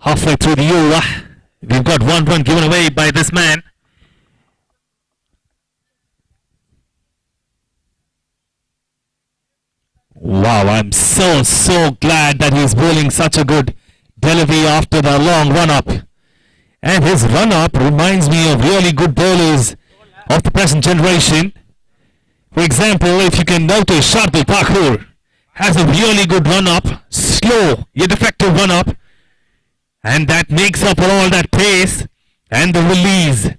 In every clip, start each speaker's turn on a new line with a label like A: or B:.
A: Halfway through the over, we've got 1 run given away by this man. Wow, I'm so glad that he's bowling such a good delivery after the long run-up. And his run-up reminds me of really good bowlers of the present generation. For example, if you can notice, Shardul Thakur has a really good run-up, slow yet effective run-up, and that makes up for all that pace and the release.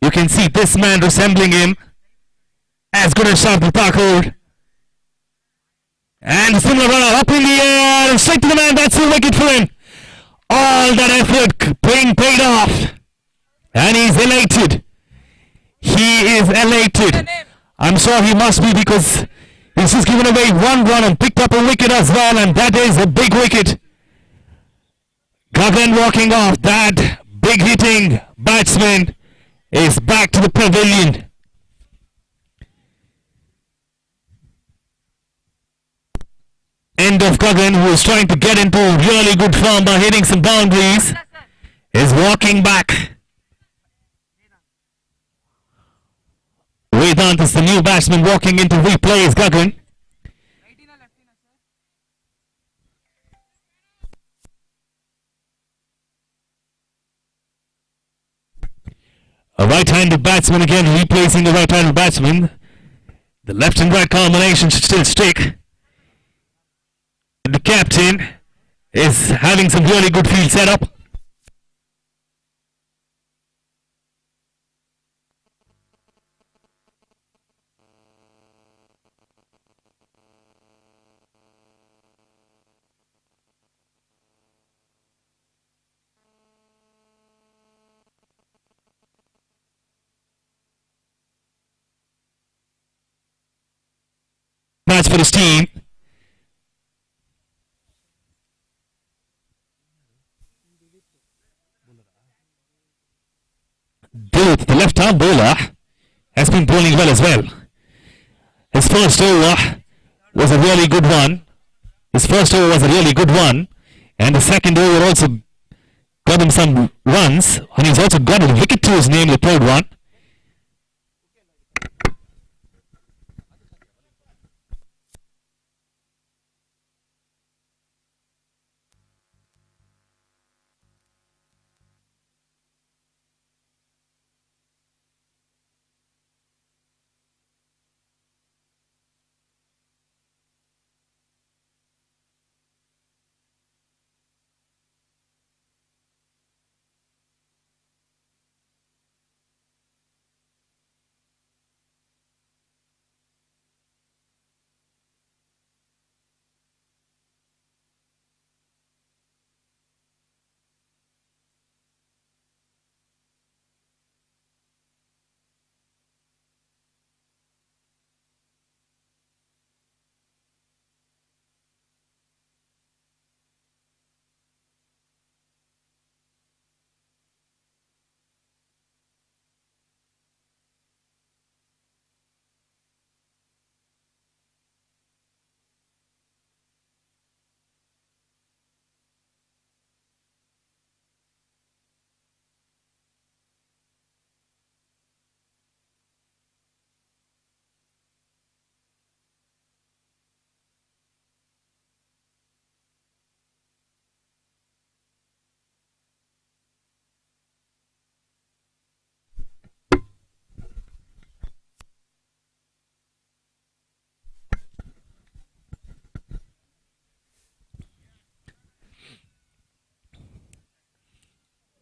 A: You can see this man resembling him, as good as Shardul Thakur. And a similar run up in the air and straight to the man. That's a wicket for him. All that effort being paid off. And he's elated. He is elated. I'm sure he must be, because he's just given away 1 run and picked up a wicket as well. And that is a big wicket. Gagan walking off. That big hitting batsman is back to the pavilion. End of Gagan, who is trying to get into really good form by hitting some boundaries, is walking back. Vedant is the new batsman walking into replays Gagan. A right-handed batsman again replacing the right-handed batsman. The left and right combination should still stick. The captain is having some really good field setup. Match for his team. Dilip, the left-arm bowler, has been bowling well as well. His first over was a really good one. And the second over also got him some runs. And he's also got a wicket to his name, the third one.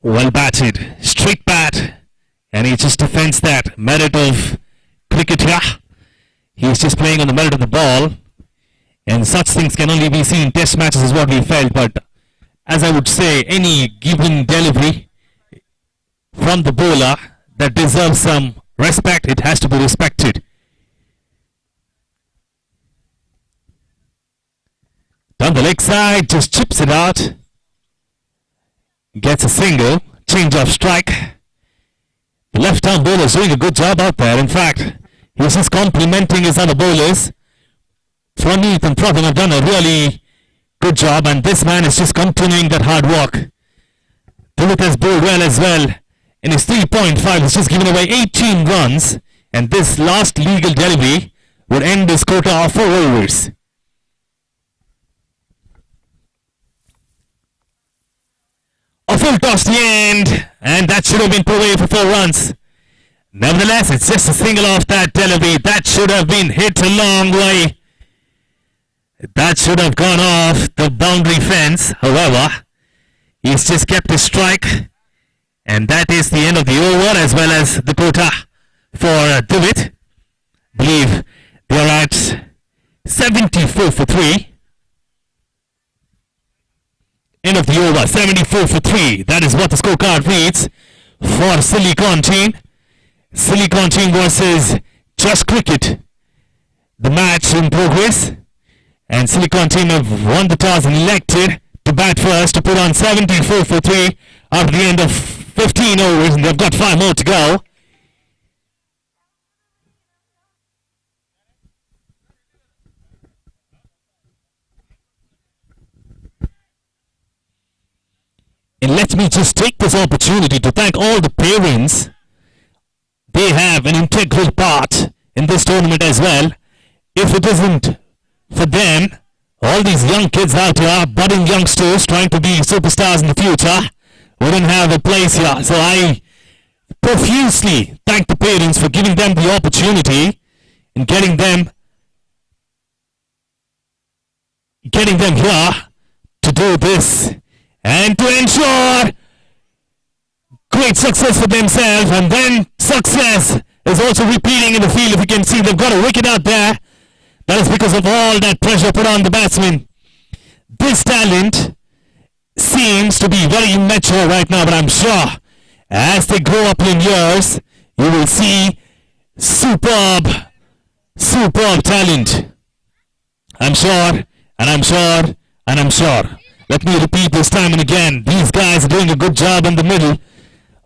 A: Well batted, straight bat, and he just defends that merit of cricket here. He's just playing on the merit of the ball, and such things can only be seen in test matches is what we felt. But as I would say, any given delivery from the bowler that deserves some respect, it has to be respected. Down the leg side, just chips it out. Gets a single, change of strike. The left-arm bowler is doing a good job out there. In fact, he's just complimenting his other bowlers. Praneeth and Pravin have done a really good job, and this man is just continuing that hard work. Dilip has bowled well as well. In his 3.5, he's just given away 18 runs, and this last legal delivery would end his quota of 4 overs. A full toss to the end, and that should have been put away for 4 runs. Nevertheless, it's just a single off that delivery. That should have been hit a long way. That should have gone off the boundary fence. However, he's just kept his strike, and that is the end of the over as well as the quota for Divit. Believe they're at 74 for 3. End of the over, 74 for 3. That is what the scorecard reads for Silicon Team. Silicon Team versus Just Cricket. The match in progress. And Silicon Team have won the toss and elected to bat first to put on 74 for 3 after the end of 15 overs, and they've got 5 more to go. And let me just take this opportunity to thank all the parents. They have an integral part in this tournament as well. If it isn't for them, all these young kids out here, budding youngsters trying to be superstars in the future, wouldn't have a place here. So I profusely thank the parents for giving them the opportunity and getting them here to do this and to ensure great success for themselves, and then success is also repeating in the field. If you can see, they've got a wicket out there. That is because of all that pressure put on the batsman. This talent seems to be very immature right now, but I'm sure as they grow up in years, you will see superb talent. I'm sure, and I'm sure, and I'm sure. Let me repeat this time and again. These guys are doing a good job in the middle.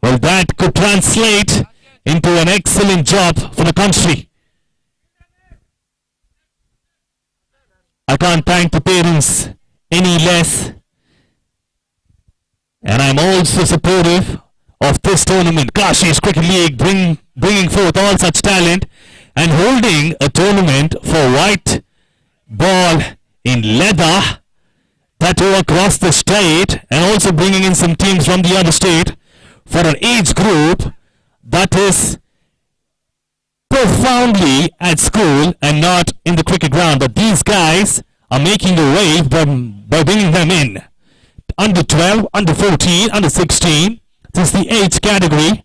A: Well, that could translate into an excellent job for the country. I can't thank the parents any less. And I'm also supportive of this tournament. Kashish Cricket League bringing forth all such talent and holding a tournament for white ball in leather that too across the state, and also bringing in some teams from the other state for an age group that is profoundly at school and not in the cricket ground. But these guys are making a wave by bringing them in. Under 12, under 14, under 16. This is the age category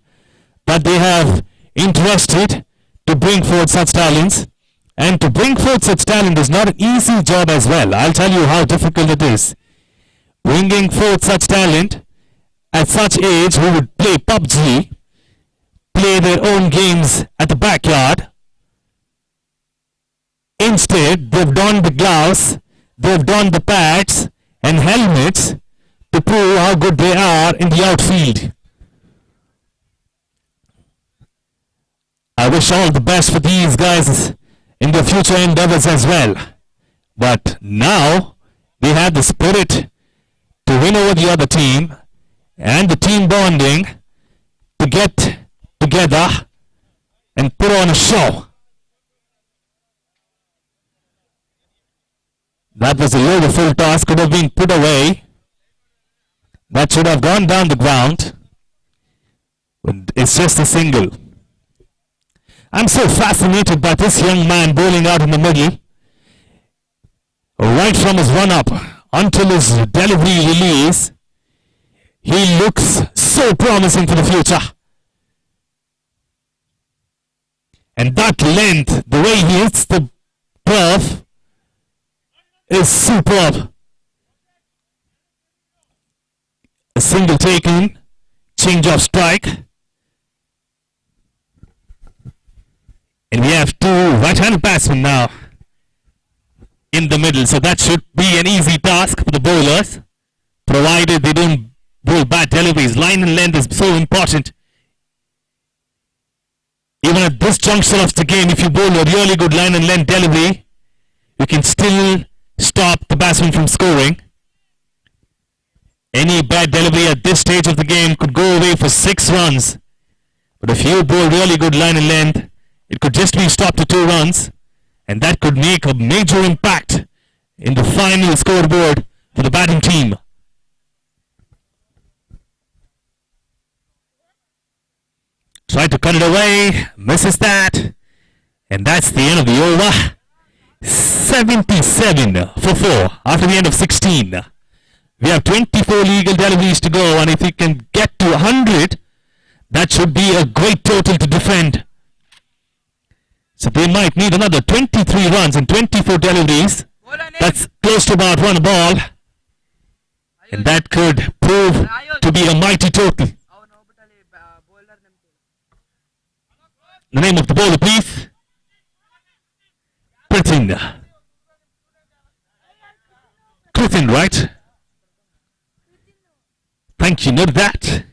A: that they have interested to bring forth such talents. And to bring forth such talent is not an easy job as well. I'll tell you how difficult it is. Bringing forth such talent at such age who would play PUBG, play their own games at the backyard. Instead, they've donned the gloves, they've donned the pads and helmets to prove how good they are in the outfield. I wish all the best for these guys in their future endeavors as well. But now they have the spirit to win over the other team and the team bonding to get together and put on a show. That was a low full toss, could have been put away. That should have gone down the ground. But it's just a single. I'm so fascinated by this young man bowling out in the middle. Right from his run-up until his delivery release, he looks so promising for the future. And that length, the way he hits the curve, is superb. A single taken, change of strike. And we have two right-handed batsmen now in the middle. So that should be an easy task for the bowlers, provided they don't bowl bad deliveries. Line and length is so important. Even at this juncture of the game, if you bowl a really good line and length delivery, you can still stop the batsman from scoring. Any bad delivery at this stage of the game could go away for 6 runs. But if you bowl really good line and length, it could just be stopped to 2 runs, and that could make a major impact in the final scoreboard for the batting team. Try to cut it away, misses that, and that's the end of the over. 77 for 4 after the end of 16. We have 24 legal deliveries to go, and if we can get to 100, that should be a great total to defend. So they might need another 23 runs and 24 deliveries. That's close to about 1 ball, and that could prove to be a mighty total. The name of the bowler, please. Krithing, right? Thank you, note that.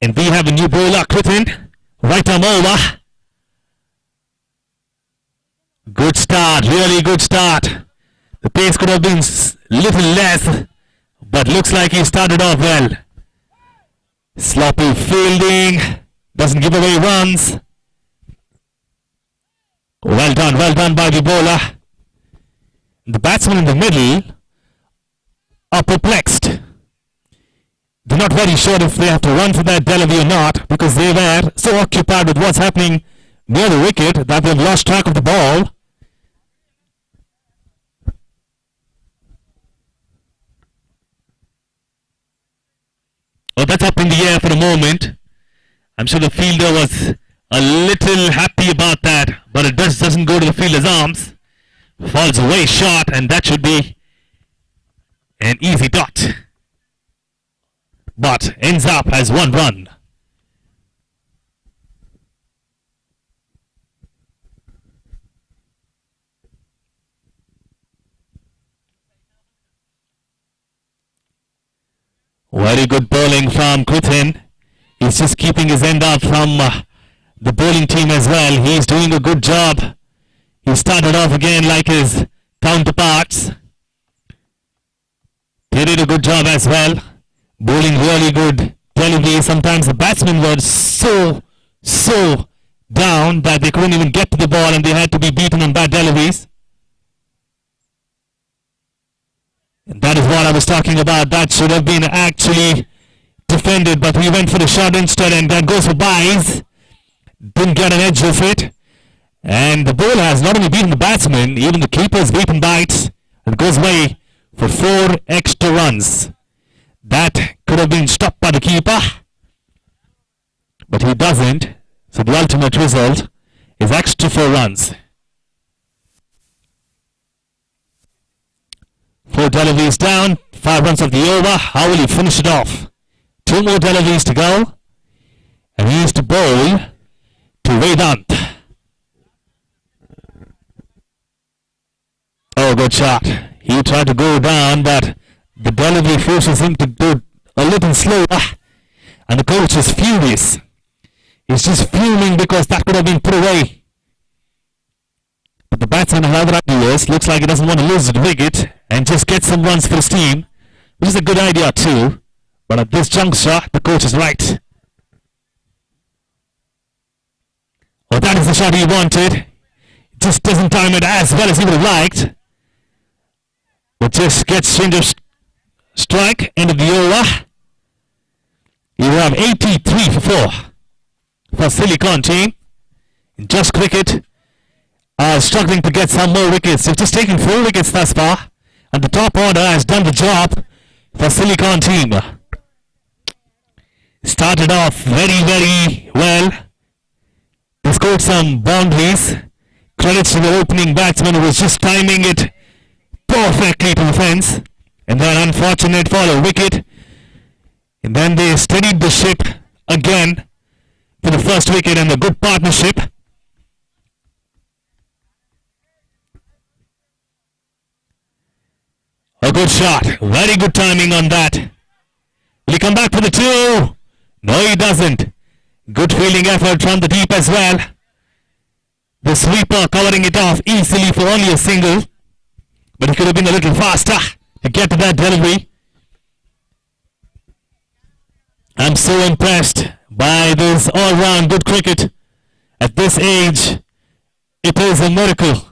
A: And we have a new bowler, Krithing. Right arm over. Good start, really good start. The pace could have been little less, but looks like he started off well. Sloppy fielding, doesn't give away runs. Well done by the bowler. The batsmen in the middle are perplexed. They're not very sure if they have to run for that delivery or not, because they were so occupied with what's happening near the wicket that they've lost track of the ball. Oh, that's up in the air for a moment. I'm sure the fielder was a little happy about that, but it doesn't go to the fielder's arms. Falls away short, and that should be an easy dot. But ends up as 1 run. Very good bowling from Krithing. He's just keeping his end up from the bowling team as well. He's doing a good job. He started off again like his counterparts. They did a good job as well. Bowling really good delivery. Sometimes the batsmen were so down that they couldn't even get to the ball, and they had to be beaten on bad deliveries. And that is what I was talking about. That should have been actually defended, but we went for the shot instead, and that goes for byes. Didn't get an edge of it. And the bowler has not only beaten the batsman, even the keeper's beaten bites, and goes away for 4 extra runs. That could have been stopped by the keeper, but he doesn't. So the ultimate result is extra 4 runs. 4 deliveries down, 5 runs of the over. How will he finish it off? 2 more deliveries to go, and he needs to bowl to Vedant. Oh, good shot. He tried to go down, but the delivery forces him to go a little slower, and the coach is furious. He's just fuming because that could have been put away. But the batsman has other ideas. Looks like he doesn't want to lose the wicket and just get some runs for his team, which is a good idea too. But at this juncture, the coach is right. Well, that is the shot he wanted. It just doesn't time it as well as he would have liked. But just gets change of strike, end of the over. You have 83 for 4 for Silicon team. In just cricket, are struggling to get some more wickets. They've just taken 4 wickets thus far, and the top order has done the job for Silicon team. Started off very well. They scored some boundaries. Credits to the opening batsman who was just timing it perfectly to the fence. And then unfortunate for a wicket. And then they steadied the ship again for the first wicket, and a good partnership. A good shot. Very good timing on that. Will he come back for the 2? No, he doesn't. Good fielding effort from the deep as well. The sweeper covering it off easily for only a single. but he could have been a little faster to get to that delivery. I'm so impressed by this all-round good cricket. At this age, it is a miracle.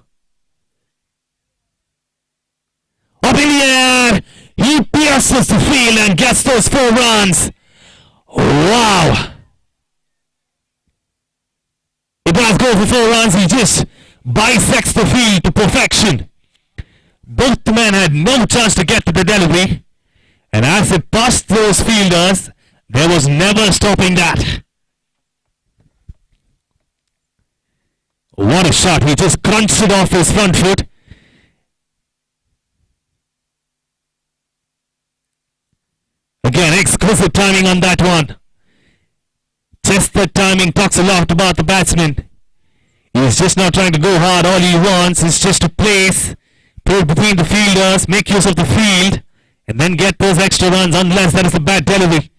A: Up in the air, he pierces the field and gets those 4 runs. Wow! He does go for 4 runs, he just bisects the field to perfection. Both the men had no chance to get to the delivery, and as it passed those fielders, there was never stopping that. What a shot, he just crunched it off his front foot. Again, exquisite timing on that one. Just that timing talks a lot about the batsman. He's just not trying to go hard, all he wants is just to place between the fielders, make use of the field, and then get those extra runs unless that is a bad delivery.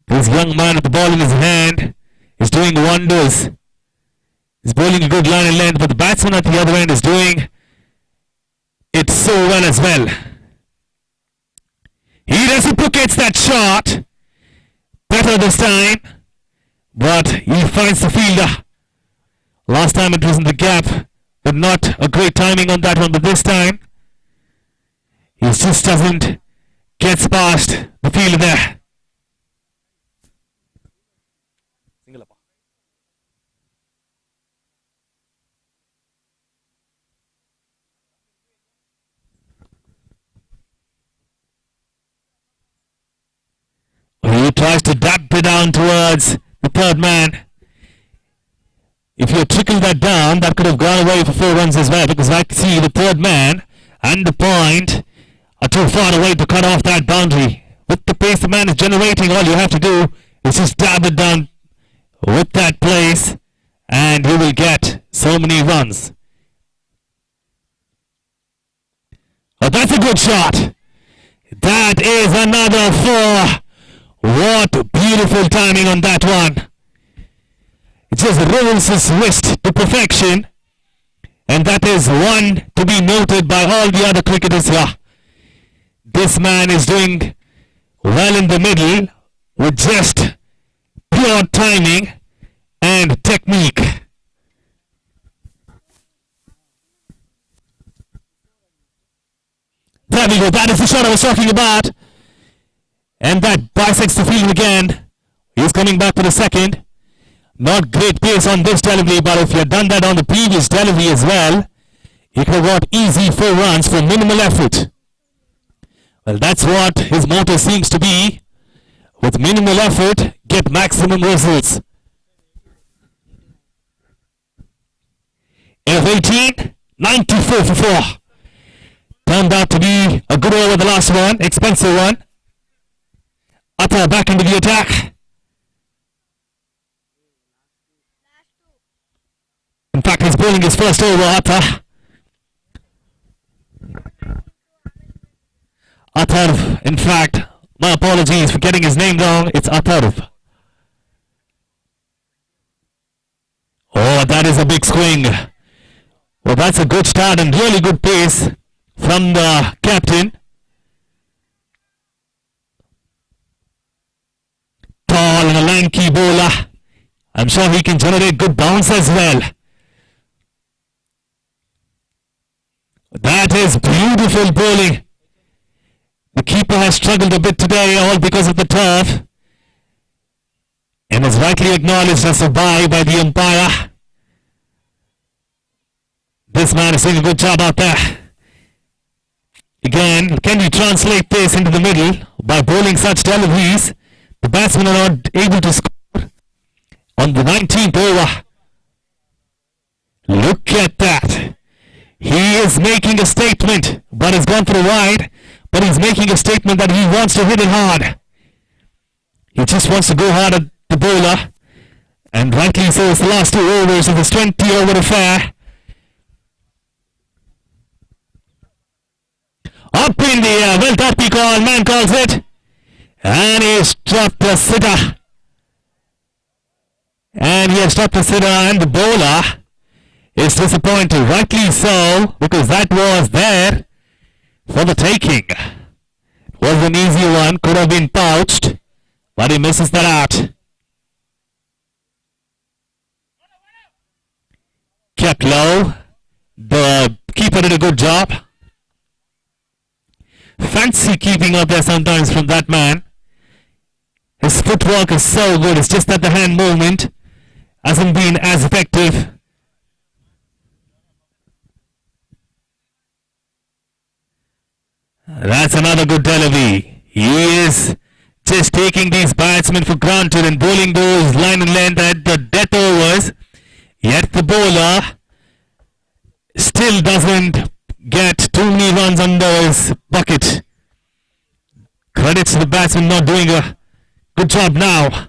A: This young man with the ball in his hand is doing wonders. He's bowling a good line and length, but the batsman at the other end is doing it so well as well. He reciprocates that shot better this time, but he finds the fielder. Last time it was in the gap, but not a great timing on that one, but this time he just doesn't get past the fielder there. He tries to dab it down towards the third man. If you trickled that down, that could have gone away for 4 runs as well, because I can see the third man and the point are too far away to cut off that boundary. With the pace the man is generating, all you have to do is just dab it down with that place and you will get so many runs. Oh, that's a good shot. That is another 4. What beautiful timing on that one. It just rolls his wrist to perfection, and that is one to be noted by all the other cricketers here. This man is doing well in the middle with just pure timing and technique. There we go, that is the shot I was talking about. And that bisects the field again. He's coming back for the second. Not great pace on this delivery, but if you had done that on the previous delivery as well, he could have got easy 4 runs for minimal effort. Well, that's what his motto seems to be. With minimal effort, get maximum results. Of 18, 94 for 4. Turned out to be a good over the last one, expensive one. Atta back into the attack. In fact, he's bowling his first over, Atta. Atharv, in fact, my apologies for getting his name wrong, it's Atharv. Oh, that is a big swing. Well, that's a good start and really good pace from the captain. Tall and a lanky bowler. I'm sure he can generate good bounce as well. That is beautiful bowling. The keeper has struggled a bit today, all because of the turf, and is rightly acknowledged as a bye by the umpire. This man is doing a good job out there. Again, can we translate this into the middle? By bowling such deliveries, the batsmen are not able to score on the 19th over. Look at that. He is making a statement, but it's gone for a wide, but he's making a statement that he wants to hit it hard. He just wants to go hard at the bowler, and rightly so. It's the last 2 overs of this 20-over affair. Up in the air, well that we call, man calls it, and he struck the sitter. And he has struck the sitter, and the bowler is disappointed, rightly so, because that was there for the taking. Was an easy one, could have been pouched, but he misses that out. Kept low. The keeper did a good job. Fancy keeping out there sometimes from that man. His footwork is so good, it's just that the hand movement hasn't been as effective. That's another good delivery. He is just taking these batsmen for granted and bowling those line and length at the death overs. Yet the bowler still doesn't get too many runs under his bucket. Credits to the batsman not doing a good job now.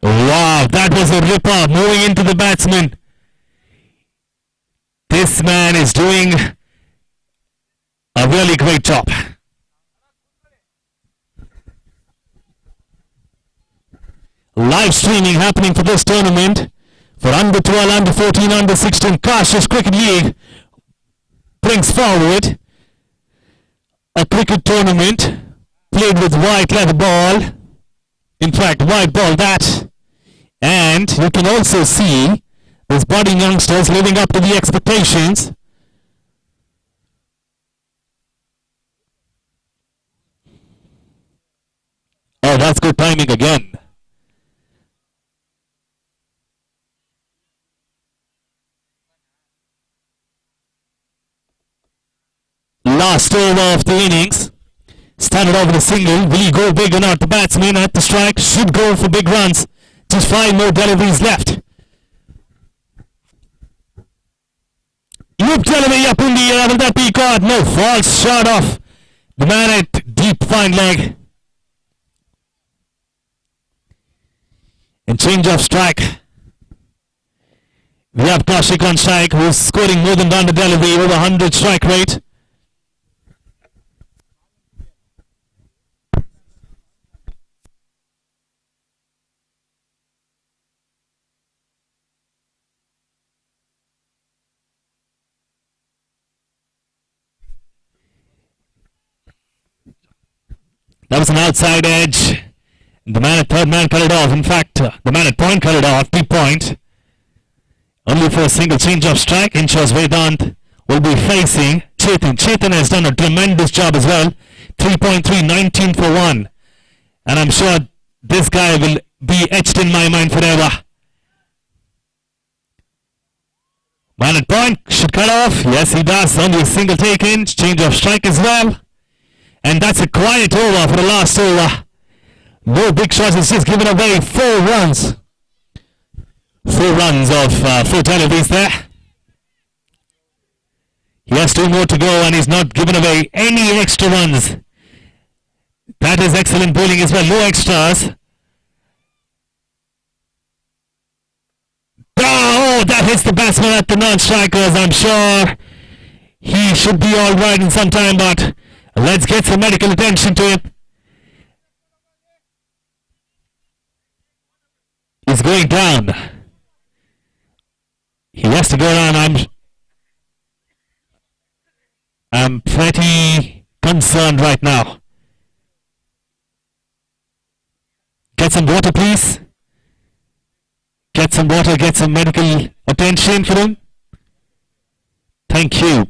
A: Wow, that was a ripper moving into the batsman. This man is doing a really great job. Live streaming happening for this tournament for under 12, under 14, under 16 Kashish Cricket League brings forward a cricket tournament played with white leather ball. In fact, white ball that. And you can also see these budding youngsters living up to the expectations. Oh, that's good timing again. Last over of the innings. Started off with a single. Will he go big or not? The batsman at the strike should go for big runs. Just 5 more deliveries left. Loop delivery up in the air. Will that be caught? No, false shot off the man at deep fine leg. And change of strike. We have Kashish on strike, who is scoring more than one delivery, over 100 strike rate. That was an outside edge. The man at third man cut it off. In fact, the man at point cut it off. Deep point. Only for a single change of strike. Ensures Vedant will be facing Chetan. Chetan has done a tremendous job as well. 3.3, 19 for 1. And I'm sure this guy will be etched in my mind forever. Man at point should cut off. Yes, he does. Only a single take in. Change of strike as well. And that's a quiet over for the last over. No big shots. It's just given away 4 runs. 4 runs of 4 deliveries there. He has 2 more to go and he's not given away any extra runs. That is excellent bowling as well. No extras. Oh, that hits the batsman at the non-strikers. I'm sure he should be alright in some time, but let's get some medical attention to him. He's going down. He has to go down. I'm pretty concerned right now. Get some water, please. Get some water, get some medical attention for him. Thank you.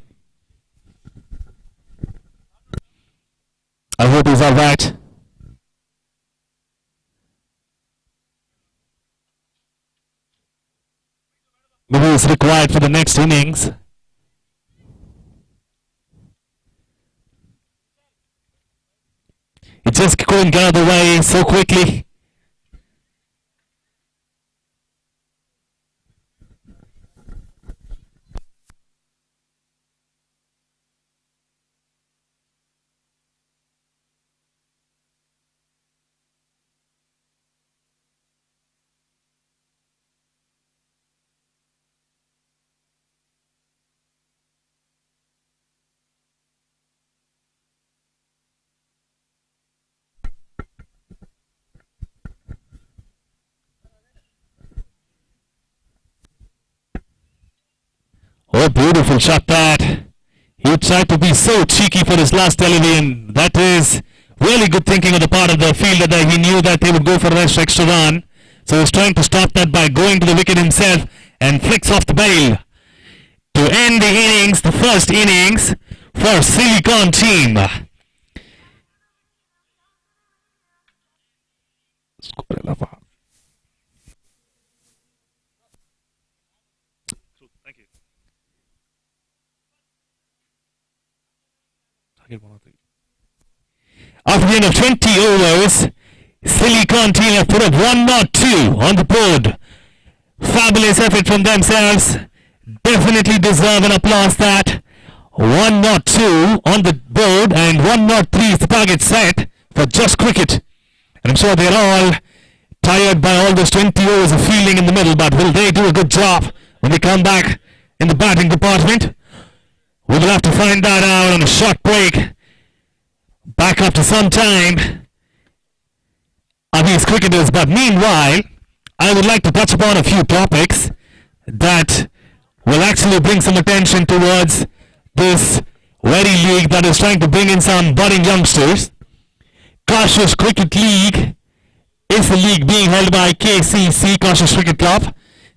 A: I hope he's alright. Maybe it's required for the next innings. It just couldn't get out of the way so quickly. Oh, beautiful shot that. He tried to be so cheeky for his last delivery, and that is really good thinking on the part of the fielder that he knew that they would go for an extra run. So he's trying to stop that by going to the wicket himself and flicks off the bail to end the innings, the first innings for Silicon team. After the end of 20 overs, Silicon team have put up 102 on the board. Fabulous effort from themselves. Definitely deserve an applause that. 102 on the board and 103 is the target set for Just Cricket. And I'm sure they're all tired by all those 20 overs of fielding in the middle, but will they do a good job when they come back in the batting department? We will have to find that out on a short break. Back after some time are these cricketers, but meanwhile I would like to touch upon a few topics that will actually bring some attention towards this very league that is trying to bring in some budding youngsters. Kashish Cricket League is a league being held by KCC, Kashish Cricket Club,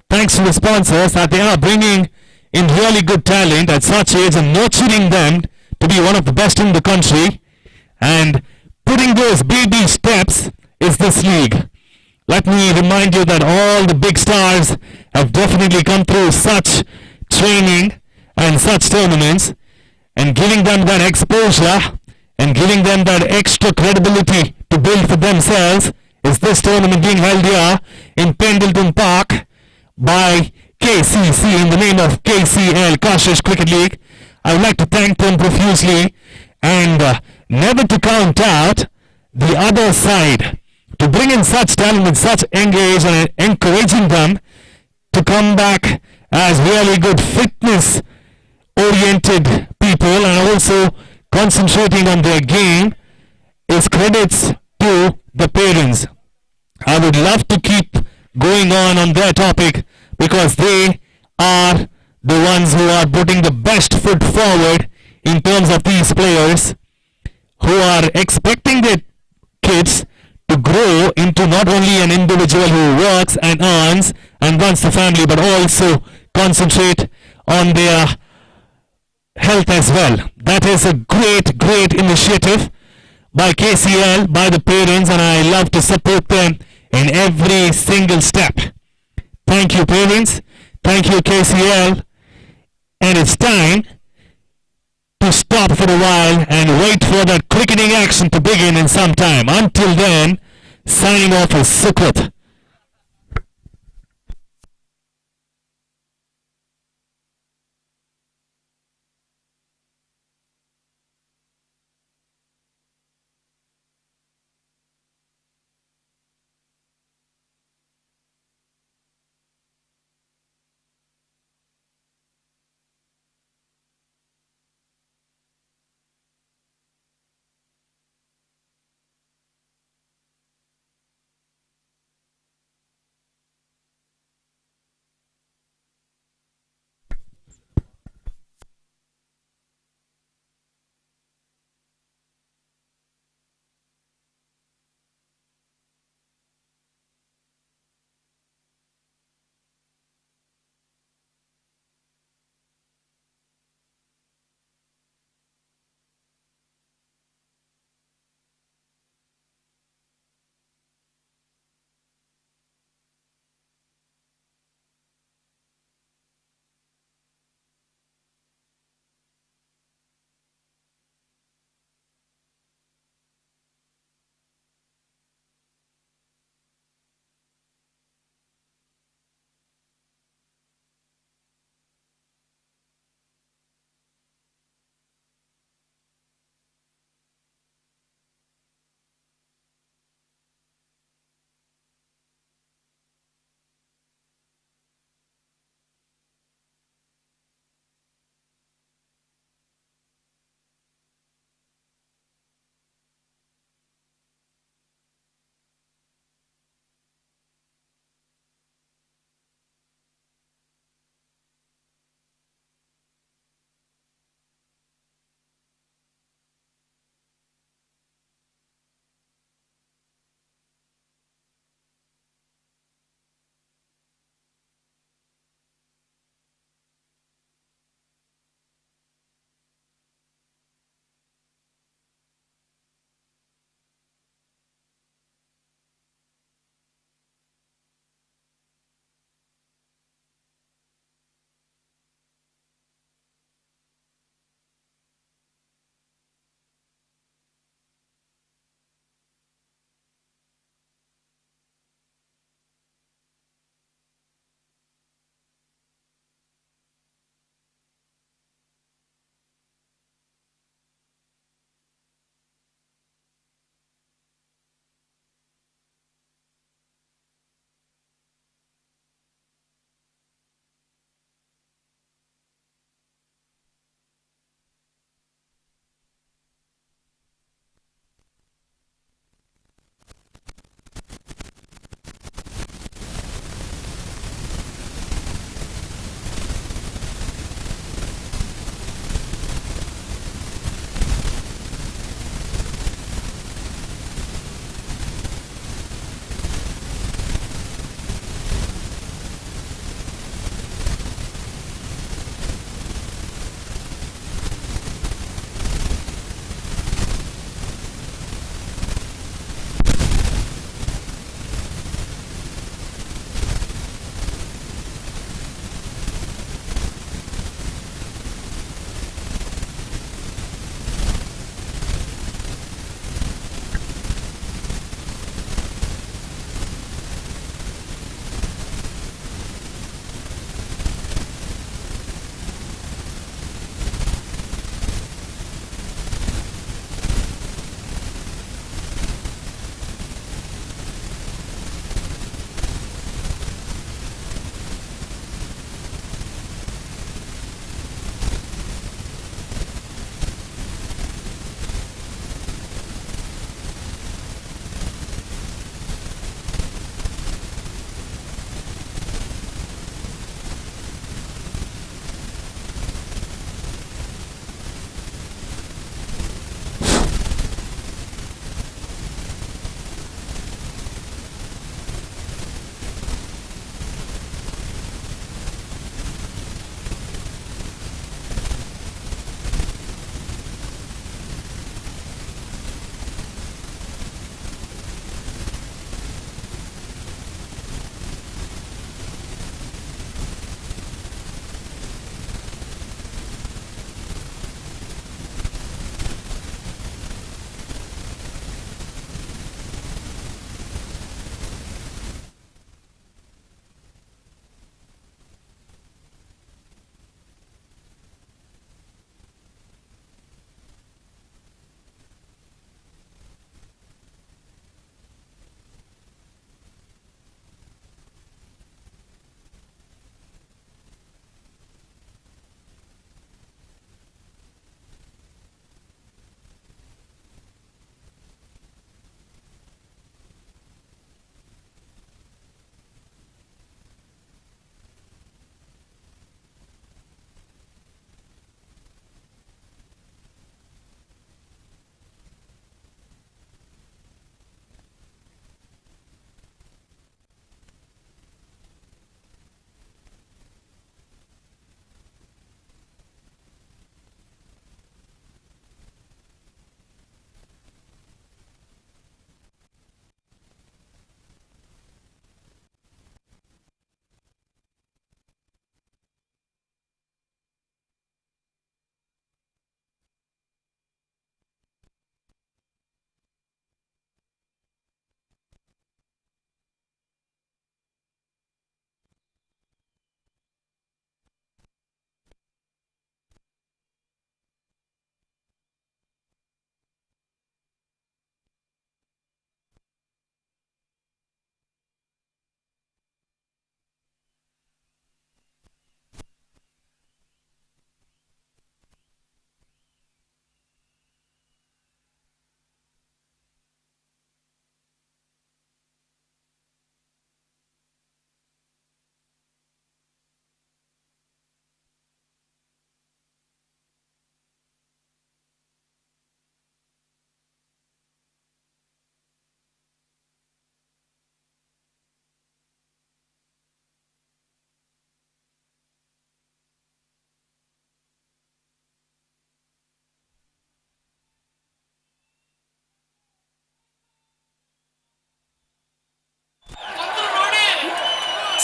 A: thanks to the sponsors that they are bringing in really good talent at such age and nurturing them to be one of the best in the country, and putting those baby steps is this league. Let me remind you that all the big stars have definitely come through such training and such tournaments, and giving them that exposure and giving them that extra credibility to build for themselves is this tournament being held here in Pendleton Park by KCC in the name of KCL, Kashish Cricket League. I would like to thank them profusely and never to count out the other side, to bring in such talent with such engage and encouraging them to come back as really good fitness oriented people and also concentrating on their game is credits to the parents. I would love to keep going on their topic because they are the ones who are putting the best foot forward in terms of these players who are expecting their kids to grow into not only an individual who works and earns and runs the family, but also concentrate on their health as well. That is a great initiative by KCL, by the parents, and I love to support them in every single step. Thank you, parents. Thank you, KCL. And it's time to stop for a while and wait for that cricketing action to begin in some time. Until then, signing off is Sukrit.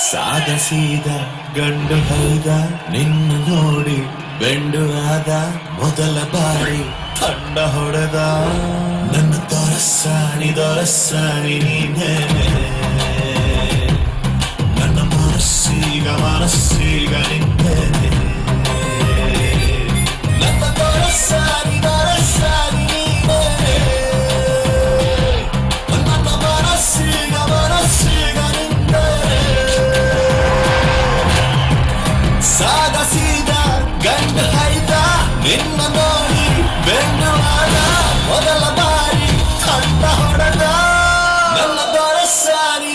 B: ಸಾಗಸೀದ ಗಂಡು ಹೈದ ನಿನ್ನ ನೋಡಿ ಬೆಂಡು ಆದ ಮೊದಲ ಬಾರಿ ತಂಡ ಹೊಡೆದ ನನ್ನ ದೊರಸಾಣಿ ನೀನೇ ನನ್ನ ಮನಸ್ಸೀಗ ನಿಂದೆ ನನ್ನ ದೊರಸಾಣಿ ನೀನೇ ನನ್ನ ಮನಸ್ಸೀಗ ನಿಂದೆ ಸಾದ ಸೀದ ಗಂಡ ಹೈದ ನಿನ್ನ ನೋಡಿ ಬೆಂಡು ಆದ ಮೊದಲ ಬಾರಿ ತಂಡ ಹೊಡೆದ ನನ್ನ ದೊರಸಾಣಿ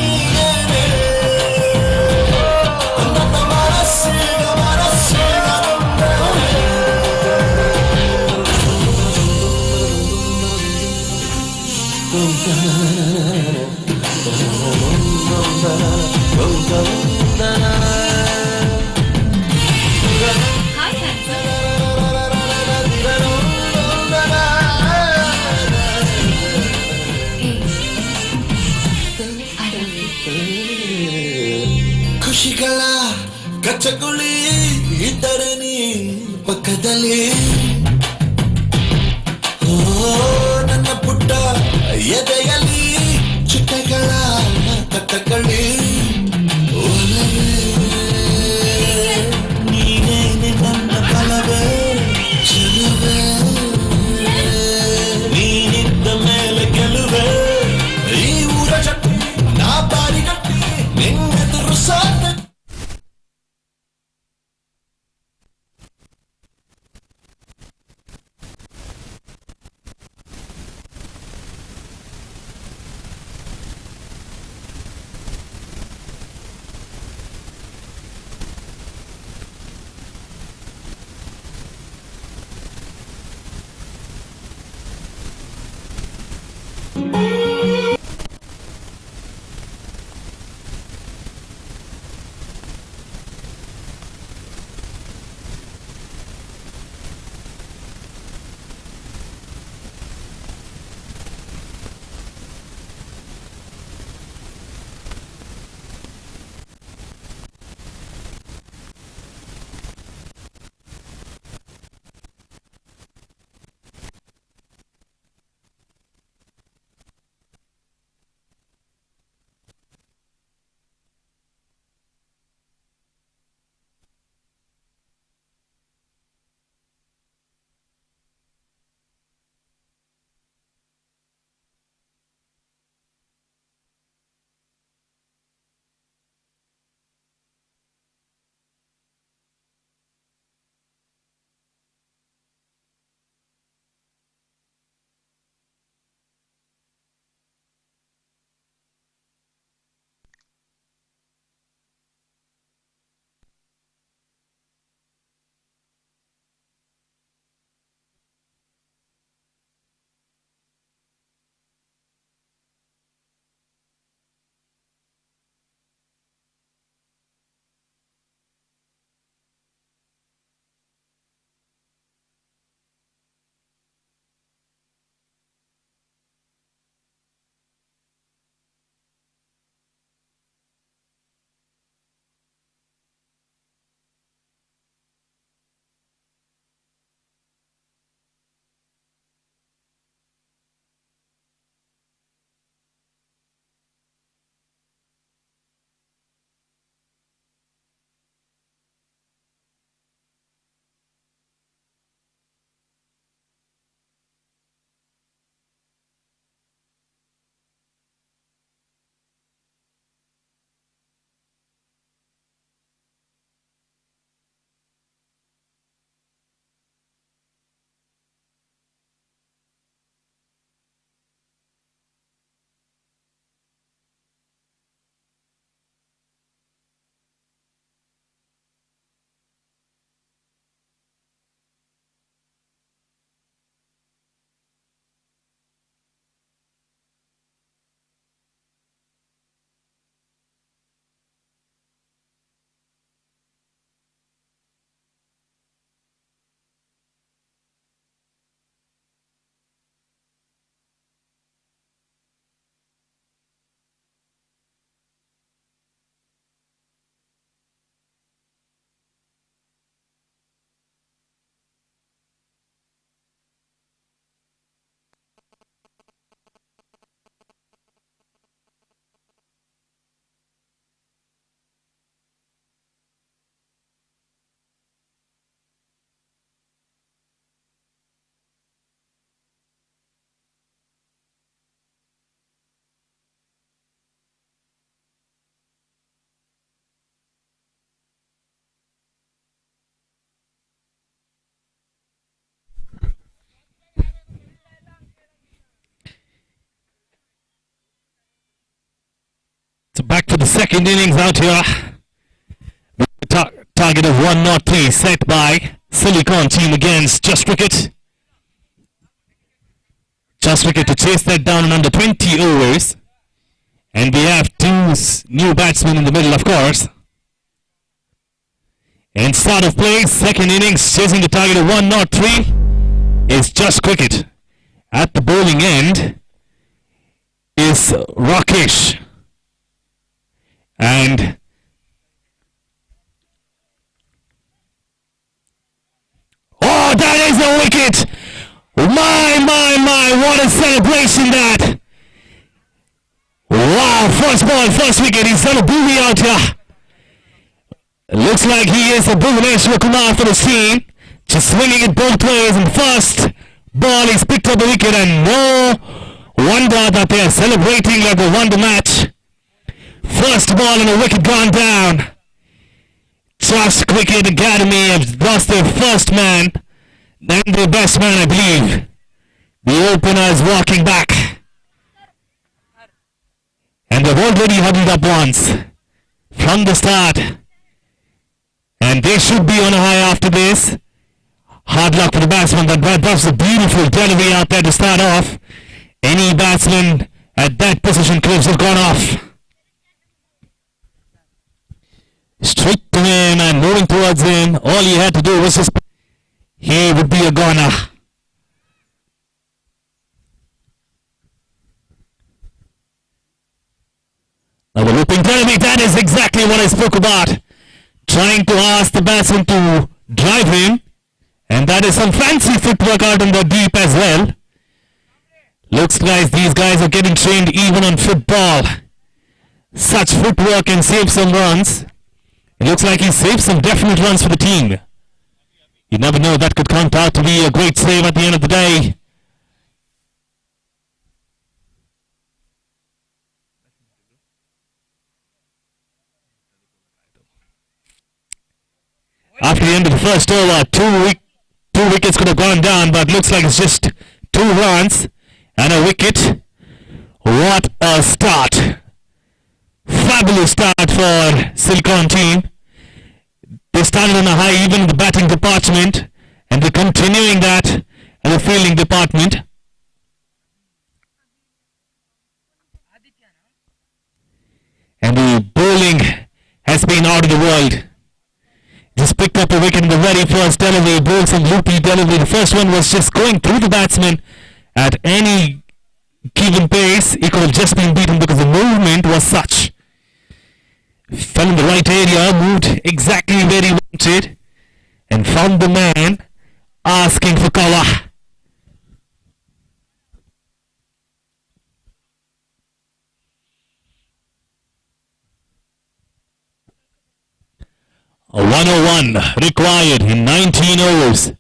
B: ನೀನೇ ನನ್ನ ಮನಸ್ಸೀಗ
C: Hi, handsome. Hey, I love you.
B: ಖುಷಿಗಳ ಕಚ್ಚಗುಳಿ ಇದ್ದರೆ ನೀ ಪಕ್ಕದಲ್ಲಿ ಓ ನನ್ನ ಪುಟ್ಟ ಎದೆಯಲ್ಲಿ ಚಿಟ್ಟೆಗಳ ಕಟ್ಟಕಳಿ ನೀನೇನೆ ನನ್ನ ಬಲವೇ ಚೆಲುವೆ ನೀನಿದ್ದ ಮೇಲೆ ಗೆಲುವೆ ಈ ಊರ ಚಟ್ಟಿ ನಾ ಬಾರಿ ಗಟ್ಟಿ ನಿನ್ನೆದುರು ಸಾಧ್ಯ
A: for the second innings out here. Target of 103 set by Silicon team against Just Cricket. Just Cricket to chase that down in under 20 overs. And we have two new batsmen in the middle, of course. And start of play, second innings, chasing the target of 103 is Just Cricket. At the bowling end is Rakesh. And oh, that is a wicket! My, what a celebration that! Wow, first ball, first wicket, he's done a boogie out here. Looks like he is a Bhuvaneshwar Kumar for the team. Just swinging it both ways, and first ball he's picked up the wicket, and no wonder that they are celebrating like they won the match. First ball and a wicket gone down. Just Cricket Academy have lost their first man, then their best man, I believe. The opener is walking back. And they've already huddled up once from the start. And they should be on a high after this. Hard luck for the batsman. That was a beautiful delivery out there to start off. Any batsman at that position could have gone off. Straight to him and moving towards him. All he had to do was just... He would be a goner. Now the looping delivery, that is exactly what I spoke about. Trying to ask the batsman to drive him. And that is some fancy footwork out in the deep as well. Looks like these guys are getting trained even on football. Such footwork can save some runs. It looks like he saved some definite runs for the team. You never know, that could count out to be a great save at the end of the day. After the end of the first over, two wickets could have gone down, but looks like it's just 2 runs and a wicket. What a start. Fabulous start for Silicon team. They started on a high even in the batting department, and they're continuing that in the fielding department. And the bowling has been out of the world. Just picked up a wicket in the very first delivery, bowled some loopy delivery. The first one was just going through the batsman at any given pace. He could have just been beaten because the movement was such. Fell in the right area, moved exactly where he wanted, and found the man asking for cover. A 101 required in 19 overs.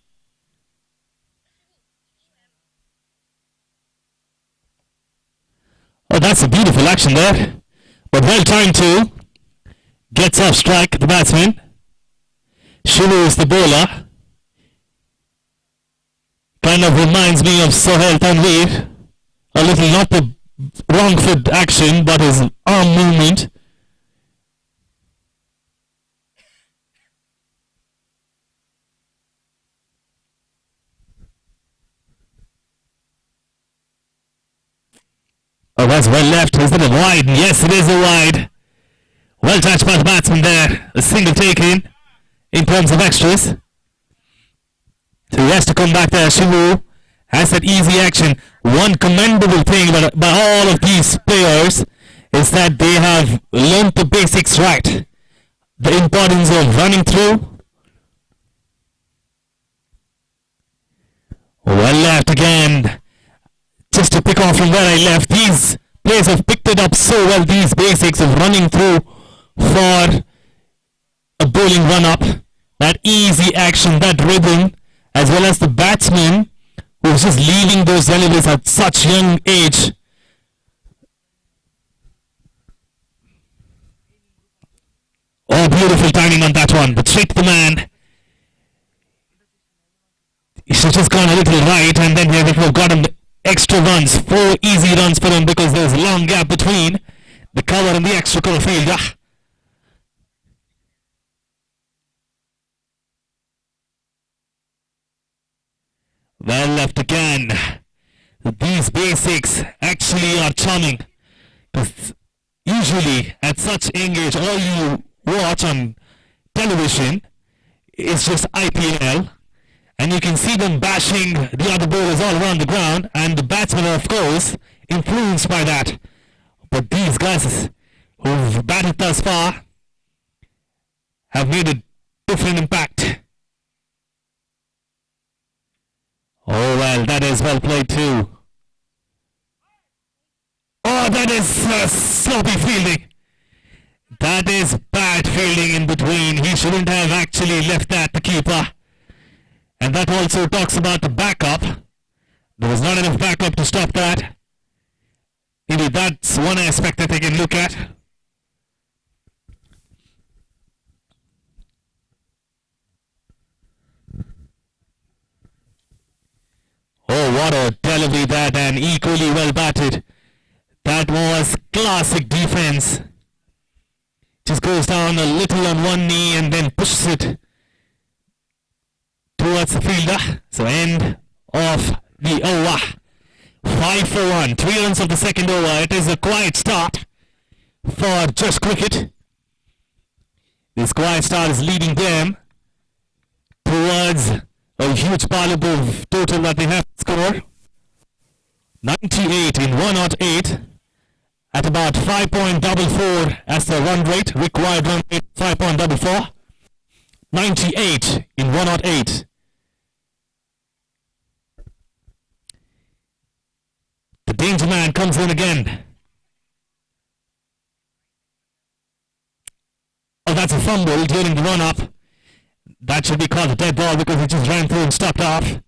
A: Oh, that's a beautiful action there. But well timed too. Gets off strike, the batsman. Shivu is the bowler. Kind of reminds me of Sohail Tanveer. A little, not the wrong foot action, but his arm movement. Oh, that's well left. Is it a wide? Yes, it is a wide. Well touched by the batsman there. A single taken in terms of extras. So he has to come back there. Shivu has that easy action. One commendable thing about all of these players is that they have learned the basics right. The importance of running through. Well left again. Just to pick off from where I left, these players have picked it up so well, these basics of running through for a bowling run-up. That easy action, that rhythm, as well as the batsman who's just leaving those deliveries at such young age. Oh, beautiful timing on that one, but straight to the man. He should have just gone a little right, and then he would have got him extra runs, 4 easy runs for him because there's a long gap between The cover in the extra cover field. Yeah. Well left again. These basics actually are charming. Because usually at such young age, all you watch on television is just IPL, and you can see them bashing the other bowlers all around the ground, and the batsmen are of course influenced by that. But these guys who've batted thus far have made a different impact. Oh well, that is well played too. Oh, that is sloppy fielding. That is bad fielding in between. He shouldn't have actually left that, the keeper. And that also talks about the backup. There was not enough backup to stop that. Maybe that's one aspect that they can look at. Oh, what a delivery that, and equally well batted. That was classic defense. Just goes down a little on one knee and then pushes it towards the fielder. So end of the over. 5 for 1. 3 runs of the second over. It is a quiet start for Just Cricket. This quiet start is leading them towards a huge valuable total that they have scored. 98 in 108 at about 5.44 as the run rate, required run rate 5.44. 98 in 108. The danger man comes in again. Oh, that's a fumble during the run up. That should be called a dead ball because it just ran through and stopped off.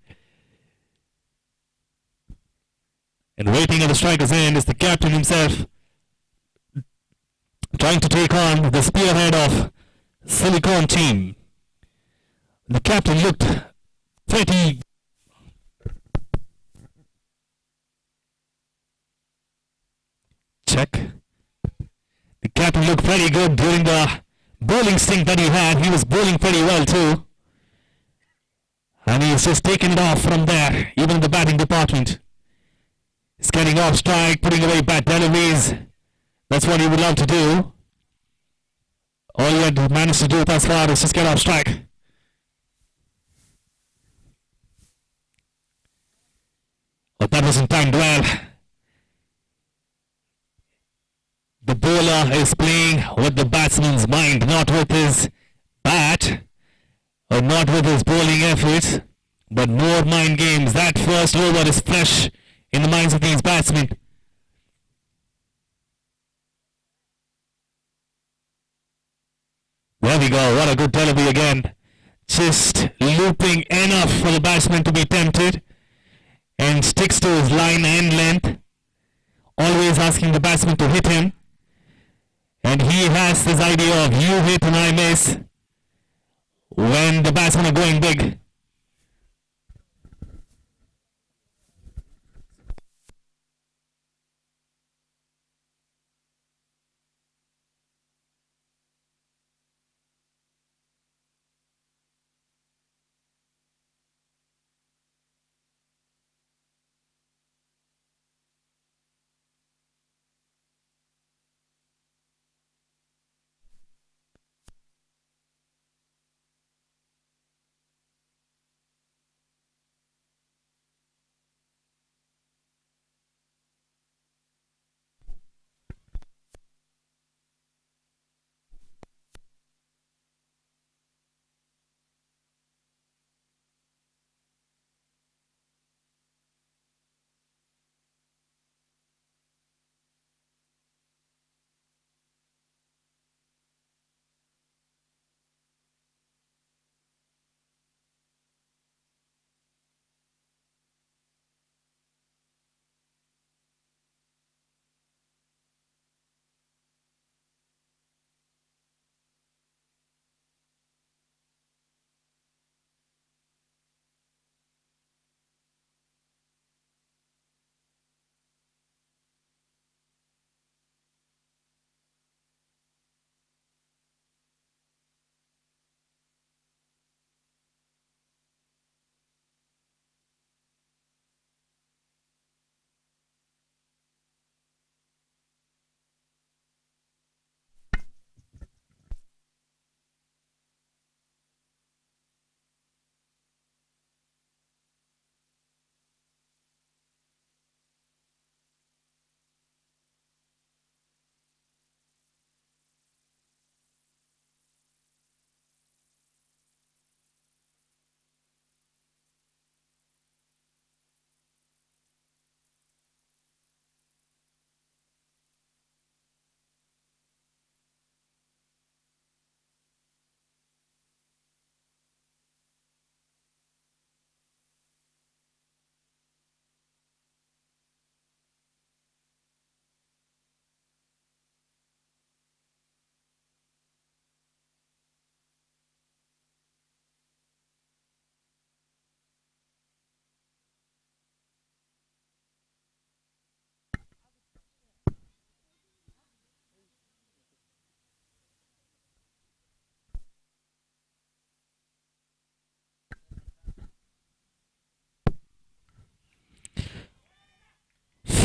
A: And waiting at the striker's end is the captain himself, trying to take on the spearhead of Silicon team. The captain looked pretty check. The captain looked pretty good during the bowling stint that he had. He was bowling pretty well too. And he's just taken it off from there, even in the batting department. He's getting off strike, putting away bad deliveries. That's what he would love to do. All he had managed to do thus far is just get off strike. But that wasn't timed well. The bowler is playing with the batsman's mind, not with his bat, or not with his bowling efforts, but more mind games. That first over is fresh in the minds of these batsmen. There we go, what a good delivery again. Just looping enough for the batsman to be tempted, and sticks to his line and length, always asking the batsman to hit him. And he has this idea of you hit and I miss when the batsmen are going big.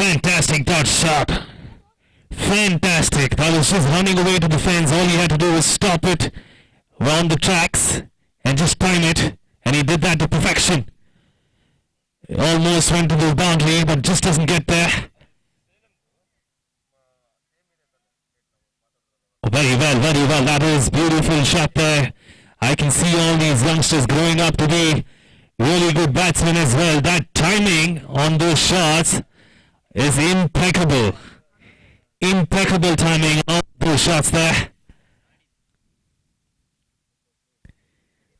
A: Fantastic dot shot. Fantastic. That was just running away to the fence. All he had to do was stop it on the tracks and just time it. And he did that to perfection. It almost went to the boundary, but just doesn't get there. Very well, very well. That is beautiful shot there. I can see all these youngsters growing up to be really good batsmen as well. That timing on those shots is impeccable. Impeccable timing on those shots there.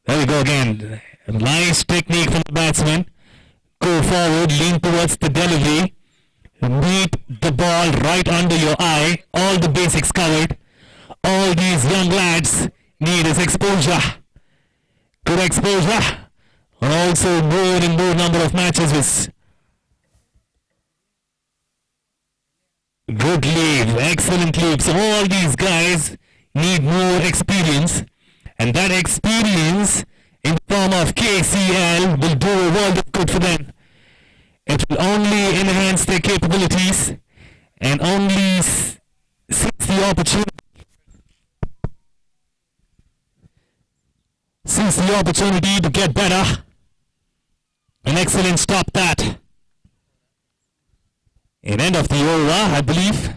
A: There we go again. Nice technique from the batsman. Go forward, lean towards the delivery. Meet the ball right under your eye. All the basics covered. All these young lads need is exposure. Good exposure. And also more and more number of matches with good leave, excellent leaves. All these guys need more experience, and that experience in the form of KCL will do a world of good for them. It will only enhance their capabilities and only seize the opportunity. Seize the opportunity to get better. An excellent stop that. In end of the over, I believe.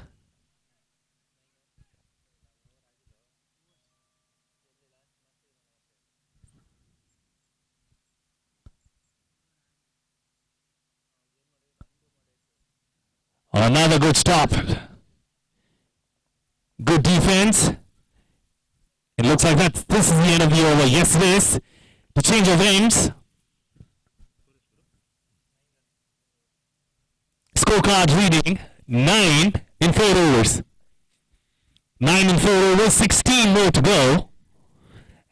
A: Another good stop. Good defense. It looks like this is the end of the over. Yes, it is. The change of ends. Scorecard reading 9 in 4 overs. 9 in 4 overs, 16 more to go.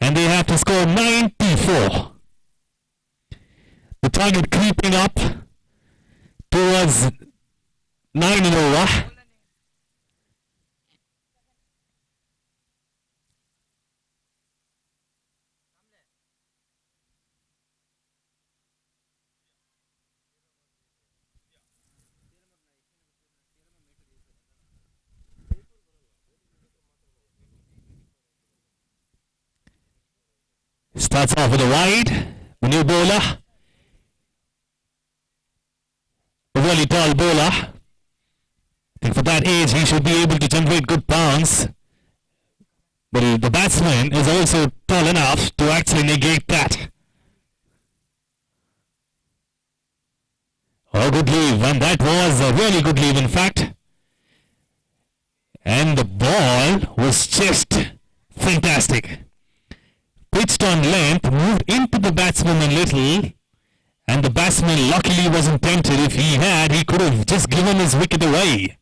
A: And they have to score 94. The target creeping up towards 9 in over. Starts off with a wide, the new bowler. A really tall bowler. I think for that age he should be able to generate good bounce. But the batsman is also tall enough to actually negate that. Oh, good leave, and that was a really good leave in fact. And the ball was just fantastic. Pitched on length, moved into the batsman a little, and the batsman luckily wasn't tempted. If he had, he could have just given his wicket away.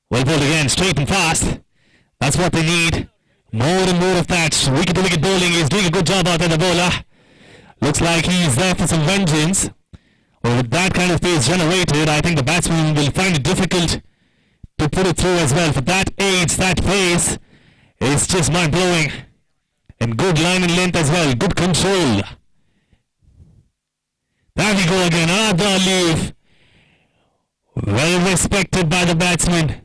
A: Well bowled again, straight and fast. That's what they need. More and more of that. Wicket-to-wicket bowling is doing a good job out there, the bowler. Looks like he's there for some vengeance. Well, with that kind of pace generated, I think the batsman will find it difficult to put it through as well. For that age, that pace, it's just mind-blowing. And good line and length as well. Good control. There we go again. Another leave. Well respected by the batsman.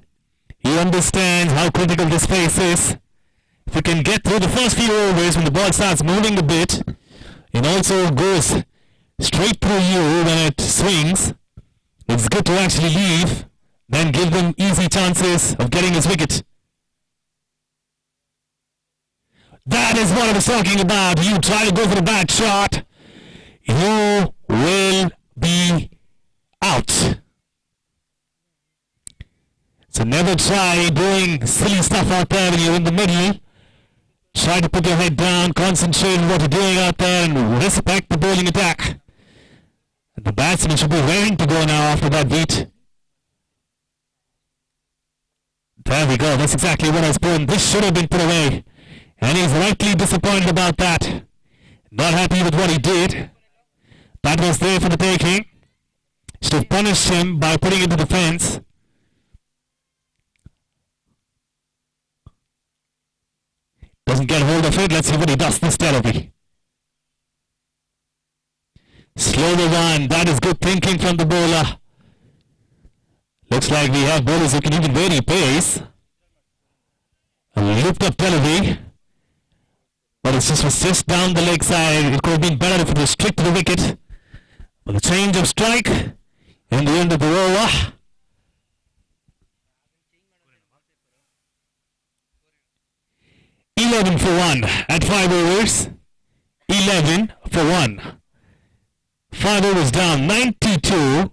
A: He understands how critical this pace is. If you can get through the first few overs when the ball starts moving a bit, it also goes straight through you when it swings. It's good to actually leave. Then give them easy chances of getting his wicket. That is what I was talking about. You try to go for a bad shot, you will be out. So never try doing silly stuff out there when you're in the middle. Try to put your head down, concentrate on what you're doing out there, and respect the bowling attack. And the batsman should be raring to go now after that beat. There we go. That's exactly what I was putting. This should have been put away. And he's rightly disappointed about that. Not happy with what he did. That was there for the taking. Should have punished him by putting it to the fence. Doesn't get hold of it. Let's see what he does this delivery. Slow the one. That is good thinking from the bowler. Looks like we have bowlers who can even vary pace. A looped up delivery. But it was just down the leg side. It could have been better if it was strict to the wicket. But the change of strike in the end of the over. "11 for 1 at 5 overs. 11 for 1. 5 overs down. 92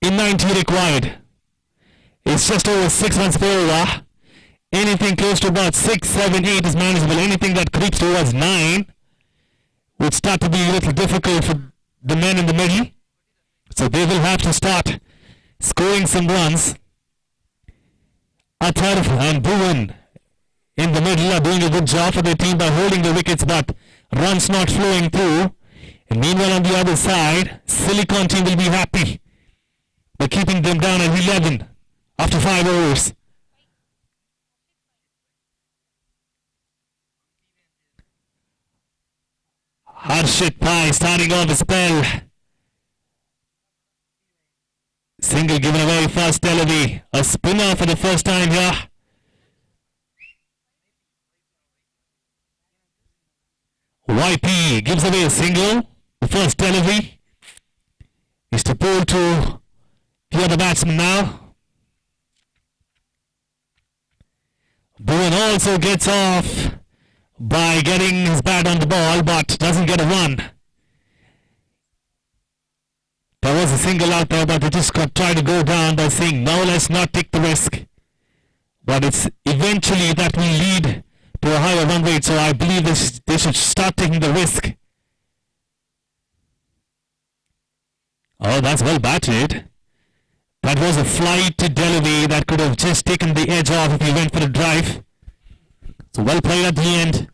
A: in 90 required. It's just over 6 runs per over. Anything close to about 6, 7, 8 is manageable. Anything that creeps towards 9 would start to be a little difficult for the men in the middle. So they will have to start scoring some runs. Athar and Bhuvan in the middle are doing a good job for their team by holding the wickets, but runs not flowing through. And meanwhile on the other side, Silicon team will be happy by keeping them down at 11 after 5 overs. Harshit Pai starting off the spell. Single given away, first delivery. A spinner for the first time here. YP gives away a single. The first delivery is to pull to the other batsman now. Bhuvan also gets off by getting his bat on the ball, but doesn't get a run. There was a single out there, but they just tried to go down by saying, no, let's not take the risk. But it's eventually that will lead to a higher run rate, so I believe they should start taking the risk. Oh, that's well batted. That was a flight to delivery that could have just taken the edge off if he went for a drive. So well played at the end.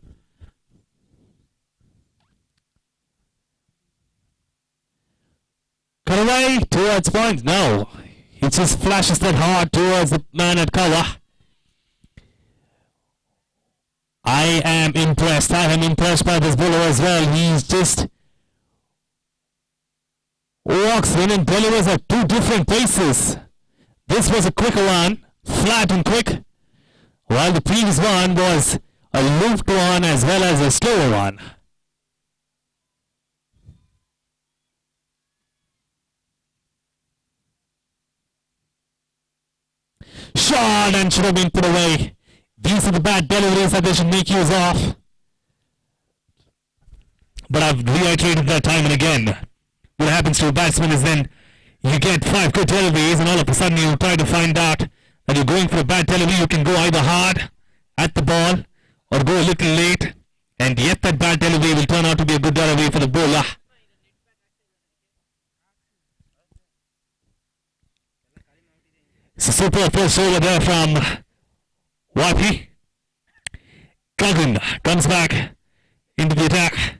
A: Cut away towards point. No. He just flashes that hard towards the man at cover. I am impressed. I am impressed by this bowler as well. He's just walks in and delivers at two different paces. This was a quicker one, flat and quick, while the previous one was a looped one as well as a slower one. Shot and should have been put away. These are the bad deliveries that they should make use of. But I've reiterated that time and again. What happens to a batsman is then you get 5 good deliveries and all of a sudden you try to find out that you're going for a bad delivery. You can go either hard at the ball or go a little late, and yet that bad delivery will turn out to be a good delivery for the bowler. It's a super first over there from YP. Guggen comes back into the attack.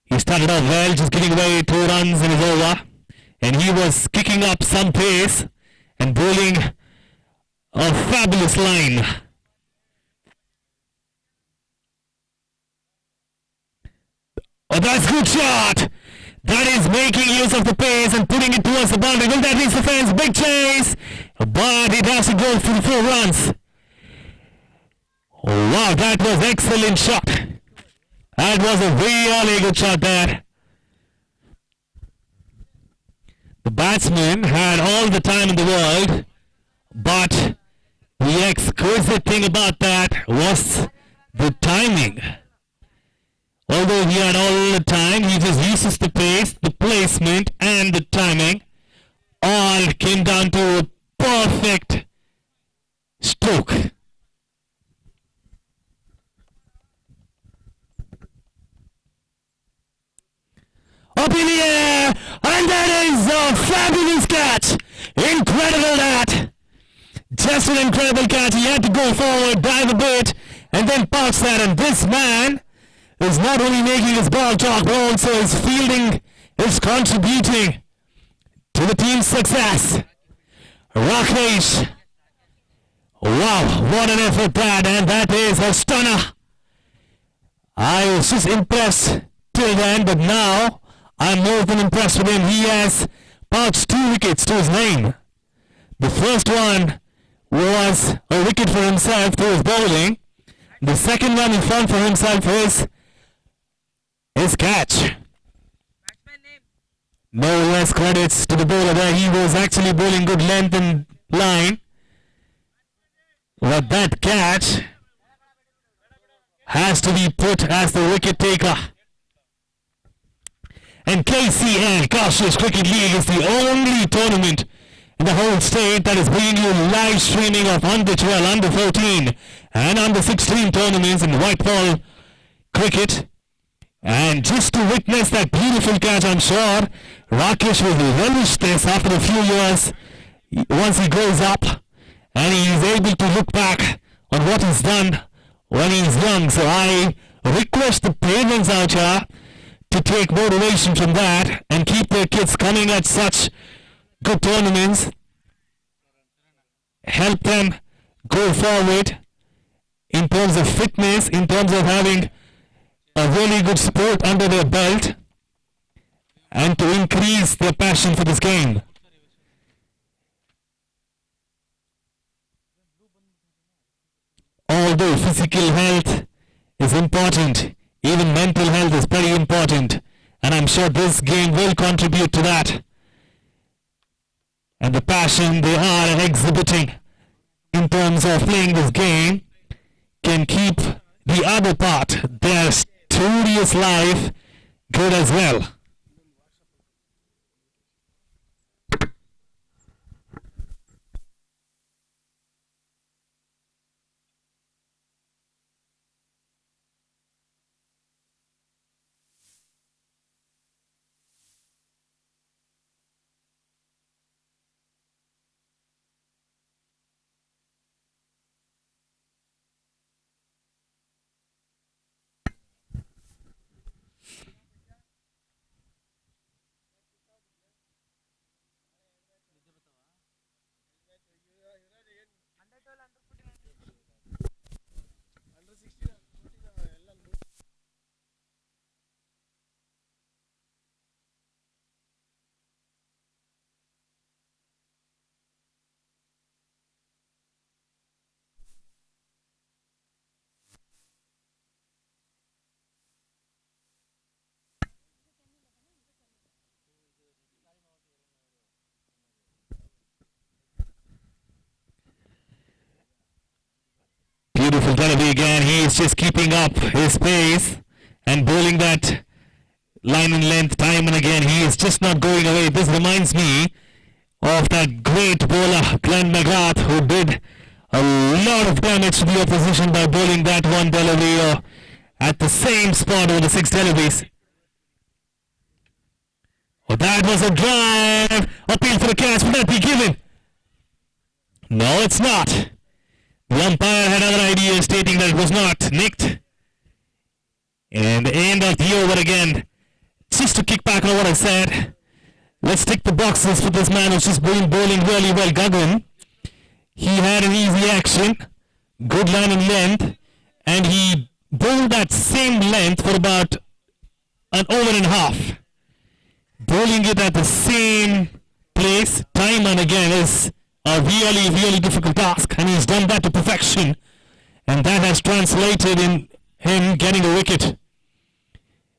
A: He started off well, just giving away 2 runs in his over, and he was kicking up some pace and bowling a fabulous line. Oh, that's a good shot! That is making use of the pace and putting it towards the boundary. Will that reach the fence? Big chase! But it has to go for 4 runs. Oh, wow, that was excellent shot. That was a really good shot there. The batsman had all the time in the world, but the exquisite thing about that was the timing. Although he had all the time, he just uses the pace, the placement, and the timing. All came down to a perfect stroke. Up in the air, and that is a fabulous catch. Incredible that. Just an incredible catch. He had to go forward, dive a bit, and then bounce that. And this man is not only making his ball talk, but also his fielding is contributing to the team's success. Rakesh. Wow, what an effort that, and that is a stunner. I was just impressed till then, but now I'm more than impressed with him. He has pouched 2 wickets to his name. The first one was a wicket for himself through his bowling. The second one he found for himself is his catch. No less credits to the bowler there. He was actually bowling good length and line. But that catch has to be put as the wicket taker. And KCL, Kashish Cricket League, is the only tournament in the whole state that is bringing you live streaming of under 12, under 14 and under 16 tournaments in white ball cricket. And just to witness that beautiful catch, I'm sure Rakesh will relish this after a few years once he grows up and he is able to look back on what he's done when he's young. So I request the parents out here to take motivation from that and keep their kids coming at such good tournaments. Help them go forward in terms of fitness, in terms of having a really good sport under their belt, and to increase their passion for this game. Although physical health is important, even mental health is very important, and I'm sure this game will contribute to that. And the passion they are exhibiting in terms of playing this game can keep the other part, their studious life, good as well. Beautiful delivery again. He is just keeping up his pace and bowling that line and length time and again. He is just not going away. This reminds me of that great bowler Glenn McGrath, who did a lot of damage to the opposition by bowling that one delivery at the same spot over the 6 deliveries. Oh, that was a drive. Appeal for the catch. Will that be given? No, it's not. The umpire had other ideas stating that it was not nicked. And the end of the over again. Just to kick back on what I said, let's tick the boxes for this man who's just bowling really well. Gagan, he had an easy action, good line and length, and he bowled that same length for about an over and a half. Bowling it at the same place time and again is a really difficult task, and he's done that to perfection, and that has translated in him getting a wicket.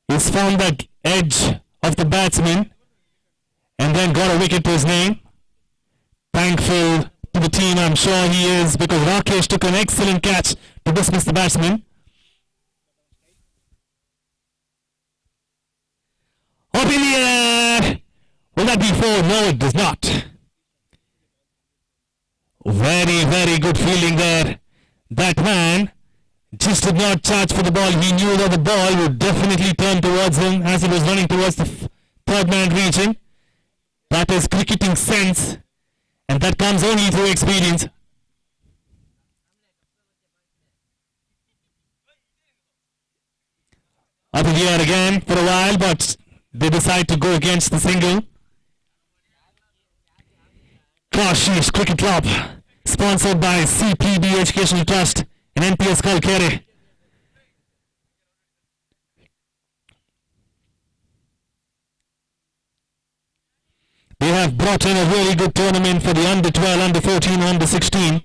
A: He's found that edge of the batsman and then got a wicket to his name. Thankful to the team, I'm sure he is, because Rakesh took an excellent catch to dismiss the batsman. Up in the air! Will that be 4? No, it does not. Very good fielding there. That man just did not charge for the ball. He knew that the ball would definitely turn towards him as he was running towards the third man region. That is cricketing sense, and that comes only through experience. Up in the air again for a while, but they decide to go against the single. Kashish Cricket Club, sponsored by CPB Educational Trust and NPS Kalkere. have brought in a really good tournament for the under 12, under 14, under 16,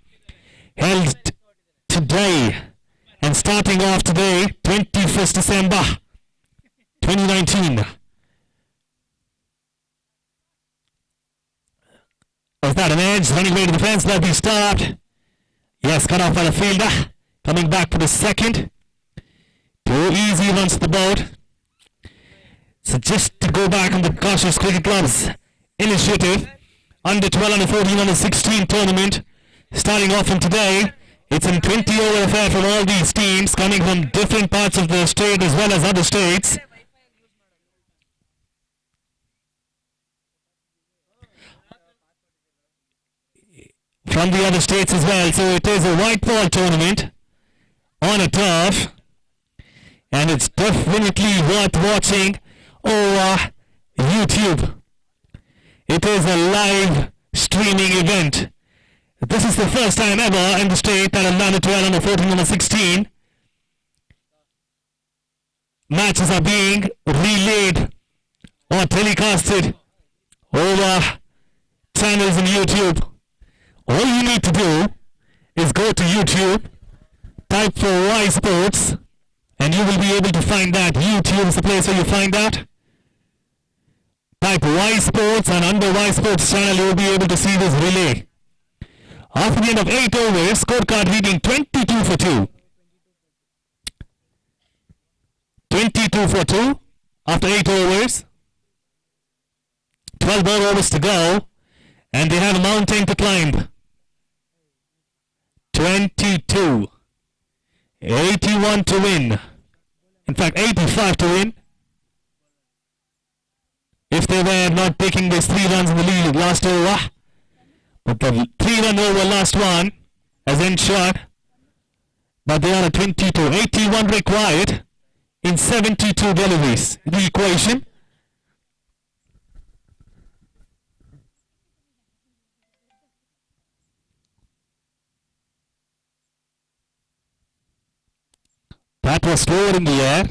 A: held today and starting off today, 21st December 2019. Was that an edge? Running away to the fence, let me start. Yes, cut off by the fielder. Coming back for the second. Two easy runs to the board. So just to go back on the Kashish Cricket Club's initiative, under 12, under 14, under 16 tournament, starting off from today. It's a 20 over affair from all these teams coming from different parts of the state as well as other states. From the other states as well. So it is a white ball tournament on a turf. And it's definitely worth watching over YouTube. It is a live streaming event. This is the first time ever in the state that under 12, under 14, under 16 matches are being relayed or telecasted over channels on YouTube. All you need to do is go to YouTube, type for Y Sports, and you will be able to find that. YouTube is the place where you find that. Type Y Sports, and under Y Sports channel you will be able to see this relay. After the end of 8 overs, scorecard reading 22 for 2. 22 for 2 after 8 overs. 12 more overs to go, and they have a mountain to climb. 22. 81 to win. In fact, 85 to win. If they were not taking these 3 runs in the lead last over. But the 3-run over last one has ensured that they are at 22. 81 required in 72 deliveries. The equation. That was slower in the air.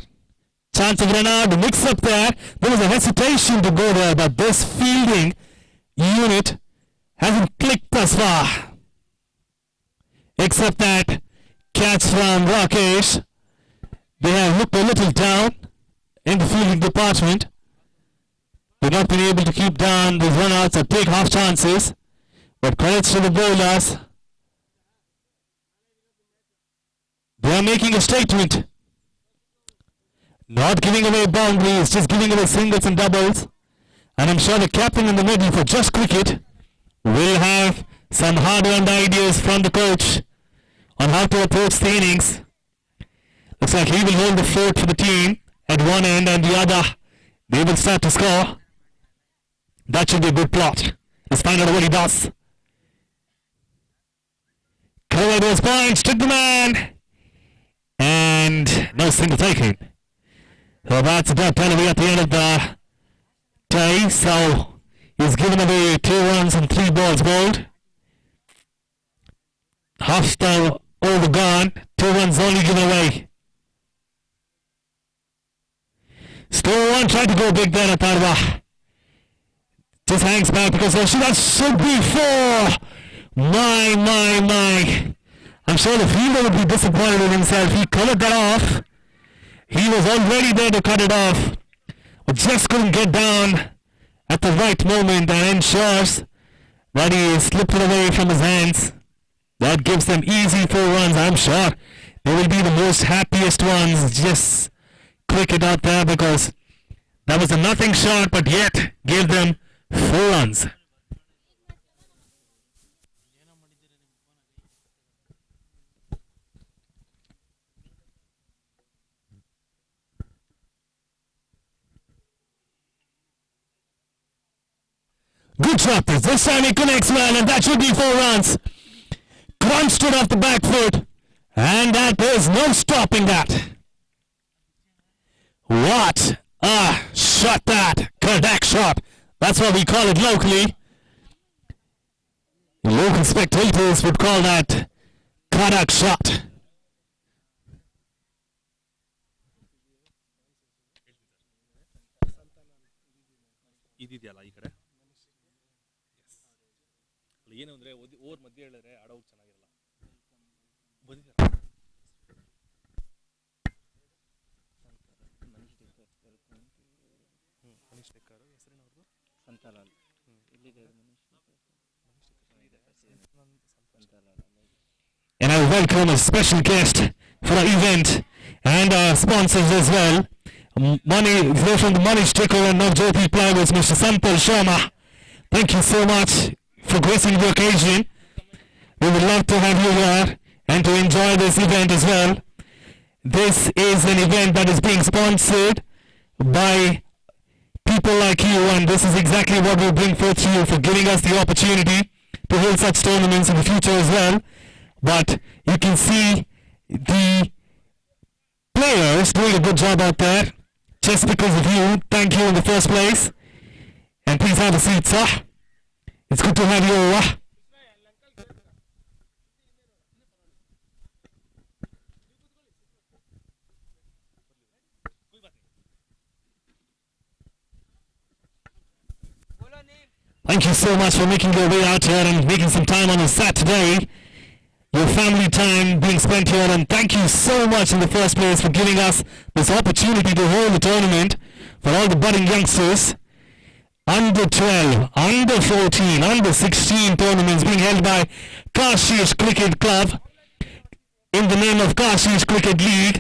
A: Chance of run out, mix up there. There was a hesitation to go there, but this fielding unit hasn't clicked thus far. Except that catch from Rakesh. They have looked a little down in the fielding department. They've not been able to keep down these run-outs or take half chances. But credits to the bowlers. They are making a statement. Not giving away boundaries, just giving away singles and doubles. And I'm sure the captain in the middle for Just Cricket will have some hard-earned ideas from the coach on how to approach the innings. Looks like he will hold the fort for the team at one end, and the other they will start to score. That should be a good plot. Let's find out what he does. Cover those points, took the man, and no single taken. So that's about delivery at the end of the day. So he's given away 2 runs and 3 balls bowled. Half the over gone, 2 runs only given away. Score 1, tried to go big there at Tarwa. Just hangs back because that should be 4. My. I'm sure the fielder would be disappointed with himself. He covered that off. He was already there to cut it off, but just couldn't get down at the right moment, and ensures that he slipped it away from his hands. That gives them easy 4 runs. I'm sure they will be the most happiest ones. Just cricket out there, because that was a nothing shot, but yet gave them 4 runs. Good shot this time he connects well, and that should be 4 runs. Crunched it off the back foot, and that is no stopping that. What a shot that. Correct shot. That's what we call it locally. The local spectators would call that Kadak shot. ಏನು ಅಂದರೆ over ಮಧ್ಯೆ ಹೇಳಿದ್ರೆ ಆಡೋಕೆ ಚೆನ್ನಾಗಿರಲ್ಲ. ಬಂದಿದ್ದಾರೆ ಮನೀಶ್ ಲೆಕ್ಕರು ಹೆಸರಿನ ಅವ್ರದ್ದು
D: ಸಂತಾಲಾಲ್ ಇಲ್ಲಿದೆ
A: And I welcome a special guest for our event and our sponsors as well. Money from the Money Sticker and Navjyoti Plywood's Mr. Sampal Sharma. Thank you so much for gracing the occasion. We would love to have you here and to enjoy this event as well. This is an event that is being sponsored by people like you, and this is exactly what we bring forth to you for giving us the opportunity to hold such tournaments in the future as well. But you can see the players doing a good job out there just because of you. Thank you in the first place. And please have a seat, sir. It's good to have you over. Thank you so much for making your way out here and making some time on a Saturday. Your family time being spent here, and thank you so much in the first place for giving us this opportunity to hold the tournament for all the budding youngsters. Under 12, under 14, under 16 tournaments being held by Kashish Cricket Club in the name of Kashish Cricket League.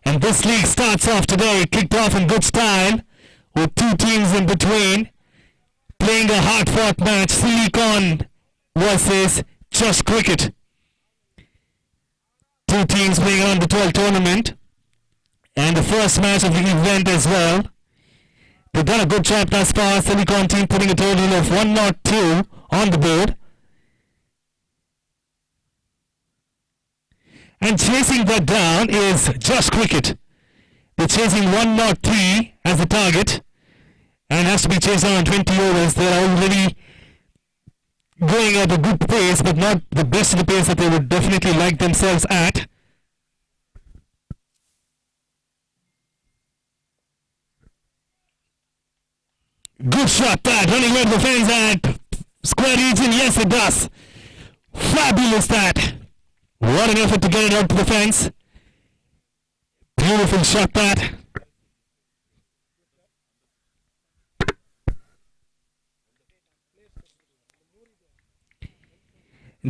A: And this league starts off today, kicked off in good style with two teams in between playing a hard-fought match, Silicon versus Just Cricket. Two teams playing on the 12 tournament, and the first match of the event as well. They've done a good job thus far. Silicon team putting a total of 102 on the board. And chasing that down is Just Cricket. They're chasing 103 as the target, and has to be chased down in 20 overs. They're already going at a good pace, but not the best of the pace that they would definitely like themselves at. Good shot that, running away to the fence at square region. Yes, it does. Fabulous that. What an effort to get it out to the fence. Beautiful shot that.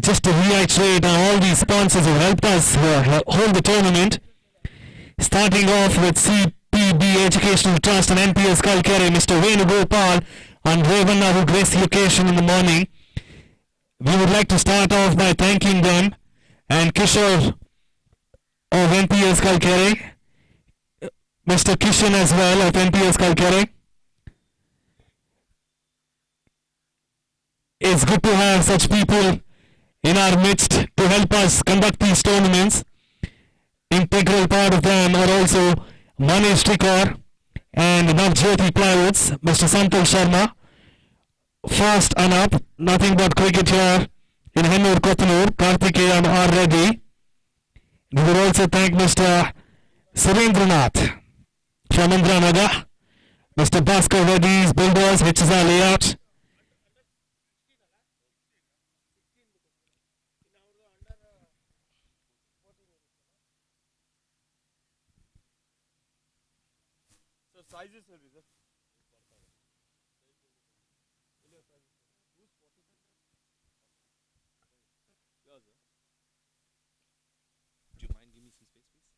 A: Just to reiterate, all these sponsors who helped us hold the tournament, starting off with CPB Educational Trust and NPS Kalkare, Mr. Venugopal and Revanna who graced the occasion in the morning. We would like to start off by thanking them, and Kishore of NPS Kalkare, Mr. Kishan as well of NPS Kalkare. It's good to have such people in our midst to help us conduct these tournaments. Integral part of them are also Manish Tikar and Navjyoti Plywoods, Mr. Santal Sharma. First and up, nothing but cricket here in Hennur Kotanur, Karthikeyan are ready. We would also thank Mr. Surendranath from Indranaga, Mr. Bhaskar Reddy's Builders, HSR Layout.
E: Sizes will be sir.
A: Do you mind giving me some space, please?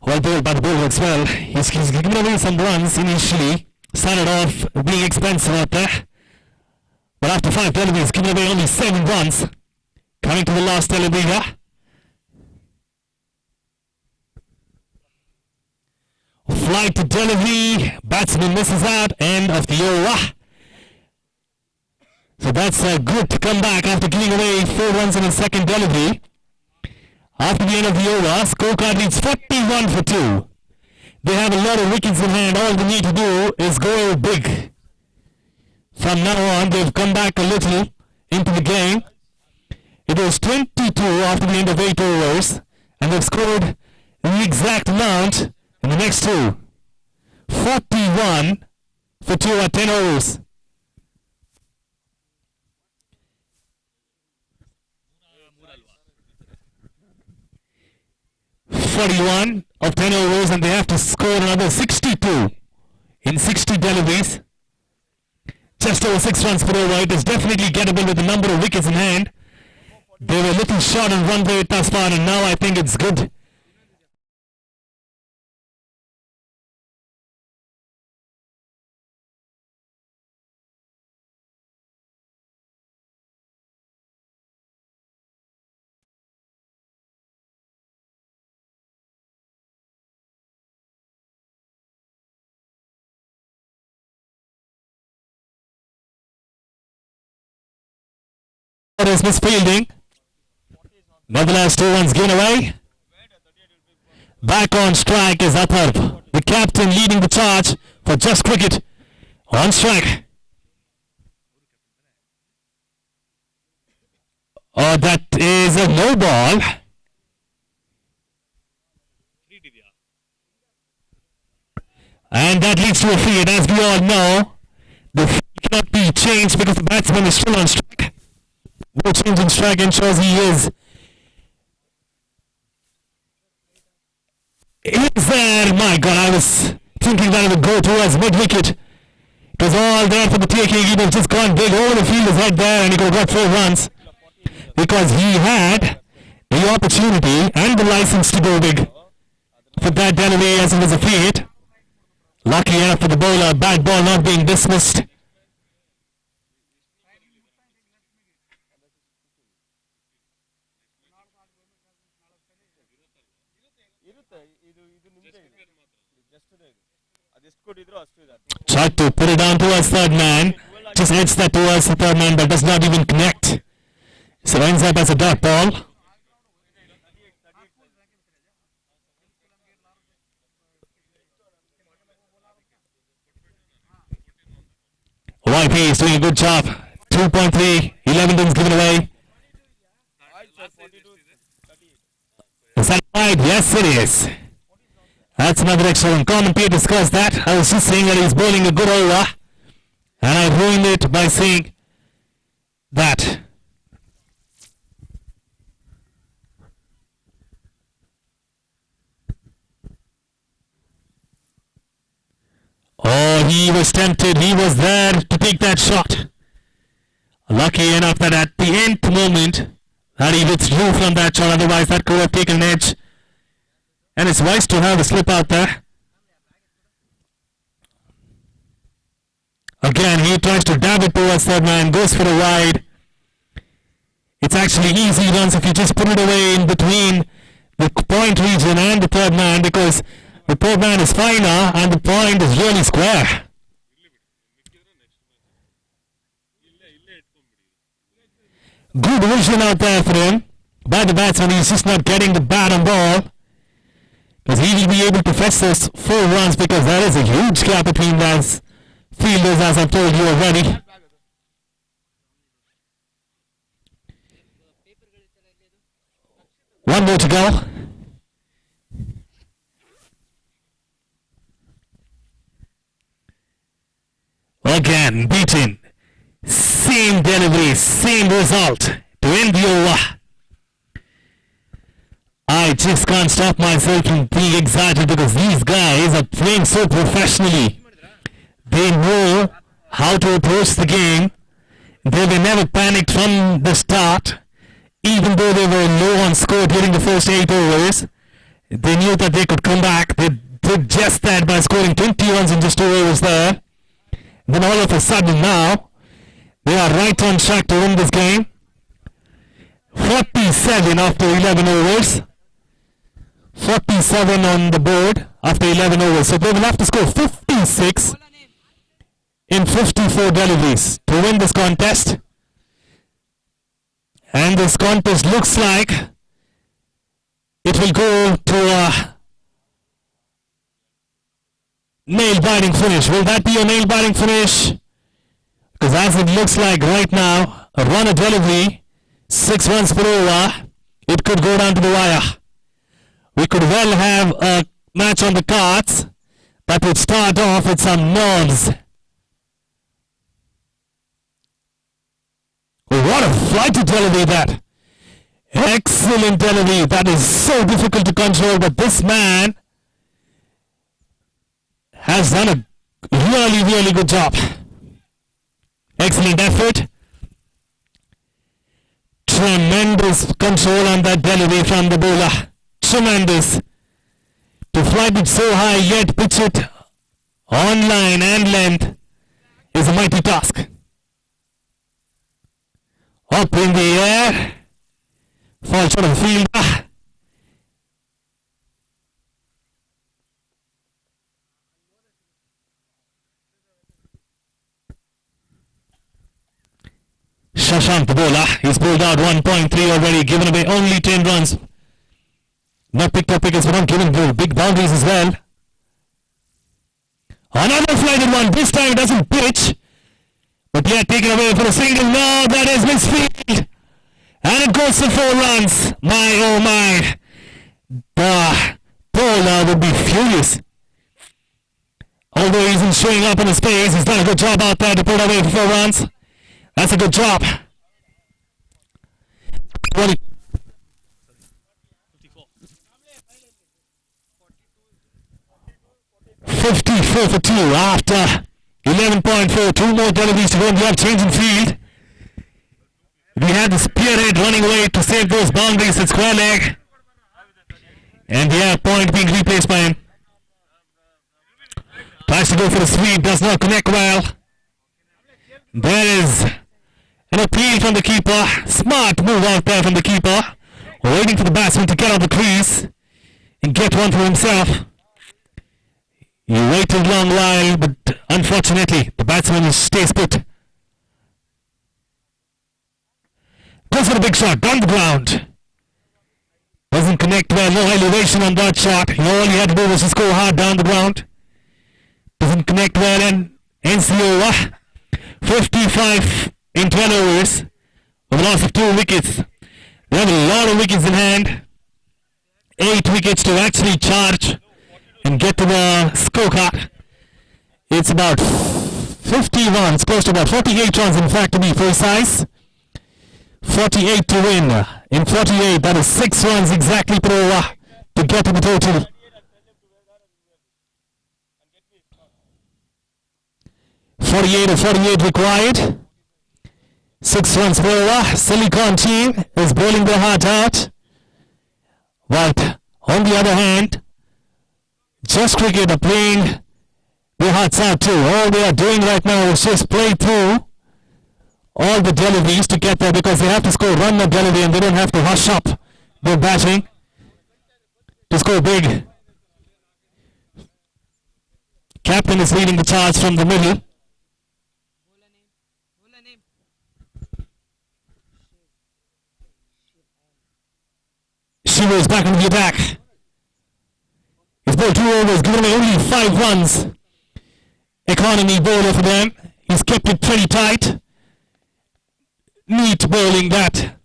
A: Well bowled by the bowler as well. He's given away some runs initially. Started off being expensive out there. But after 5 deliveries, given away only 7 runs. Coming to the last delivery here. Flight to delivery, batsman misses out, end of the over. So that's a good comeback after giving away 4 runs in his second delivery. After the end of the over, scorecard reads 41 for 2. They have a lot of wickets in hand. All they need to do is go big. From now on, they've come back a little into the game. It was 22 after the end of 8 overs, and they've scored the exact amount in the next 2. 41 for 2 at 10 overs. 41 of 10 overs and they have to score another 62 in 60 deliveries. Just over 6 runs per over. It is definitely gettable with the number of wickets in hand. They were a little short on run rate thus far and now I think it's good. Is misfielding. Nevertheless, 2 runs given away. Back on strike is Atharv, the captain leading the charge for Just Cricket. On strike. Oh, that is a no ball. And that leads to a free. And as we all know, the free cannot be changed because the batsman is still on strike. No change in strike ensures he is there. My God, I was thinking that it would go towards mid-wicket. It was all there for the taking. He was just gone big over the field, is right there, and he could have got 4 runs because he had the opportunity and the license to go big. For that delivery as it was a free hit. Lucky enough for the bowler, bad ball not being dismissed. Tried to put it down towards third man. Just hits that towards the third man but does not even connect. So ends up as a dot ball. YP is doing a good job. 2.3, 11 runs given away. Is that right? Yes, it is. That's another extra one. Commentator discussed that. I was just saying that he's bowling a good over. And I ruined it by saying that. Oh, he was tempted. He was there to take that shot. Lucky enough that at the end moment that he withdrew from that shot. Otherwise that could have taken an edge. And it's wise to have a slip out there. Again, he tries to dab it towards third man, goes for a wide. It's actually easy runs if you just put it away in between the point region and the third man, because the third man is finer and the point is really square. Good vision out there for him by the batsman. He's just not getting the bat on ball. Because he will be able to fetch those 4 runs, because there is a huge gap between those fielders, as I've told you already. One more to go. Again, beaten. Same delivery, same result to end the over. I just can't stop myself from being excited because these guys are playing so professionally. They know how to approach the game. They were never panicked from the start. Even though they were low on score during the first 8 overs, they knew that they could come back. They did just that by scoring 20 runs in just 2 overs there. Then all of a sudden now, they are right on track to win this game. 47 after 11 overs. 47 on the board after 11 overs. So they will have to score 56 in 54 deliveries to win this contest. And this contest looks like it will go to a nail-biting finish. Will that be a nail-biting finish? Because as it looks like right now, a run a delivery, 6 runs per over, it could go down to the wire. We could well have a match on the cards that would start off with some nerves. What a flight to delivery that. Excellent delivery. That is so difficult to control, but this man has done a really, really good job. Excellent effort. Tremendous control on that delivery from the bowler. Tremendous. To flight it so high yet pitch it on line and length is a mighty task. Up in the air. Fall short of the field. Shashank the bowler. He's pulled out 1.3 already, given away only 10 runs. Not picked up wickets, but not given big boundaries as well. Another flighted one. This time it doesn't pitch, but yet taken away for a single. No, that is misfield. And it goes for 4 runs. My oh my. The bowler would be furious. Although he isn't showing up in his pace, he's done a good job out there to put away for 4 runs. That's a good job. 54 for 2 after 11.4. 2 more deliveries to go and we have change in field. We have the spearhead running away to save those boundaries at square leg. And yeah, point being replaced by him. Tries to go for a sweep, does not connect well. There is an appeal from the keeper. Smart move out there from the keeper. Waiting for the batsman to get out the crease and get one for himself. He waited a long while, but unfortunately, the batsman stays put. Goes for a big shot, down the ground. Doesn't connect well, no elevation on that shot. All he had to do was just go hard down the ground. Doesn't connect well and ends the over. 55 in 12 overs with a loss of 2 wickets. They have a lot of wickets in hand. 8 wickets to actually charge and get to the scorecard. It's about 50 runs, close to about 48 runs in fact to be precise. 48 to win. In 48, that is 6 runs exactly per over to get to the total. Or 48 required. 6 runs per over. Silicon team is bowling their heart out. But on the other hand, Just Cricket are playing their hearts out too. All they are doing right now is just play through all the deliveries to get there because they have to score one more delivery and they don't have to hush up their batting to score big. Captain is leading the charge from the middle. Shiva is back into the attack. He's bowled 2 overs, given away only 5 runs. Economy bowler for them. He's kept it pretty tight. Neat bowling that.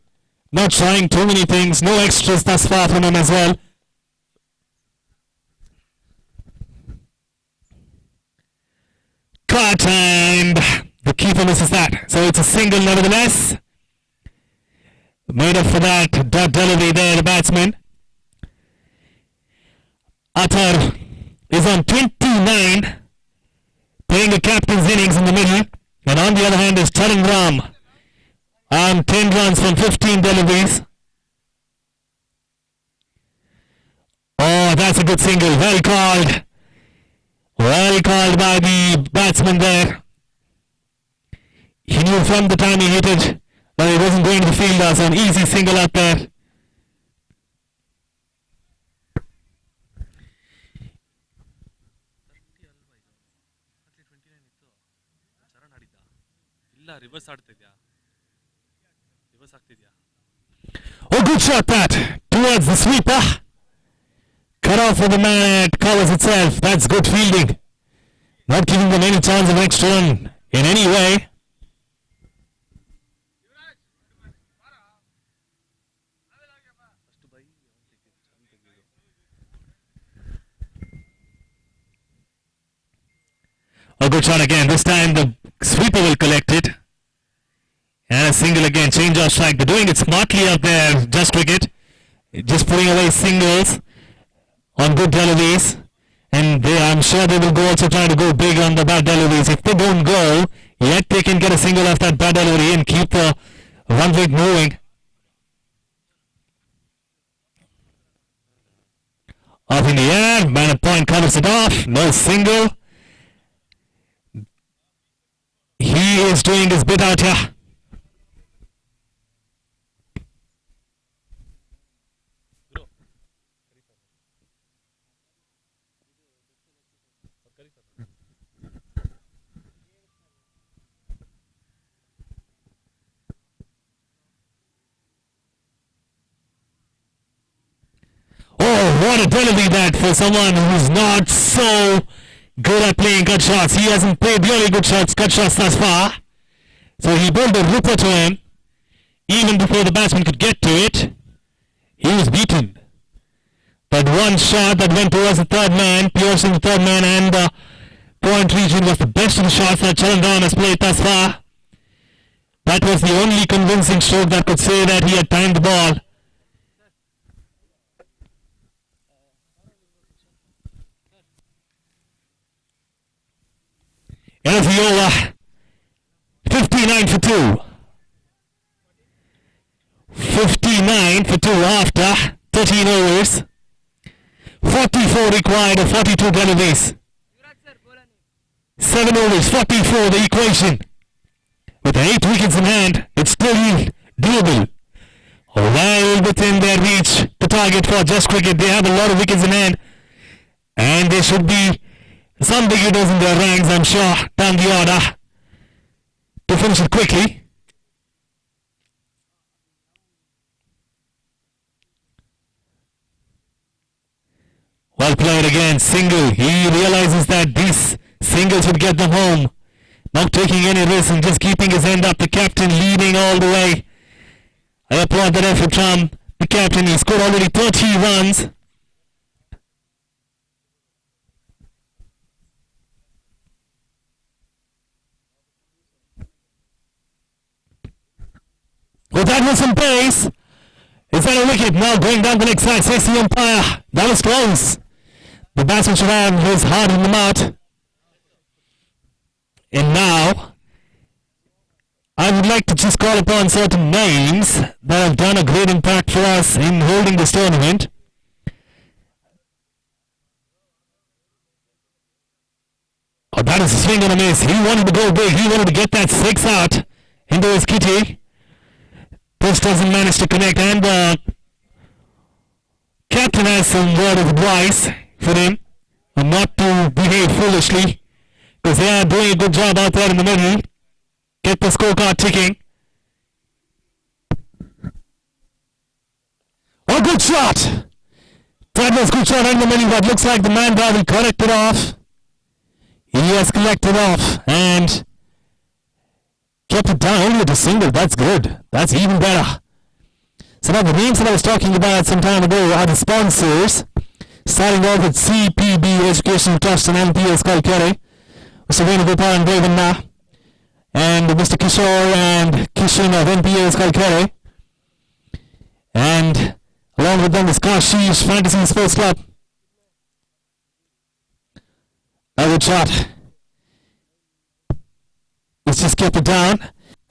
A: Not trying too many things. No extras thus far from him as well. Cut and the keeper misses that. So it's a single nevertheless. Made up for that delivery there, the batsman. Athar is on 29, playing a captain's innings in the middle. And on the other hand is Charan Ram on 10 runs from 15 deliveries. Oh, that's a good single. Well called. Well called by the batsman there. He knew from the time he hit it that he wasn't going to the field, so an easy single out there. Oh, good shot that towards the sweeper. Cut off for the man, it covers itself. That's good fielding. Not giving them any chance of an extra run in any way. A good shot again. This time the sweeper will collect it. And a single again. Change of strike. They're doing it smartly out there. Just cricket. Just putting away singles on good deliveries. And I'm sure they will go also try to go big on the bad deliveries. If they don't go, yet they can get a single off that bad delivery and keep the run rate moving. Up in the air, man at point covers it off. No single. He is doing his bit out here. Oh, what a delivery that for someone who's not so good at playing cut shots. He hasn't played really good shots, cut shots thus far. So he bowled a ripper to him. Even before the batsman could get to it, he was beaten. But one shot that went towards the third man, piercing the third man, and the point region was the best of the shots that Charandan has played thus far. That was the only convincing stroke that could say that he had timed the ball. As the over, 59 for 2. 59 for 2 after 13 overs. 44 required of 42 deliveries. 7 overs, 44 the equation. With 8 wickets in hand, it's still doable. Well within their reach, the target for Just Cricket. They have a lot of wickets in hand. And there should be some big hitters in their ranks, I'm sure, down the order to finish it quickly. Well played again, single. He realizes that these singles would get them home. Not taking any risk and just keeping his end up. The captain leading all the way. I applaud that effort from the captain. He scored already 30 runs. Well, that was some pace. Is that a wicket? Now going down the next side, says the umpire. That was close. The batsman should have his heart in the mouth. And now, I would like to just call upon certain names that have done a great impact for us in holding this tournament. Oh, that is a swing and a miss. He wanted to go big. He wanted to get that 6 out into his kitty. This doesn't manage to connect, and the captain has some word of advice for him not to behave foolishly, because they are doing a good job out there in the middle. Get the scorecard ticking. Oh, good shot! That was good shot in the middle, but looks like the man will collect it off. He has collected off and kept it down only with a single. That's good. That's even better. So now the names that I was talking about some time ago are the sponsors. Starting off with CPB Education Trust and NPS Kalkare. Mr. Venugopal and Devanna. And Mr. Kishore and Kishan of NPS Kalkare. And along with them is Kashish Fantasy Sports Club. A good shot. Let's just keep it down.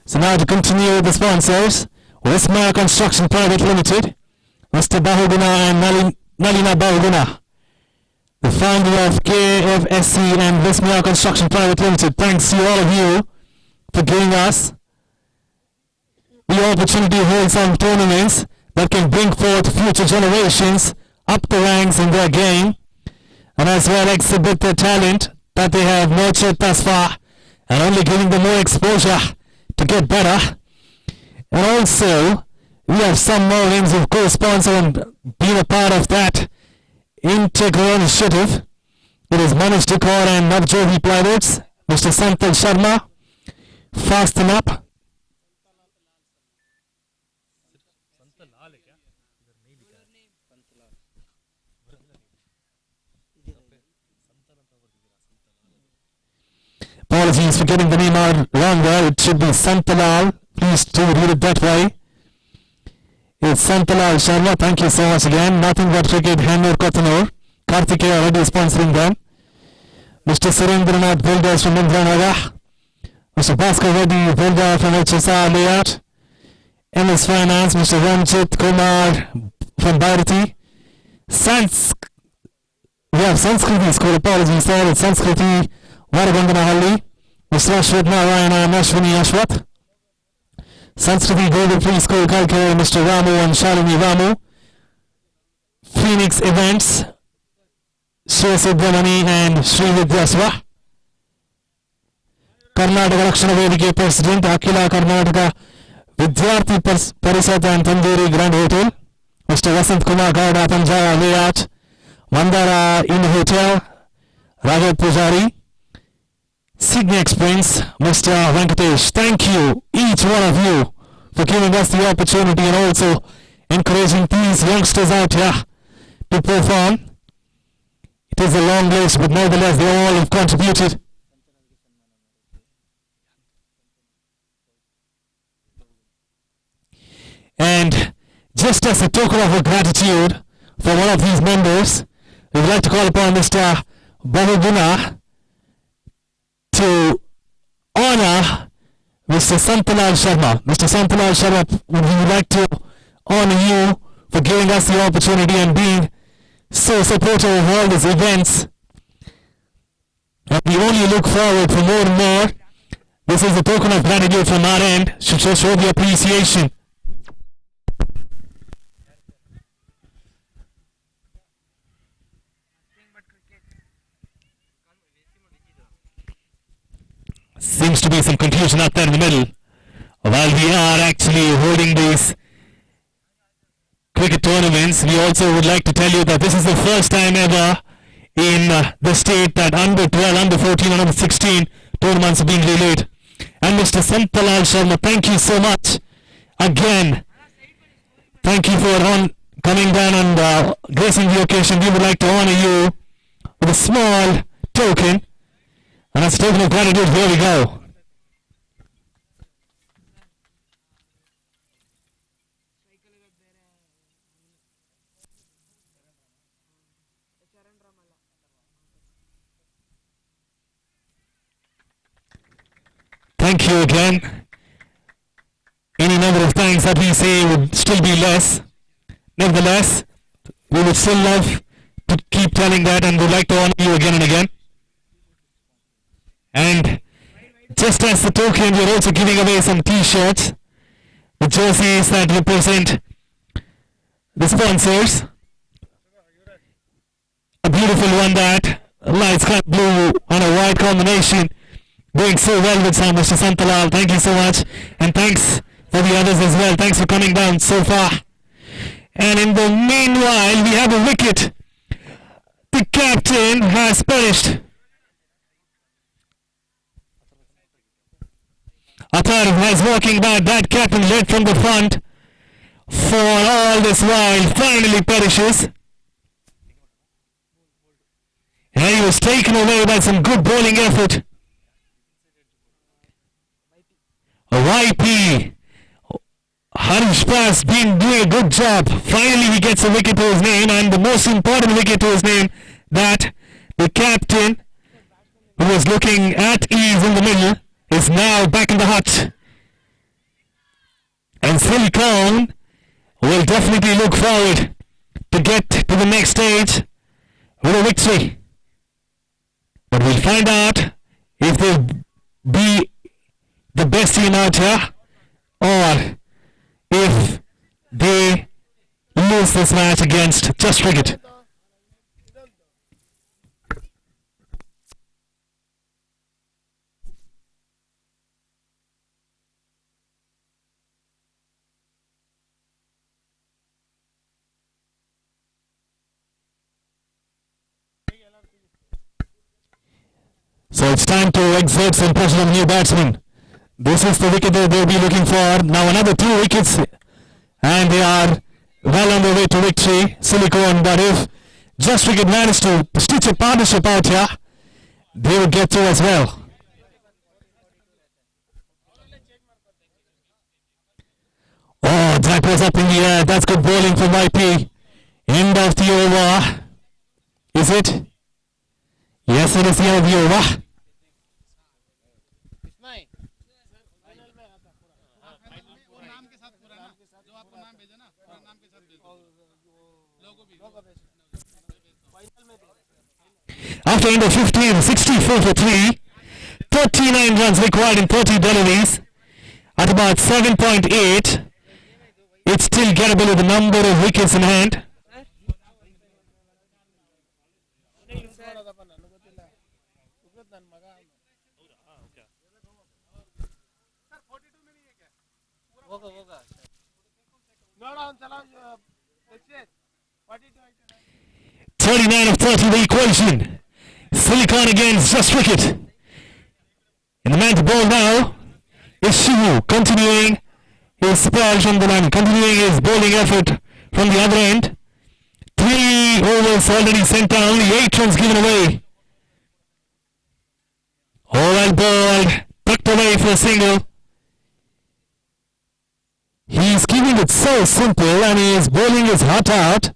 A: So now to continue with the sponsors, Westmire Construction Private Limited, Mr. Bahuguna and Nalina Bahuguna, the founder of KFSC and Westmire Construction Private Limited. Thanks to all of you for giving us the opportunity to hold some tournaments that can bring forth future generations up the ranks in their game, and as well exhibit the talent that they have nurtured thus far, and only giving them more exposure to get better. And also, we have some more names who've co-sponsored and been a part of that integral initiative. It is Manish Dikor and Navjohi Plywood's, Mr. Santal Sharma, Fasten Up, apologies for getting the name out wrong there. It should be Santalal Please do read it that way. It's Santalal Sharma. Thank you so much again. Nothing but cricket, Hannur Kotanur. Kartikeya already sponsoring them. Mr. Surendranath Builders from Indranaga. Mr. Bhaskar Reddy Builder from HSR Layout. MS Finance, Mr. Ramchit Kumar from Bharati. We have Sanskriti School, apologies there. It's Sanskriti Varagandanahalli. Mr. Ashwat Narayana and Ashwini Ashwat. Sanskriti Global Preschool Kalkar, Mr. Ramu and Shalini Ramu. Phoenix Events, Shri Subramani and Shri Vidyaswa. Karnataka Rakshana Vedike President, Akila Karnataka Vidyarthi Parisat and Tandoori Grand Hotel. Mr. Vasant Kumar Gowda, Panjara Layout. Mandara Inn Hotel, Raghav Pujari. Sydney Express, Mr. Venkatesh. Thank you, each one of you, for giving us the opportunity and also encouraging these youngsters out here to perform. It is a long list, but nevertheless they all have contributed. And just as a token of our gratitude for one of these members, we would like to call upon Mr. Bahuguna to honor Mr. Santalal Sharma. Mr. Santalal Sharma, we would like to honor you for giving us the opportunity and being so supportive of all these events. And we only look forward for more and more. This is a token of gratitude from our end, should show the appreciation. Seems to be some confusion up there in the middle. While we are actually holding these cricket tournaments, we also would like to tell you that this is the first time ever in the state that under 12, under 14 and under 16 tournaments are being relayed. And Mr. Santalal Sharma, thank you so much. Again, thank you for coming down and gracing the occasion. We would like to honor you with a small token. And as a token of gratitude, here we go. Thank you again. Any number of thanks that we say would still be less. Nevertheless, we would still love to keep telling that and would like to honor you again and again. And just as the token, we're also giving away some t-shirts, the jerseys that represent the sponsors. A beautiful one that light sky blue on a white combination, doing so well with Mr. Santalal. Thank you so much, and thanks for the others as well. Thanks for coming down so far. And in the meanwhile, we have a wicket. The captain has perished. Athar was walking back. That captain led from the front for all this while, finally perishes. And he was taken away by some good bowling effort. YP Harish Pass been doing a good job. Finally he gets a wicket to his name, and the most important wicket to his name, that the captain, who was looking at ease in the middle, is now back in the hut. And Silicon will definitely look forward to get to the next stage with a victory. But we'll find out if they'll be the best team out here or if they lose this match against Just Cricket. So it's time to exert some pressure on new batsmen. This is the wicket that they'll be looking for. Now another 2 wickets and they are well on their way to victory. Silicon, but if Just Cricket managed to stitch a partnership out here, they would get through as well. Oh, that was up in the air. That's good bowling from YP. End of the over. Is it? Yes, it is the end of the over. After end of 15, 64 for 3. 39 runs required in 30 deliveries. At about 7.8, it's still gettable with the number of wickets in hand.
E: No,
A: 39 of 30 the equation. Silicon against just wicket. And the man to bowl now is Shivu, continuing his spell from the line, continuing his bowling effort from the other end. 3 overs already sent down, only 8 runs given away. All well bowled, tucked away for a single. He's keeping it so simple and he is bowling his heart out.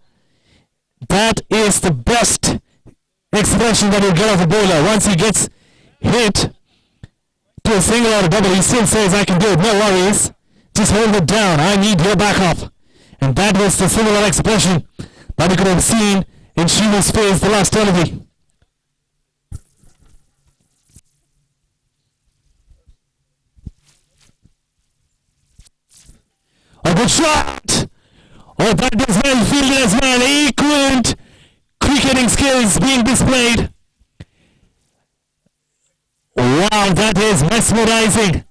A: That is the best expression that he'll get off a bowler. Once he gets hit to a single or a double, he still says, I can do it, no worries. Just hold it down, I need your backup. And that was the similar expression that we could have seen in Shiva's face the last delivery. A good shot! Oh, that is well fielded as well. Equant cricketing skills being displayed. Wow, that is mesmerizing.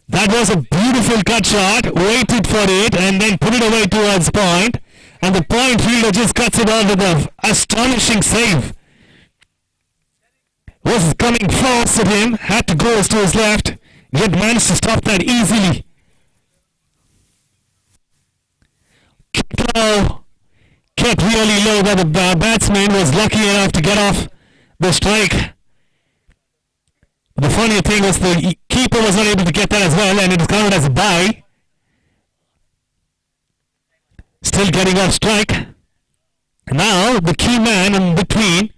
A: That was a beautiful cut shot. Waited for it and then put it away towards point. And the point fielder just cuts it on with an astonishing save. Was coming fast at him. Had to go to his left. Yet managed to stop that easily. Kept really low, but the batsman was lucky enough to get off the strike. The funny thing was the keeper was not able to get that as well, and it was counted as a bye. Still getting off strike. Now the key man in between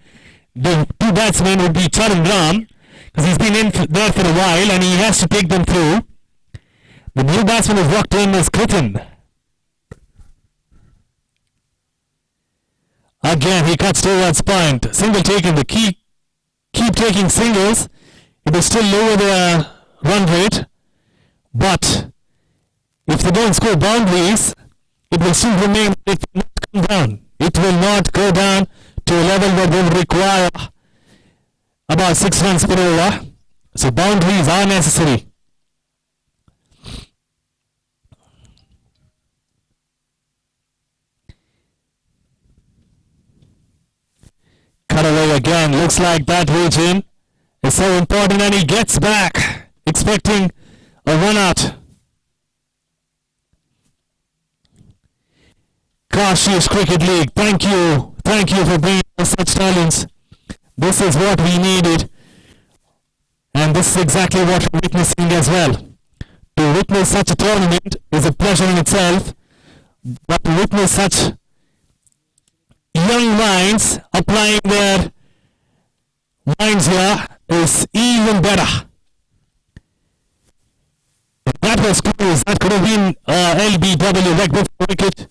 A: the two batsmen would be Charan Ram, because he's been in there for a while and he has to take them through. The new batsman who's walked in is Kritan. Again, he cuts towards point. Single taken. The keep taking singles. It is still lower the run rate. But if they don't score boundaries, it will still remain. It will not come down. It will not go down to a level that will require about 6 runs per over. So boundaries are necessary. Cut away again. Looks like that region is so important, and he gets back, expecting a run out. Kashish Cricket League, thank you for bringing us such talents. This is what we needed, and this is exactly what we're witnessing as well. To witness such a tournament is a pleasure in itself, but to witness such young minds applying their minds here is even better. If that was close, that could have been LBW, leg before wicket.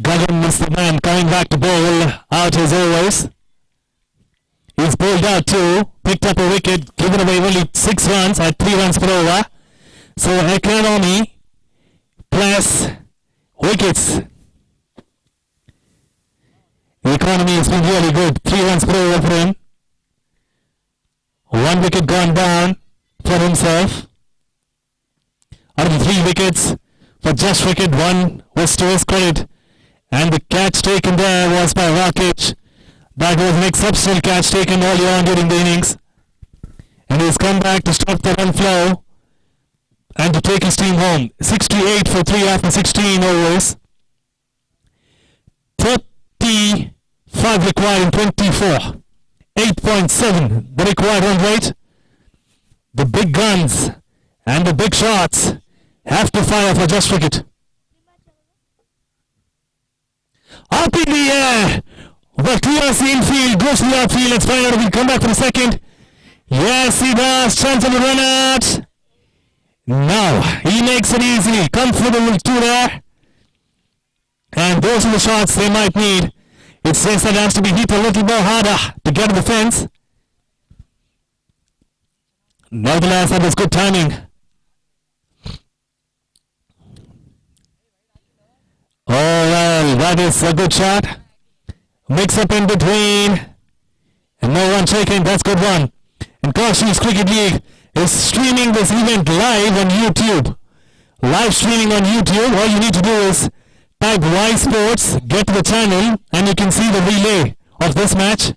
A: Gagan is the man coming back to bowl out his overs. He's bowled out 2, picked up a wicket, given away only 6 runs at 3 runs per over. So economy plus wickets. The economy has been really good. 3 runs per over for him. 1 wicket gone down for himself. Out of the 3 wickets for just wicket, 1 was to his credit. And the catch taken there was by Rakesh. That was an exceptional catch taken early on during the innings. And he's come back to stop the run flow and to take his team home. 68 for 3 after 16 overs. 35 required in 24. 8.7 the required run rate. The big guns and the big shots have to fire for just cricket. Up in the air, but clears the infield, goes to the outfield. Let's find out if he'll come back for a second. Yes, he does. Chance of a run out. Now he makes it easily, comfortable to there. And those are the shots they might need. It says that has to be hit a little more harder to get to the fence. Nevertheless, that was good timing. Oh well, that is a good shot. Mix up in between. And no one taken, that's good one. And Kashish Cricket League is streaming this event live on YouTube. Live streaming on YouTube. All you need to do is type Y Sports, get to the channel, and you can see the relay of this match.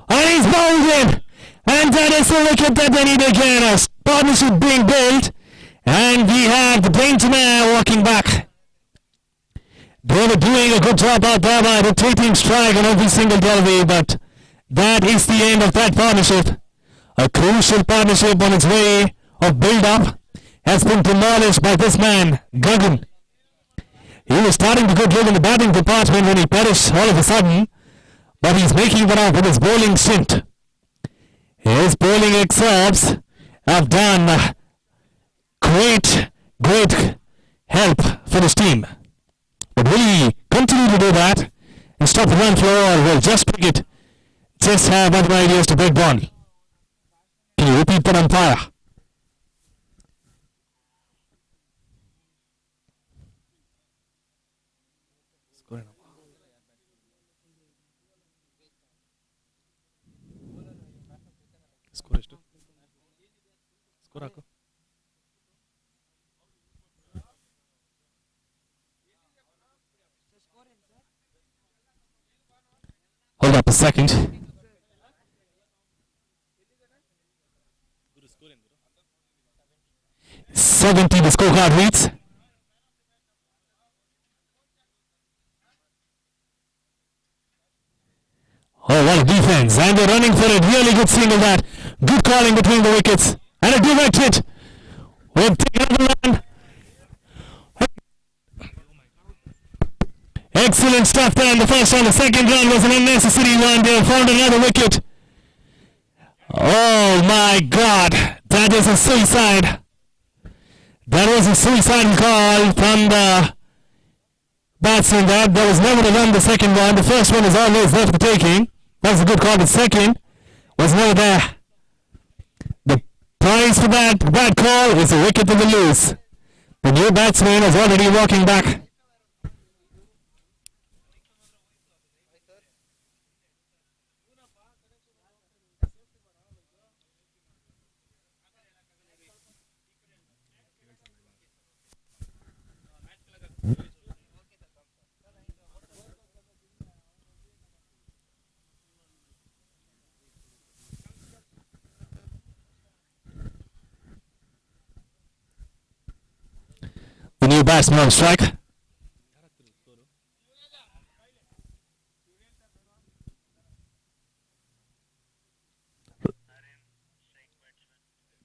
A: And he's bowled in. And that is the wicket that they need again. A partnership being built. And we have the Painter walking back. They were doing a good job out there by rotating strike on every single delivery, but that is the end of that partnership. A crucial partnership on its way of build-up has been demolished by this man, Gagan. He was starting to get good in the batting department when he perished all of a sudden, but he's making it up with his bowling stint. His bowling excerpts have done great help for his team. But will he continue to do that and stop the run flow, or will just cricket just have other ideas to break ball? Can you repeat that, umpire?
D: Score ಎಷ್ಟು score ಹಾಕು
A: Hold up a second. 70 the scorecard reads. Oh, what a defense. And they're running for it. Really good single that. Good calling between the wickets. And a direct hit. We'll take another run. Excellent stuff there in the first one. The second run was an unnecessary one. They found another wicket. Oh my God. That is a suicide. That was a suicidal call from the batsman. That was never to run the second one. The first one is always there for taking. That was a good call. The second was never there. The prize for that bad call is a wicket to the loose. The new batsman is already walking back. The new batsman on strike.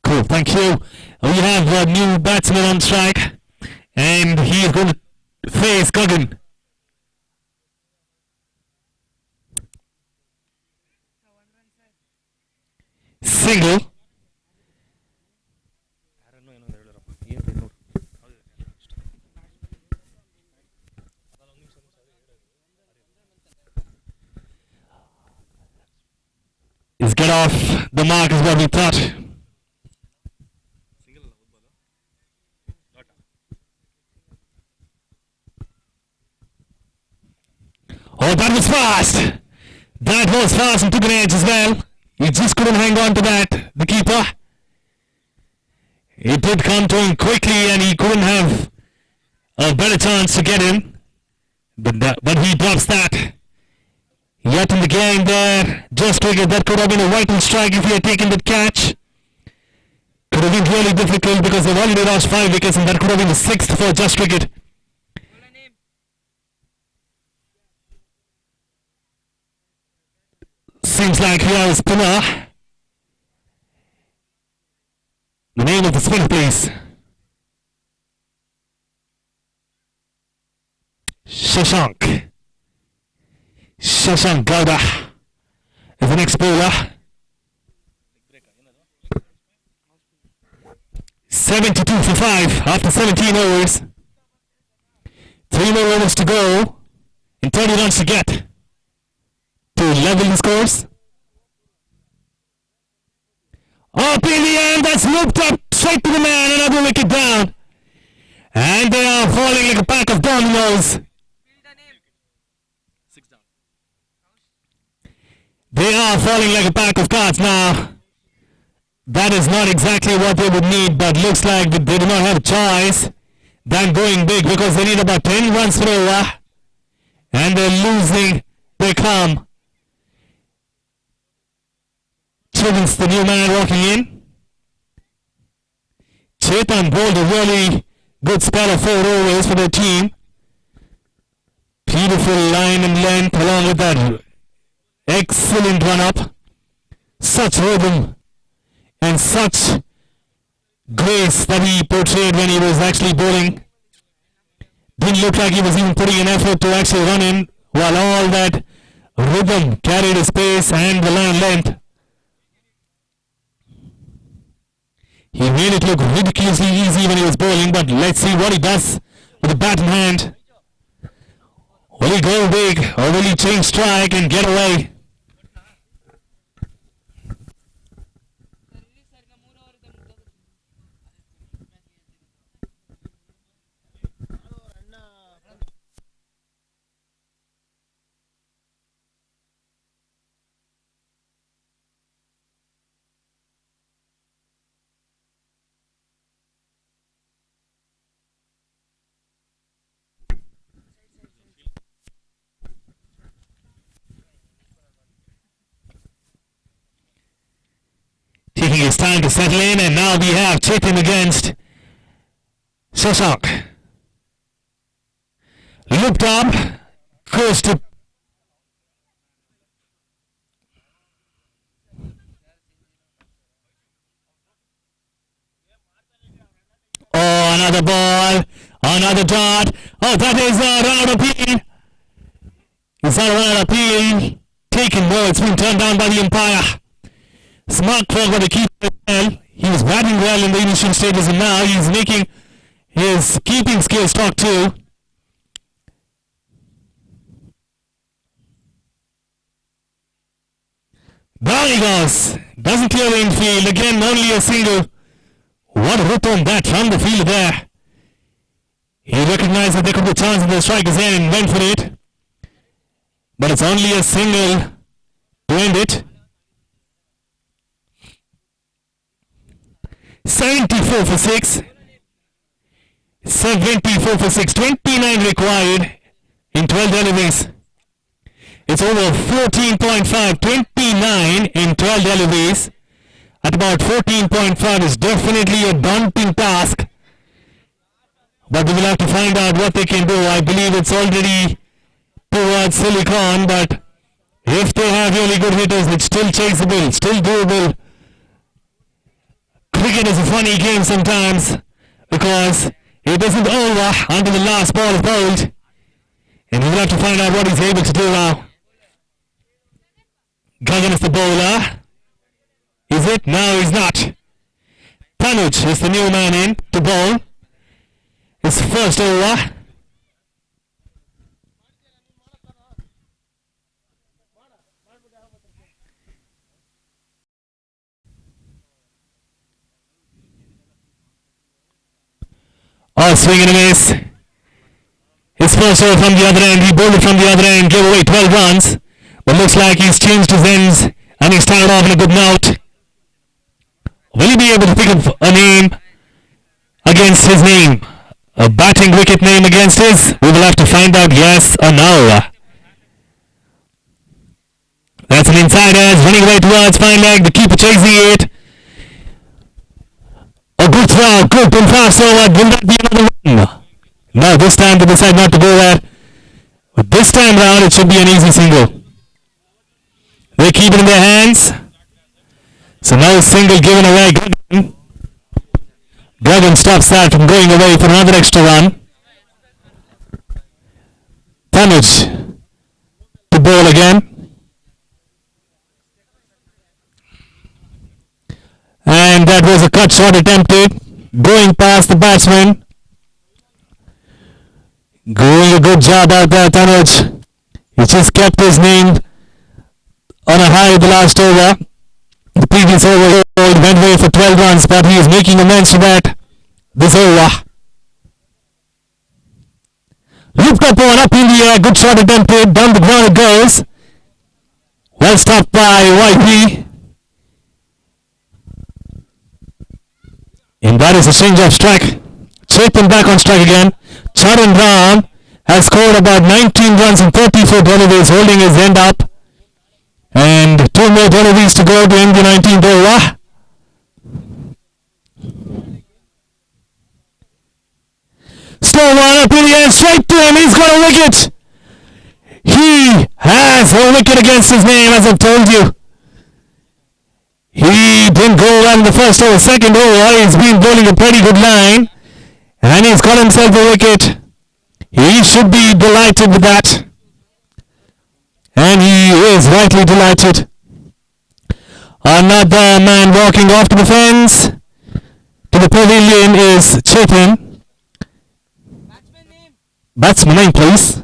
A: Cool, thank you. We have a new batsman on strike, and he is going to face Gagan. Single. Is get off the mark is what we thought. Oh, that was fast. That was fast and took an edge as well. He just couldn't hang on to that, the keeper. It did come to him quickly and he couldn't have a better chance to get him. But he drops that. Yet in the game there, just cricket, that could have been a vital strike if he had taken that catch. Could have been really difficult because they've already lost 5 wickets and that could have been the 6th for just cricket. Seems like here is spinner. The name of the spinner, please. Shashank. Shashank Gowda is the next bowler. 72 for 5 after 17 overs. 3 more overs to go and 30 runs to get to level the scores. Up in the end, that's looped up straight to the man, another wicket down. And they are falling like a pack of dominoes. They are falling like a pack of cards now. That is not exactly what they would need, but looks like they do not have a choice than going big because they need about 10 runs per over. And they're losing. They come. Chetan's the new man walking in. Chetan bowled a really good spell of 4 overs for their team. Beautiful line and length along with that excellent run-up. Such rhythm and such grace that he portrayed when he was actually bowling. Didn't look like he was even putting an effort to actually run in, while all that rhythm carried his pace and the line length. He made it look ridiculously easy when he was bowling, but let's see what he does with the bat in hand. Will he go big or will he change strike and get away? Taking his time to settle in, and now we have Chetan against Shashank. Looked up, goes to oh, another ball, another dot. Oh, that is a run out appeal. It's not a run out appeal. Taken, no, it's been turned down by the umpire. Smart call by the keeper. He was batting well in the initial stages and now he's making his keeping skills talk too. Down he goes. Doesn't clear the infield. Again, only a single. What a rip on that from the field there. He recognized that there could be a chance in the striker's end and went for it. But it's only a single to end it. 74 for 6. 74 for 6. 29 required in 12 deliveries. It's over 14.5. 29 in 12 deliveries. At about 14.5 is definitely a daunting task. But we will have to find out what they can do. I believe it's already towards silicon, but if they have really good hitters, it's still chaseable, still doable. Cricket is a funny game sometimes because it isn't over until the last ball is bowled. And we will have to find out what he's able to do now. Gagan is the bowler. Is it? No, he's not. Tanuj is the new man in to bowl. His first over. Oh, swing and a miss. His first over from the other end. He bowled it from the other end, gave away 12 runs. But looks like he's changed his ends and he started off in a good note. Will he be able to pick up a name against his name? a batting wicket name against his? We will have to find out yes or no. That's an inside edge running away towards fine leg. The keeper chasing it. A good throw, good and fast over. Will that be another one? No, this time they decide not to go there. But this time round it should be an easy single. They keep it in their hands. So now single given away. Gagan stops that from going away for another extra run. Tanuj to bowl again. And that was a cut shot attempted. Going past the batsman. Doing a good job out there, Tanuj. He just kept his name on a high the last over. The previous over went away for 12 runs, but he is making amends for that this over. Looped up one up in the air, good shot attempted, down the ground it goes. Well stopped by YP. And that is a change of strike. Chetan back on strike again. Charan Ram has scored about 19 runs in 34 deliveries, holding his end up. And 2 more deliveries to go to end the 19th over. Slow one up in the air, straight to him. He's got a wicket. He has a wicket against his name, as I've told you. He didn't go well in the first over. Second over, he's been bowling a pretty good line. And he's got himself a wicket. He should be delighted with that. And he is rightly delighted. Another man walking off to the fence. To the pavilion is Chetan. Batsman name, please.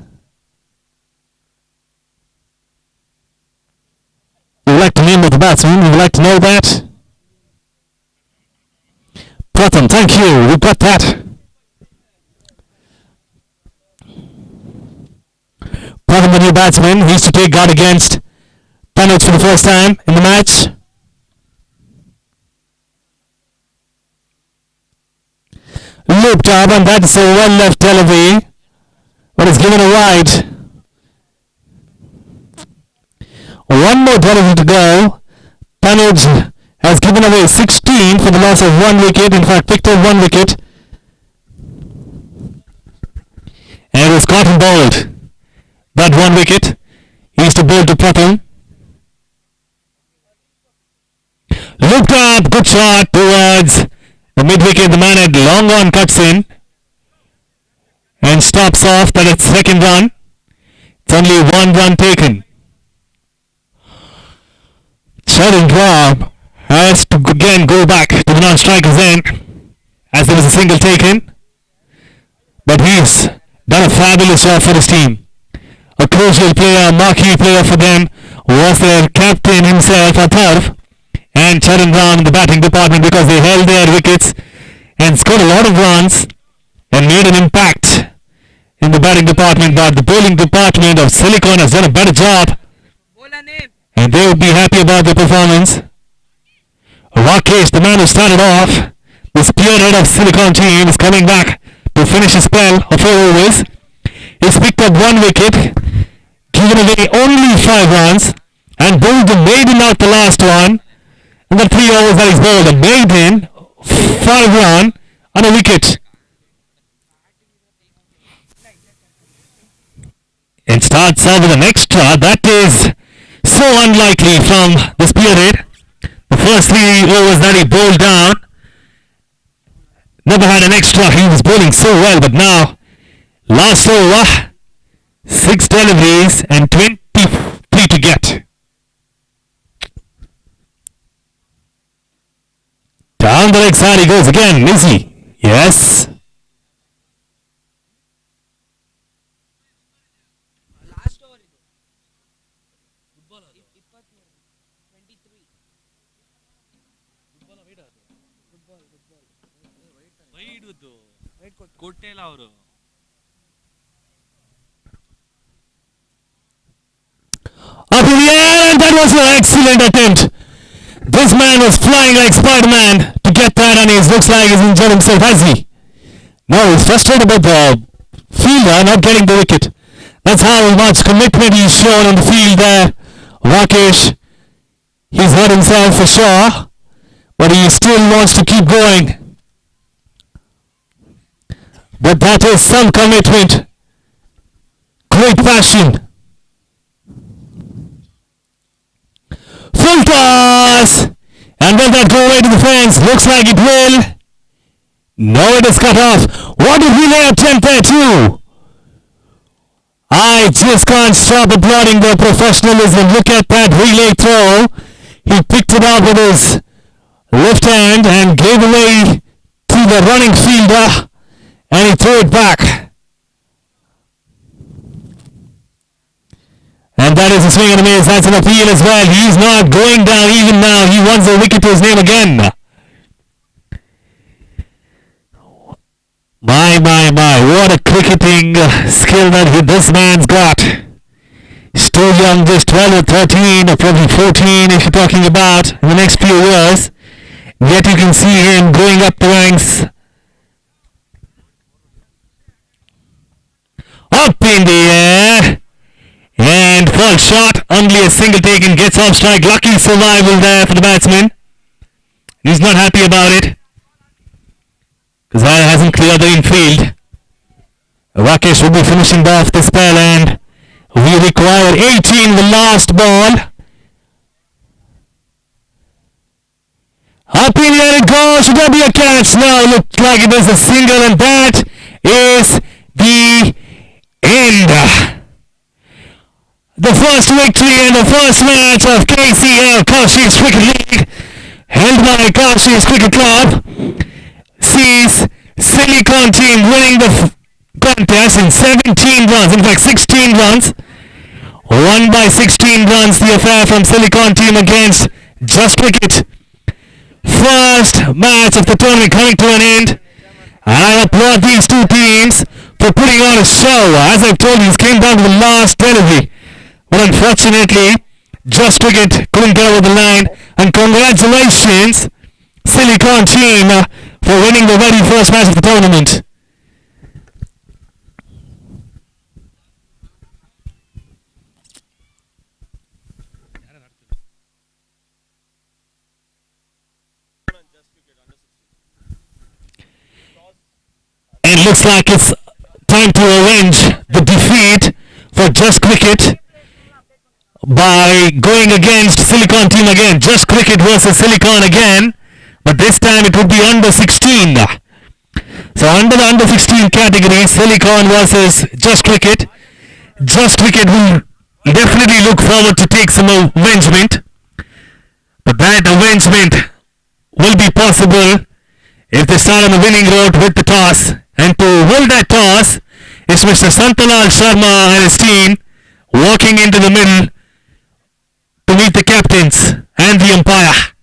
A: We would like to name of the batsman. We would like to know that. Pratham, thank you. We got that. Pratham, the new batsman, he used to take guard against Tanuj for the first time in the match. Looped up, and that's a well left delivery, but it's given a wide. One more delivery to go. Tanuj has given away 16 for the loss of 1 wicket. In fact, picked up 1 wicket. And it was caught and bowled. That 1 wicket. He used to bowl to Pratham. Looked up, good shot towards the mid wicket. The man had long on, cuts in and stops off. That is second run. It's only 1 run taken. Charan Ram has to again go back to the non-striker's end as there was a single taken. But he's done a fabulous job for his team. A crucial player, marquee player for them was their captain himself, Atharv, and Charan Ram in the batting department, because they held their wickets and scored a lot of runs and made an impact in the batting department. But the bowling department of Silicon has done a better job, and they would be happy about their performance. Rakesh, the man who started off, the spearhead of Silicon team, is coming back to finish his spell of 4 overs. He's picked up 1 wicket, given away only 5 runs, and bowled the maiden out the last one. In the 3 overs that he's bowled, a maiden, 5 run, and a wicket. And starts off with an extra. That is so unlikely from the spearhead. The first 3 overs that he bowled down, never had an extra. He was bowling so well, but now, last over, 6 deliveries and 23 to get. Down the leg side he goes again. Easy. Yes.
D: ಕೊಟ್ಟಿಲ್ಲ ಅವರು.
A: Up in the air, and that was an excellent attempt. This man was flying like Spider-Man to get that, and he looks like he's enjoyed himself, has he? Now he's frustrated about the fielder not getting the wicket. That's how much commitment he's shown on the field there. Rakesh, he's hurt himself for sure, but he still wants to keep going. But that is some commitment. Great passion. Full toss! And will that go away to the fence? Looks like it will. No, it is cut off. What did he attempt there too? I just can't stop applauding their professionalism. Look at that relay throw. He picked it up with his left hand and gave away to the running fielder, and he threw it back. And that is a swing and a miss. That's an appeal as well. He's not going down even now. He wants a wicket to his name again. My, what a cricketing skill that this man's got. Still young, just 12 or 13 or probably 14 if you're talking about in the next few years. Yet you can see him going up the ranks. Up in the air. And full shot, only a single taken, gets off strike. Lucky survival there for the batsman. He's not happy about it, because that hasn't cleared the infield. Rakesh will be finishing off the spell, and we require 18 the last ball. Up in the air it goes. Should there be a catch? No, looks like it is a single, and that is the end. The first victory in the first match of KCL, Kashish Cricket League, held by Kashish Cricket Club, sees Silicon team winning the contest in 17 runs, in fact 16 runs, won by 16 runs the affair from Silicon team against Just Cricket. First match of the tournament coming to an end, and I applaud these two teams for putting on a show. As I've told you, it came down to the last delivery. But unfortunately, Just Cricket couldn't get over the line. And congratulations, Silicon team, for winning the very first match of the tournament. And looks like it's time to avenge the defeat for Just Cricket by going against Silicon team again. Just Cricket versus Silicon again, but this time it would be under 16. So under the under 16 category, Silicon versus Just Cricket. Just Cricket will definitely look forward to take some avengement, but that avengement will be possible if they start on the winning road with the toss. And to hold that toss is Mr. Santalal Sharma and his team walking into the middle to meet the captains and the umpire.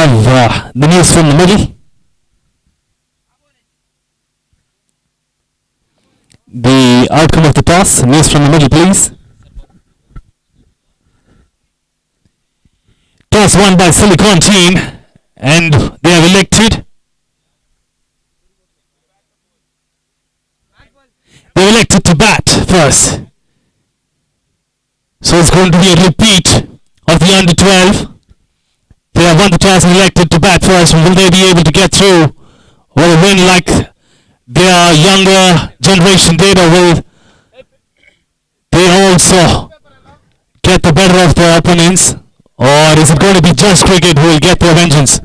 A: have the news from the middle. The outcome of the toss. News from the middle, please. Toss won by Silicon team, and they have elected. They elected to bat first. So it's going to be a repeat of the under 12. They have won the toss and elected to bat first. Will they be able to get through with a win like their younger generation did, or will they also get the better of their opponents? Or is it going to be just cricket who will get their vengeance?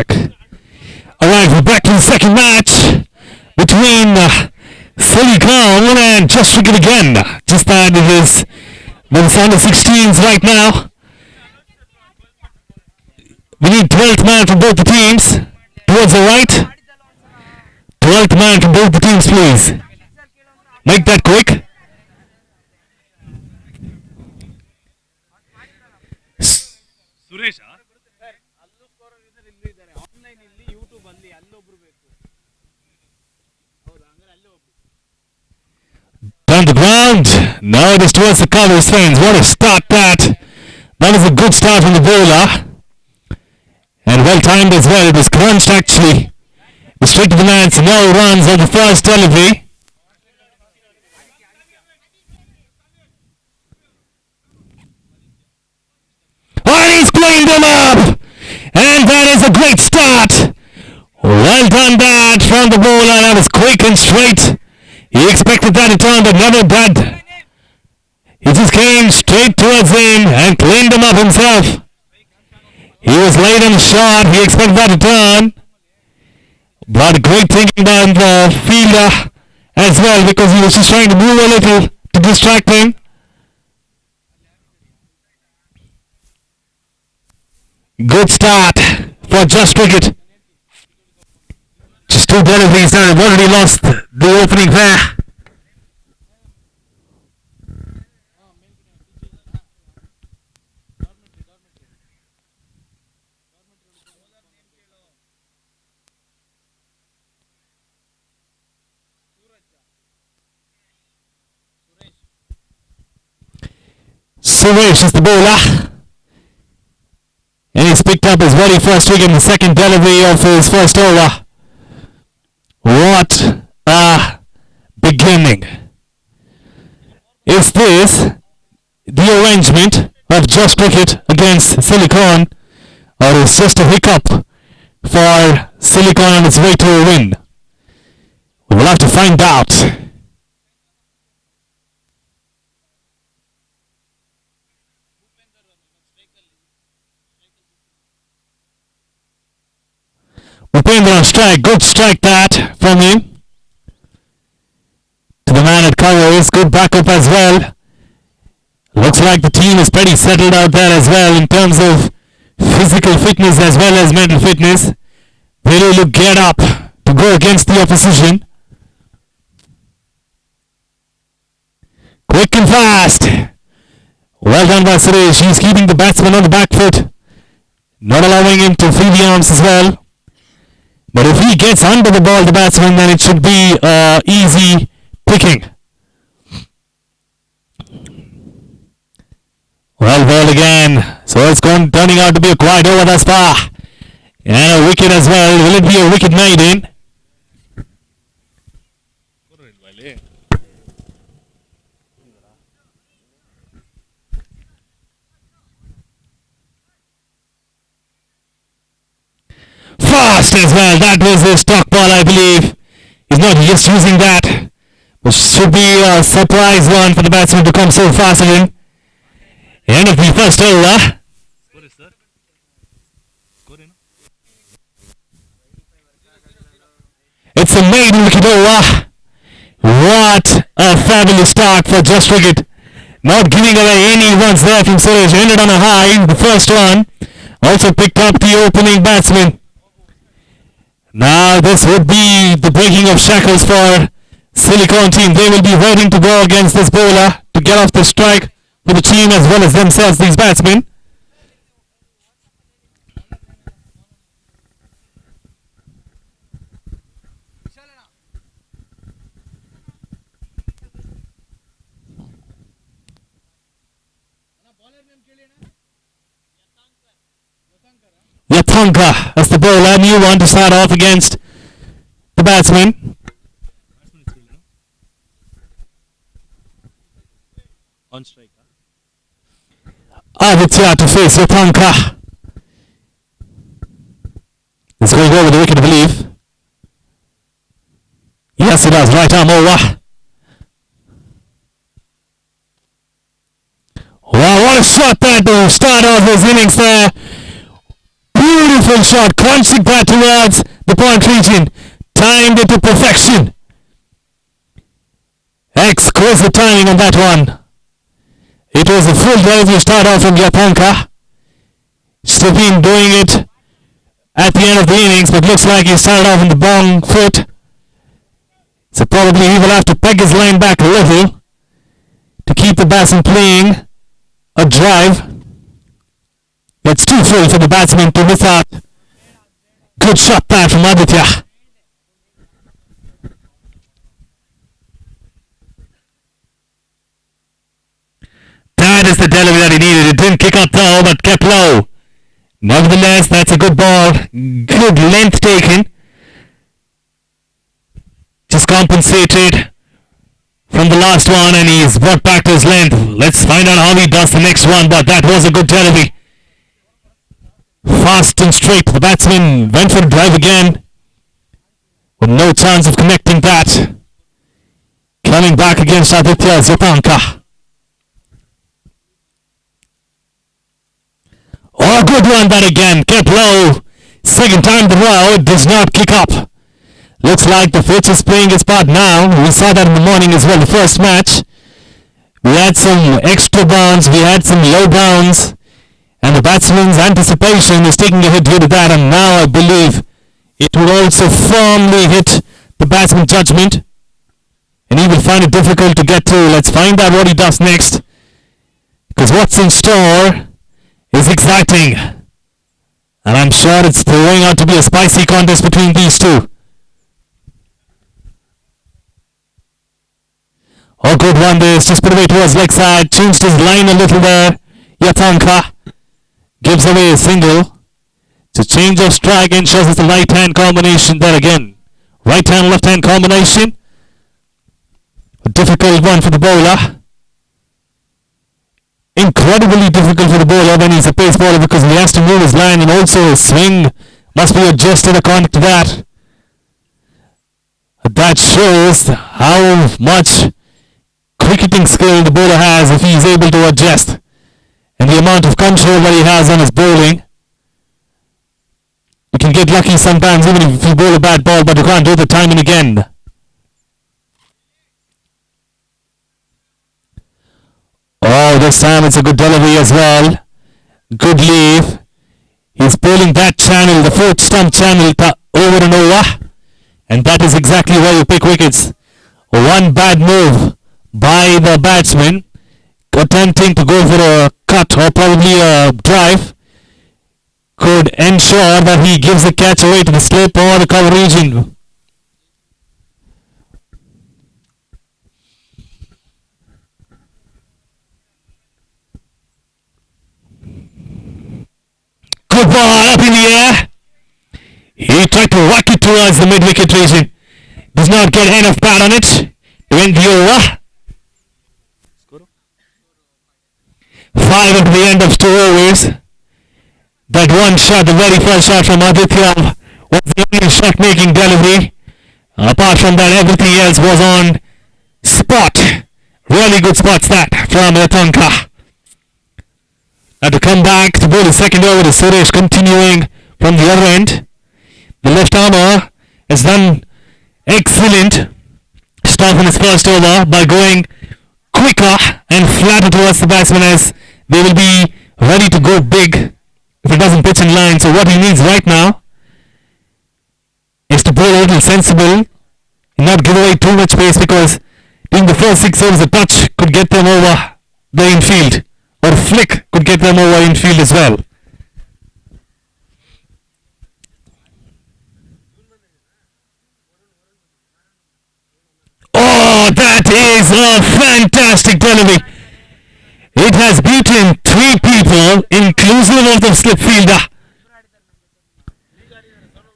A: check. Alright, we're back to the second match between Silicon and Just Cricket again. Just that it is with under 16s right now. We need 12th man from both the teams. Towards the right. 12th man from both the teams, please. Make that quick.
D: Suresh
A: Down the ground. Now it is towards the covers, fans. What a start that. That was a good start from the bowler. And well timed as well. It was crunched actually. Straight to the man. So no runs on the first delivery. And he's cleaned him up. And that is a great start. Well done that from the bowler. That was quick and straight. He expected that return, but never did. He just came straight towards him and cleaned him up himself. He was late on the shot. He expected that return. But great thinking by the fielder as well, because he was just trying to move a little to distract him. Good start for Just Cricket. Just two deliveries there. They've already lost the opening there. Suresh is the bowler. And he's picked up his very first wicket in the second delivery of his first over. What a beginning. Is this the arrangement of Just Cricket against Silicon, or is just a hiccup for Silicon on its way to a win? We will have to find out. Upendra on strike. Good strike that from him. To the man at covers. Good backup as well. Looks like the team is pretty settled out there as well in terms of physical fitness as well as mental fitness. Really look geared up to go against the opposition. Quick and fast. Well done by Suresh. He's keeping the batsman on the back foot. Not allowing him to free the arms as well. But if he gets under the ball, the batsman, then it should be easy picking. Well ball again. So it's turning out to be a quiet over thus far. And a wicket as well. Will it be a wicket maiden? Fast as well. That was his stock ball, I believe. He's not just using that. But should be a surprise one for the batsman to come so fast again. End of the first over. It's a maiden wicket over. What a fabulous start for Just Cricket. Not giving away any runs there from Suresh. Ended on a high. The first one. Also picked up the opening batsman. Now this would be the breaking of shackles for Silicon team. They will be waiting to go against this bowler to get off the strike for the team as well as themselves, these batsmen. Yathanka as the bowler, new one to start off against the batsman.
D: On strike.
A: Aditya to face Yathanka. It's going over the wicket, I believe. Yes, it does. Right arm over. Wow, what a shot that to start off his innings there. Beautiful beautiful shot, crunching that towards the point region. Timed it to perfection. Exquisite timing on that one. It was a full drive to start off from Yapanka. Still been doing it at the end of the innings, but looks like he started off on the wrong foot. So probably he will have to peg his line back a little to keep the batsman playing a drive. It's too full for the batsman to miss out. Good shot there from Aditya. That is the delivery that he needed. It didn't kick up though, but kept low. Nevertheless, that's a good ball. Good length taken. Just compensated from the last one and he's brought back to his length. Let's find out how he does the next one, but that was a good delivery. Fast and straight. The batsman went for a drive again with no chance of connecting that. Coming back against Aditya Zapanka. Oh, good one that again. Kept low. Second time in the row. It does not kick up. Looks like the pitch is playing its part now. We saw that in the morning as well, the first match. We had some extra bounds. We had some low bounds. And the batsman's anticipation is taking a hit due to that. And now I believe it will also firmly hit the batsman's judgment. And he will find it difficult to get to. Let's find out what he does next. Because what's in store is exciting. And I'm sure it's throwing out to be a spicy contest between these two. Oh, good one there. Just put away towards leg side. Changed his line a little there. Yatanka gives away a single. It's a change of strike and shows us the right hand combination there again. Right hand, left hand combination. A difficult one for the bowler. Incredibly difficult for the bowler when he's a pace bowler because he has to move his line and also his swing must be adjusted according to that. That shows how much cricketing skill the bowler has if he is able to adjust and the amount of control that he has on his bowling. You can get lucky sometimes even if you bowl a bad ball, but you can't do the time and again. Oh, this time it's a good delivery as well. Good leave. He's bowling that channel, the fourth stump channel over and over. And that is exactly where you pick wickets. One bad move by the batsman attempting to go for a cut or probably a drive could ensure that he gives the catch away to the slip or the cover region. Good ball up in the air. He tried to whack it towards the mid-wicket region. Does not get enough bat on it to end the over. 5 at the end of 2 overs. That one shot, the very first shot from Aditya, was the only shot-making delivery. Apart from that, everything else was on spot. Really good spots that from Yatanka. Had to come back to bowl the second over to Suresh, continuing from the other end. The left armour has done excellent stuff in his first over by going quicker and flatter towards the batsman as they will be ready to go big if it doesn't pitch in line. So what he needs right now is to bowl a little sensible and not give away too much pace because doing the first 6 overs a touch could get them over the infield. Or flick could get them over infield as well. Oh, that is a fantastic delivery. It has beaten 3 people, inclusive of the slip fielder.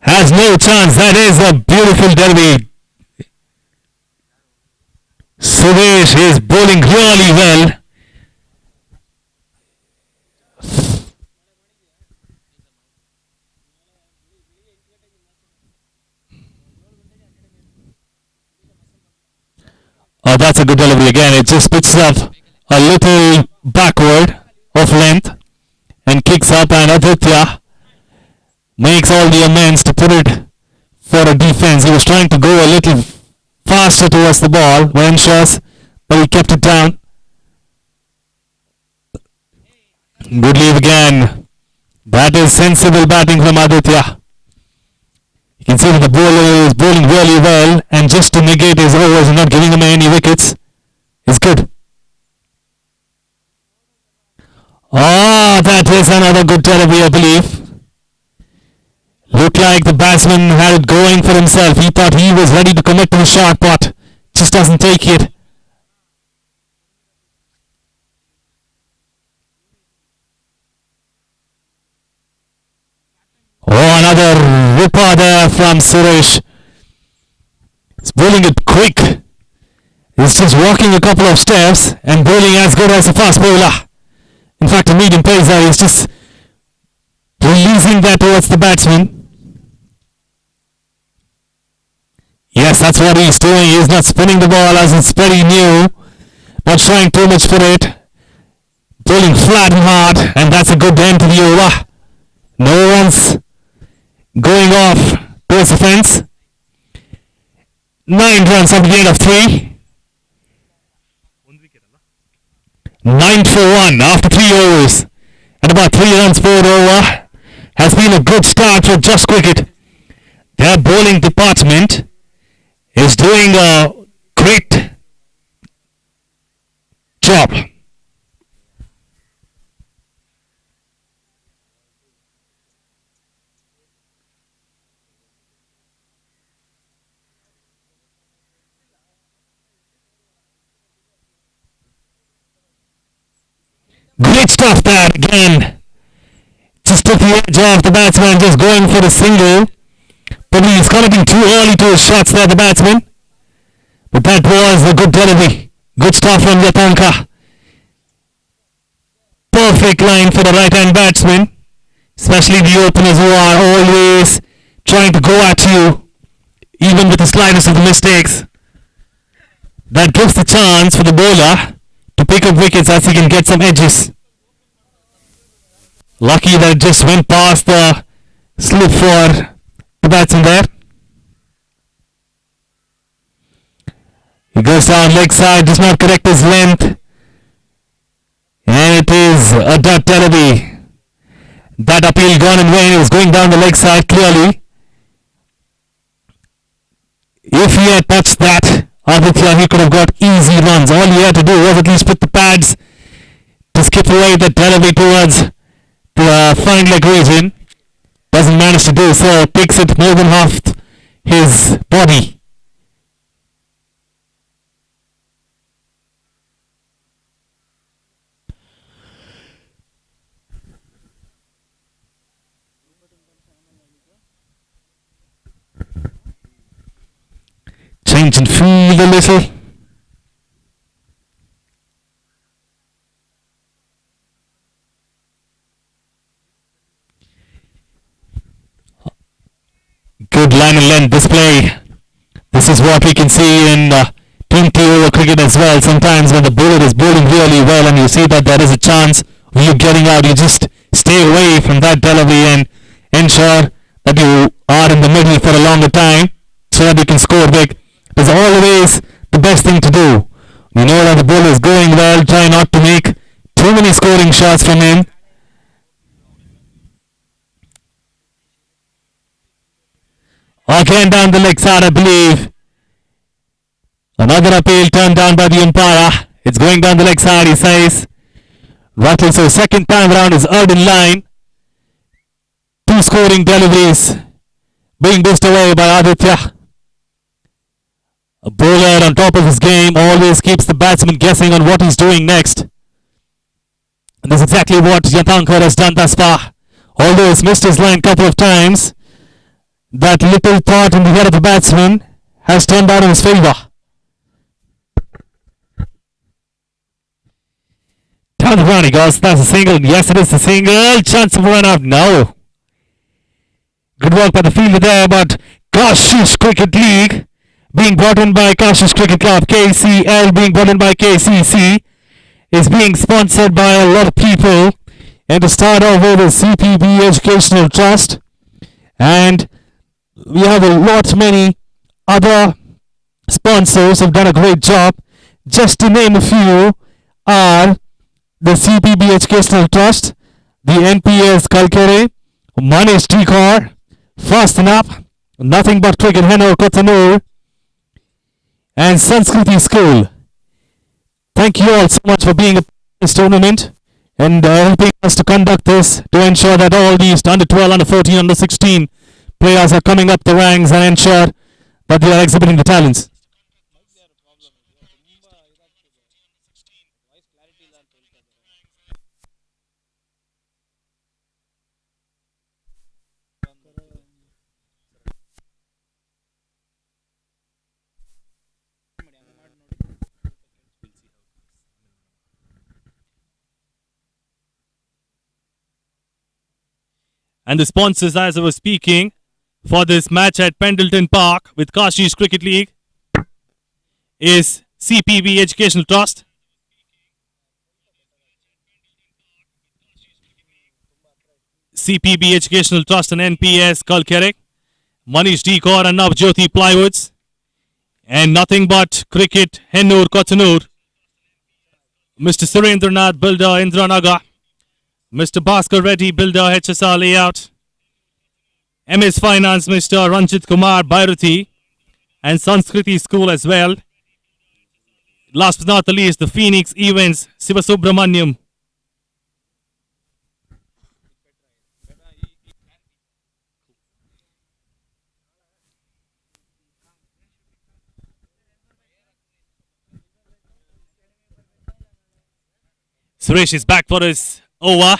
A: Has no chance. That is a beautiful delivery. Suresh is bowling really well. Oh, that's a good delivery again. It just pitches up a little backward of length and kicks up, and Aditya makes all the amends to put it for a defense. He was trying to go a little faster towards the ball, Venshaws, but he kept it down. Good leave again. That is sensible batting from Aditya. You can see that the bowler is bowling really well, and just to negate his overs and not giving him any wickets is good. Oh, that is another good delivery, I believe. Looked like the batsman had it going for himself. He thought he was ready to commit to the shot, but just doesn't take it. Oh, another ripper there from Suresh. He's bowling it quick. He's just walking a couple of steps and bowling as good as a fast bowler. In fact, a medium pacer. He's just releasing that towards the batsman. Yes, that's what he's doing. He's not spinning the ball as it's very new. Not trying too much for it. Bowling flat and hard, and that's a good end to the over. No one's going off towards the fence. 9 runs at the end of 3. 9 for 1 after 3 overs. And about 3 runs per over. Has been a good start for Just Cricket. Their bowling department is doing a great job. Great stuff there again. Just took the edge off the batsman, just going for the single. Probably he's committing too early to his shots there, the batsman. But that was a good delivery. Good stuff from Yatanka. Perfect line for the right-hand batsman. Especially the openers who are always trying to go at you, even with the slightest of the mistakes. That gives the chance for the bowler to pick up wickets as he can get some edges. Lucky that it just went past the slip for the batsman there. He goes down leg side, does not correct his length. And it is a dot delivery. That appeal gone in vain. He was going down the leg side clearly. If he had touched that, Aditya, he could have got easy runs. All he had to do was at least put the pads to skip away the delivery towards the fine leg region. Doesn't manage to do so. Takes it more than half his body. Change and field a little. Good line and length display. This is what we can see in 20 over cricket as well. Sometimes when the bowler is bowling really well and you see that there is a chance of you getting out, you just stay away from that delivery and ensure that you are in the middle for a longer time so that you can score big. It's always the best thing to do. You know that the bowler is going well, try not to make too many scoring shots from him. Again down the leg side, I believe. Another appeal turned down by the umpire. It's going down the leg side, he says. Roughly so, second time around is in line. 2 scoring deliveries being whisked away by Aditya. A bowler on top of his game always keeps the batsman guessing on what he's doing next. And that's exactly what Yatankar has done thus far. Although he's missed his line a couple of times, that little thought in the head of the batsman has turned out in his favour. Down the run he goes. That's a single. Yes, it is a single. Chance of run out. No. Good work by the fielder there, but Kashish Cricket League being brought in by Kashish Cricket Club, KCL being brought in by KCC, is being sponsored by a lot of people. And to start off with the CPB Educational Trust, And we have a lot many other sponsors who've done a great job. Just to name a few are the CPB Educational Trust, the NPS Kalkere, Manish Decor, Fasten Up, Nothing But Cricket Henor Kotanur, and Sanskriti School. Thank you all so much for being a part of this tournament and helping us to conduct this to ensure that all these under 12, under 14, under 16 players are coming up the ranks and ensure that they are exhibiting the talents.
D: And the sponsors, as I was speaking, for this match at Pendleton Park with Kashish Cricket League is CPB Educational Trust, CPB Educational Trust and NPS Kalkerek, Manish Decor and Navjyoti Plywoods, and Nothing But Cricket Hennur Kotanur, Mr. Surendranath Builder Indranaga, Mr. Bhaskar Reddy Builder HSR Layout, MS Finance Mr. Ranjit Kumar Bhairati, and Sanskriti School as well. Last but not the least, the Phoenix Events Sivasubramaniam. Suresh is back for his over.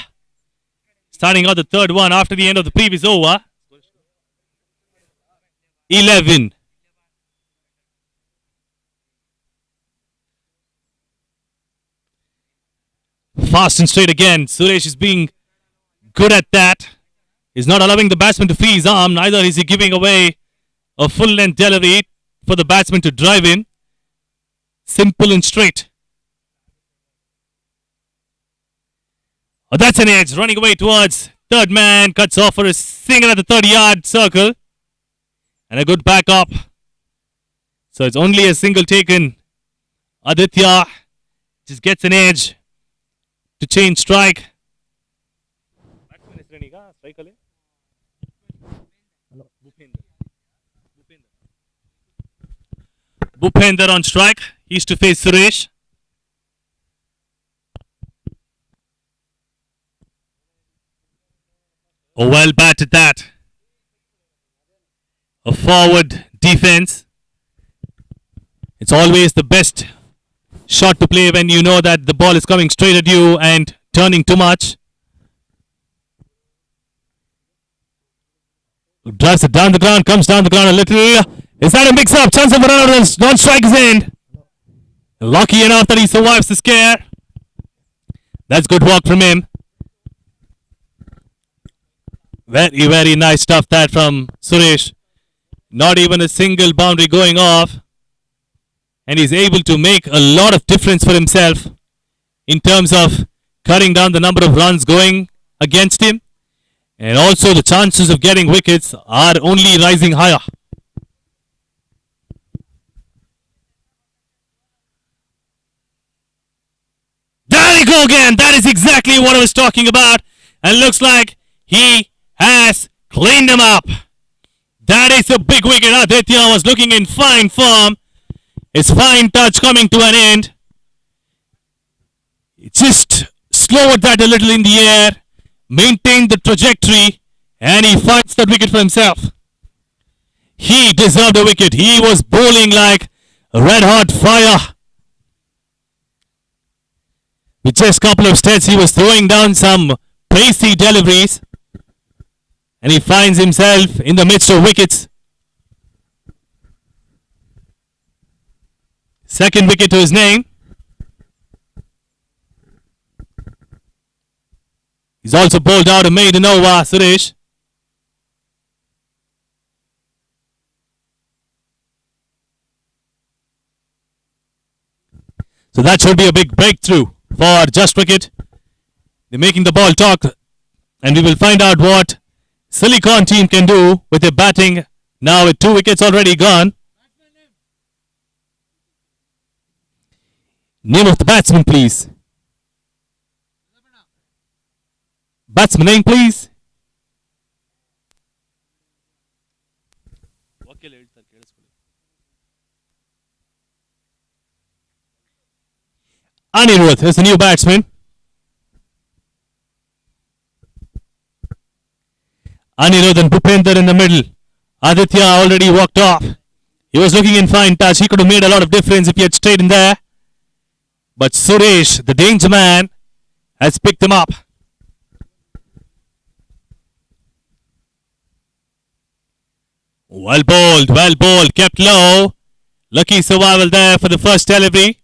D: Starting out the third one after the end of the previous over. 11. Fast and straight again. Suresh is being good at that. He's not allowing the batsman to free his arm. Neither is he giving away a full length delivery for the batsman to drive in. Simple and straight. Oh, that's an edge. Running away towards third man. Cuts off for a single at the 30-yard circle. And a good backup. So it's only a single taken. Aditya just gets an edge to change strike. Bhupender on strike. He's to face Suresh. Oh, well batted that. A forward defense. It's always the best shot to play when you know that the ball is coming straight at you and turning too much. Drives it down the ground, comes down the ground a little. Is that a mix-up? Chance of a run out, non-strike is in. Lucky enough that he survives the scare. That's good work from him. Very, very nice stuff that from Suresh. Not even a single boundary going off. And he's able to make a lot of difference for himself in terms of cutting down the number of runs going against him. And also the chances of getting wickets are only rising higher. There we go again. That is exactly what I was talking about. And looks like he has cleaned them up. That is a big wicket. Aditya was looking in fine form. His fine touch coming to an end. Just slowed that a little in the air. Maintained the trajectory. And he finds that wicket for himself. He deserved a wicket. He was bowling like a red hot fire. With just a couple of steps, he was throwing down some pacey deliveries. And he finds himself in the midst of wickets. Second wicket to his name. He's also bowled out a maiden over, Suresh. So that should be a big breakthrough for Just Cricket. They're making the ball talk. And we will find out what Silicon team can do with their batting. Now with 2 wickets already gone. Name of the batsman, please. Batsman name, please. Anirudh is the new batsman. Anirudh and Bhupender in the middle. Aditya already walked off. He was looking in fine touch. He could have made a lot of difference if he had stayed in there. But Suresh, the danger man, has picked him up. Well bowled, kept low. Lucky survival there for the first delivery.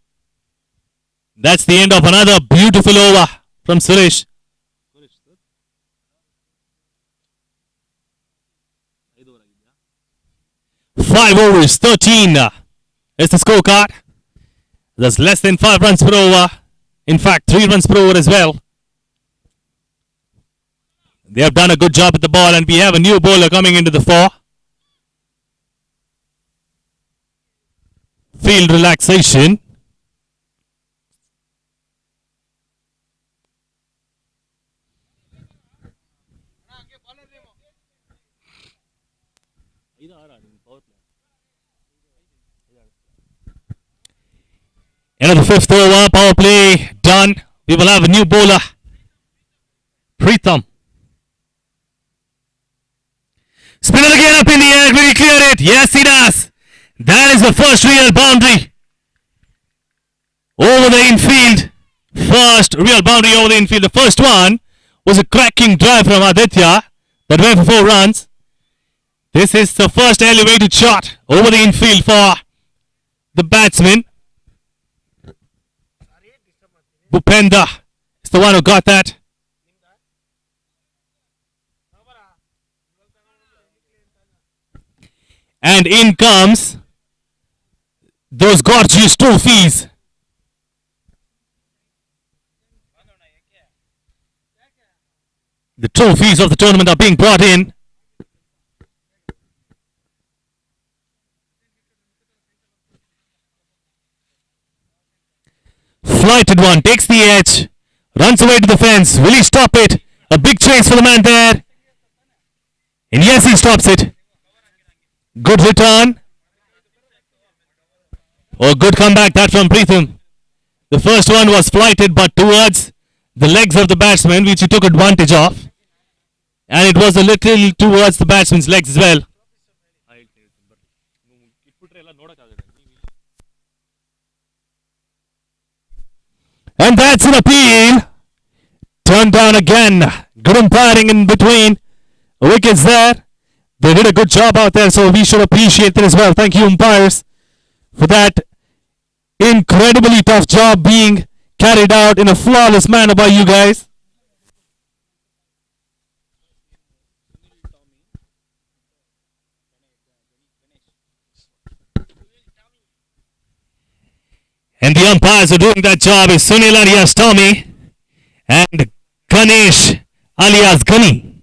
D: That's the end of another beautiful over from Suresh. 5 overs, 13 is the scorecard. There's less than 5 runs per over. In fact, 3 runs per over as well. They have done a good job at the ball, and we have a new bowler coming into the fore. Field relaxation. End of the 5th over, power play done. We will have a new bowler, Pritham. Spinner again up in the air, will he clear it? Yes, he does. That is the first real boundary over the infield. First real boundary over the infield. The first one was a cracking drive from Aditya that went for 4 runs. This is the first elevated shot over the infield for the batsman. Bhupender is the one who got that. And in comes those gorgeous trophies. The trophies of the tournament are being brought in. Flighted one, takes the edge, runs away to the fence. Will he stop it? A big chase for the man there. And yes, he stops it. Good return. Oh, good comeback that from Pritham. The first one was flighted but towards the legs of the batsman, which he took advantage of. And it was a little towards the batsman's legs as well. And that's an appeal. Turned down again. Good umpiring in between wickets there. They did a good job out there, so we should appreciate that as well. Thank you, umpires, for that incredibly tough job being carried out in a flawless manner by you guys. And the umpires are doing that job is Sunil alias Tommy and Ganesh alias Gani.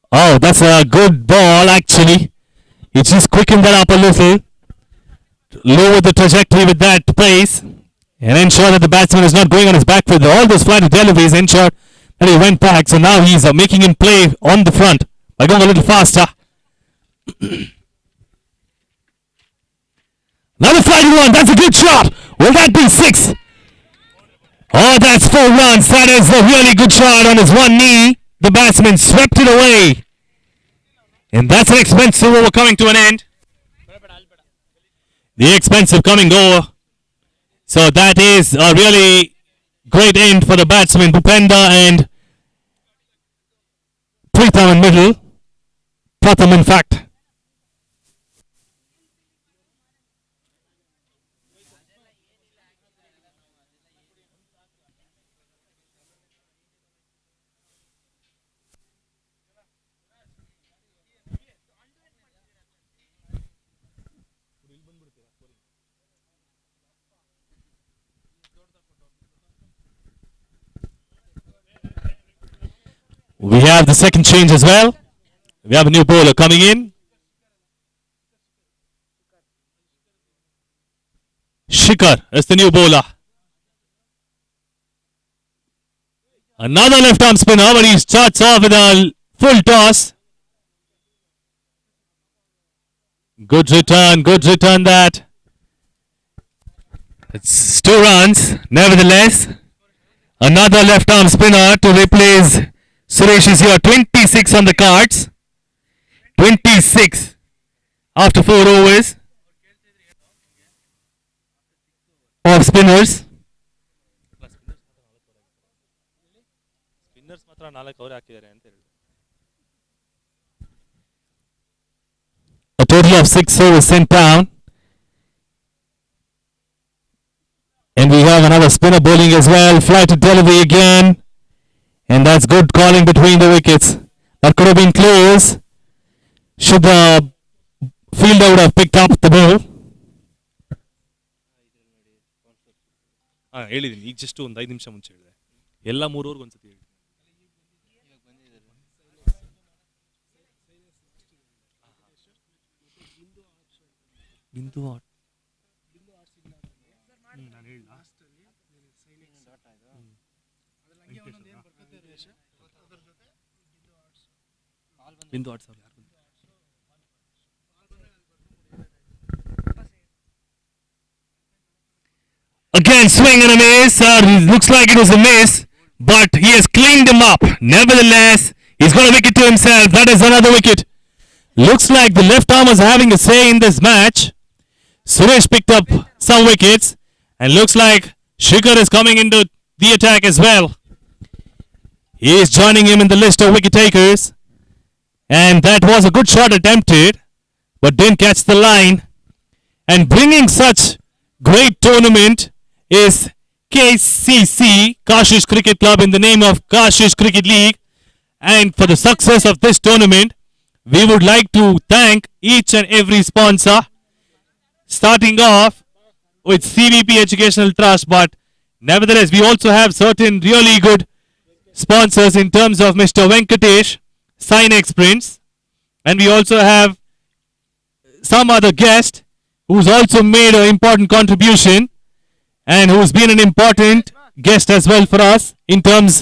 D: Oh, that's a good ball actually. He just quickened that up a little. Lower the trajectory with that pace and ensure that the batsman is not going on his back foot. All those flight deliveries ensured that he went back. So now he's making him play on the front by going a little faster. Another flighted one. That's a good shot. Will that be 6? Oh, that's 4 runs. That is a really good shot on his one knee. The batsman swept it away. And that's an expensive over coming to an end. The expensive coming over. So that is a really great end for the batsman Bhupender and Pritham in middle. Pratham in fact. We have the second change as well. We have a new bowler coming in. Shikhar is the new bowler. Another left arm spinner, but he starts off with a full toss. Good return that.
A: It's 2 runs. Nevertheless, another left arm spinner to replace Suresh is here. 26 on the cards. 26 after 4 overs of spinners. A total of 6 overs sent down. And we have another spinner bowling as well. Fly to delivery again. And that's good calling between the wickets. That could have been close. Should the fielder would have picked up the ball.
D: ಹೇಳಿದೀನಿ ಈಗ just ಒಂದು 5 ನಿಮಿಷ ಮುಂಚೆ ಹೇಳಿದೆ ಎಲ್ಲ 3 ಓವರ್ಗೆ ಒಂದ್ಸತಿ ಹೇಳಿ ಬಿಂದು ನಾನು ಹೇಳಿ ಬಿಂದು ಆಡ್ಸ್ ಅವ್ರು ಯಾರು
A: Again, swing and a miss. Looks like it was a miss, but he has cleaned him up. Nevertheless, he's got a wicket to himself. That is another wicket.
D: Looks like the left armers are having a say in this match. Suresh picked up some wickets, and looks like Shikhar is coming into the attack as well. He is joining him in the list of wicket takers, and that was a good shot attempted, but didn't catch the line. And bringing such great tournament is KCC, Kashish Cricket Club, in the name of Kashish Cricket League. And for the success of this tournament, we would like to thank each and every sponsor, starting off with CVP Educational Trust, but nevertheless, we also have certain really good sponsors in terms of Mr. Venkatesh, Sinex Prints, and we also have some other guest who's also made an important contribution and who's been an important guest as well for us in terms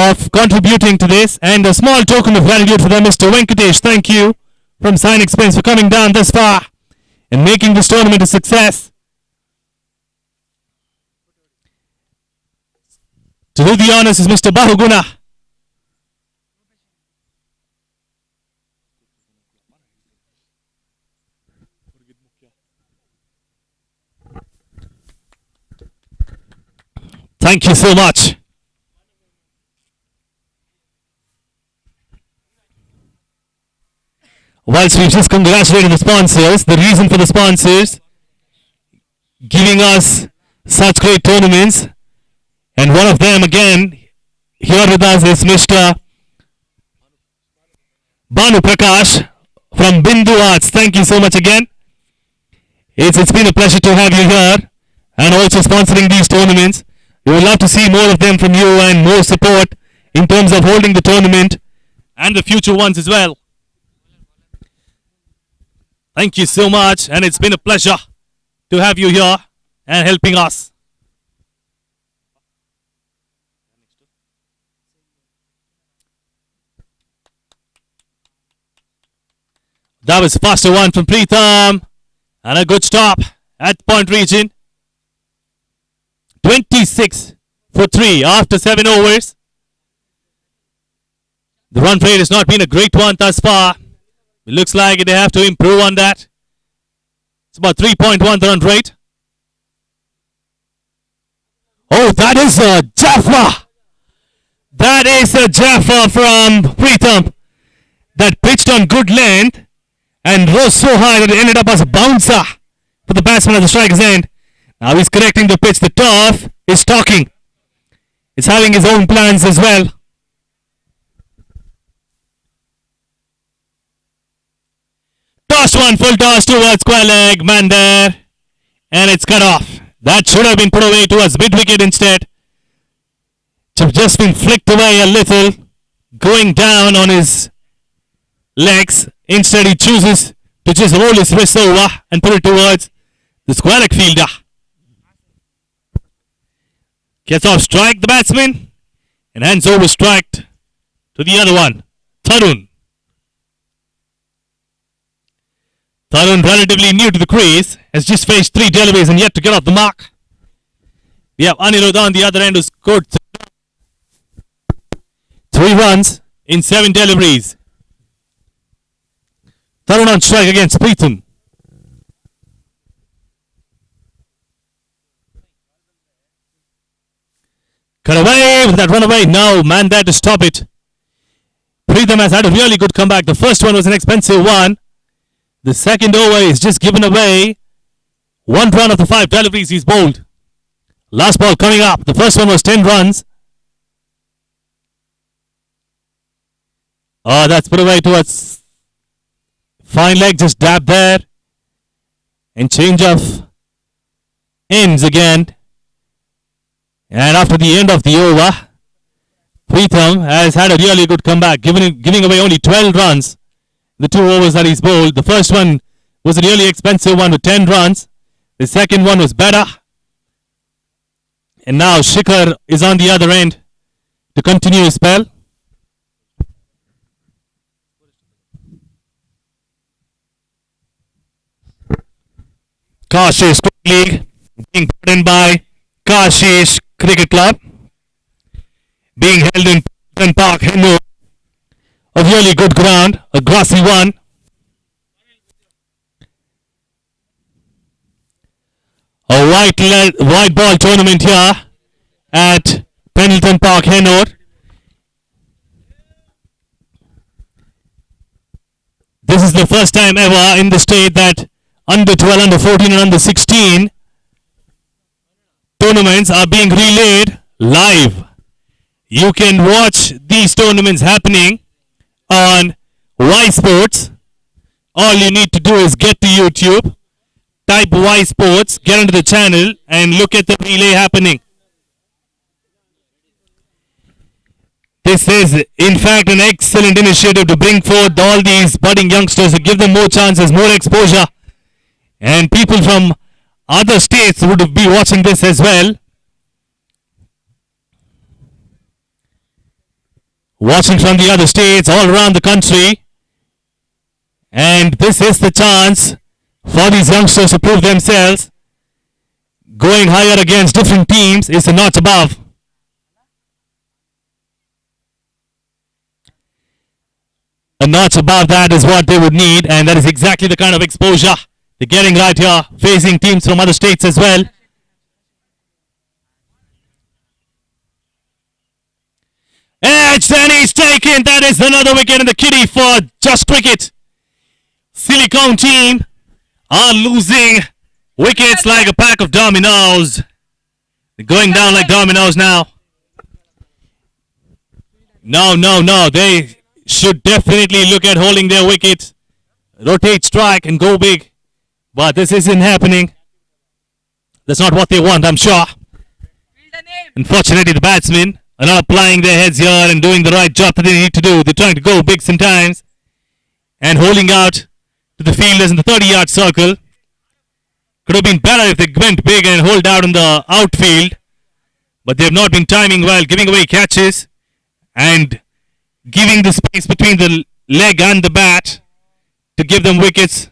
D: of contributing to this. And a small token of gratitude for them, Mr. Venkatesh. Thank you from Sinex Prints for coming down this far and making this tournament a success. To do the honors is Mr. Bahuguna. Thank you so much. Whilst we've just congratulated the sponsors, the reason for the sponsors giving us such great tournaments, and one of them again here with us is Mr. Banu Prakash from Bindu Arts. Thank you so much again. It's been a pleasure to have you here and also sponsoring these tournaments. We would love to see more of them from you and more support in terms of holding the tournament and the future ones as well. Thank you so much, and it's been a pleasure to have you here and helping us. That was a faster one from Preetham, and a good stop at point region. 26 for 3 after 7 overs. The run rate has not been a great one thus far. It looks like they have to improve on that. It's about 3.1 the run rate. Oh, that is a Jaffa. That is a Jaffa from Preetham. That pitched on good length and rose so high that it ended up as a bouncer for the batsman at the striker's end. Now he's correcting the pitch. The turf is talking. It's having his own plans as well. Toss one, full toss towards square leg, man there. And it's cut off. That should have been put away towards mid wicket instead. It's just been flicked away a little. going down on his legs. Instead, he chooses to just roll his wrist over and put it towards the square leg fielder. Gets off strike, the batsman, and hands over strike to the other one, Tarun. Tarun, relatively new to the crease, has just faced 3 deliveries and yet to get off the mark. We have Anirudh on the other end who scored 3 runs in 7 deliveries. Tarun on strike against Pritham. Cut away with that run away. No man there to stop it. Pritham has had a really good comeback. The first one was an expensive one. The second over is just given away. 1 run of the 5 deliveries he's bowled. Last ball coming up. The first one was 10 runs. Oh, that's put away towards fine leg, just dab there. And change of ends again. And after the end of the over, Pritham has had a really good comeback, giving away only 12 runs. The 2 overs that he's bowled. The first one was a really expensive one with 10 runs. The second one was better. And now Shikhar is on the other end to continue his spell. Kashish Cricket League being put in by Kashish Cricket Club, being held in Pendleton Park, Hennur. A really good ground, a grassy one. A white ball tournament here at Pendleton Park, Hennur. This is the first time ever in the state that under 12, under 14 and under 16 tournaments are being relayed live. You can watch these tournaments happening on Y Sports. All you need to do is get to YouTube, type Y Sports, get into the channel and look at the relay happening. This is in fact an excellent initiative to bring forth all these budding youngsters, to give them more chances, more exposure. And people from other states would be watching this as well. Watching from the other states all around the country. And this is the chance for these youngsters to prove themselves. Going higher against different teams is a notch above. A notch above that is what they would need, and that is exactly the kind of exposure they're getting right here, facing teams from other states as well. Edged and he's taken. That is another wicket in the kitty for Just Cricket. Silicon team are losing wickets like a pack of dominoes. They're going down like dominoes now. No. They should definitely look at holding their wickets, rotate, strike, and go big. But this isn't happening. That's not what they want, I'm sure. Unfortunately, the batsmen are not applying their heads here and doing the right job that they need to do. They're trying to go big sometimes and holding out to the fielders in the 30-yard circle. Could have been better if they went big and hold out in the outfield. But they have not been timing well, giving away catches and giving the space between the leg and the bat to give them wickets.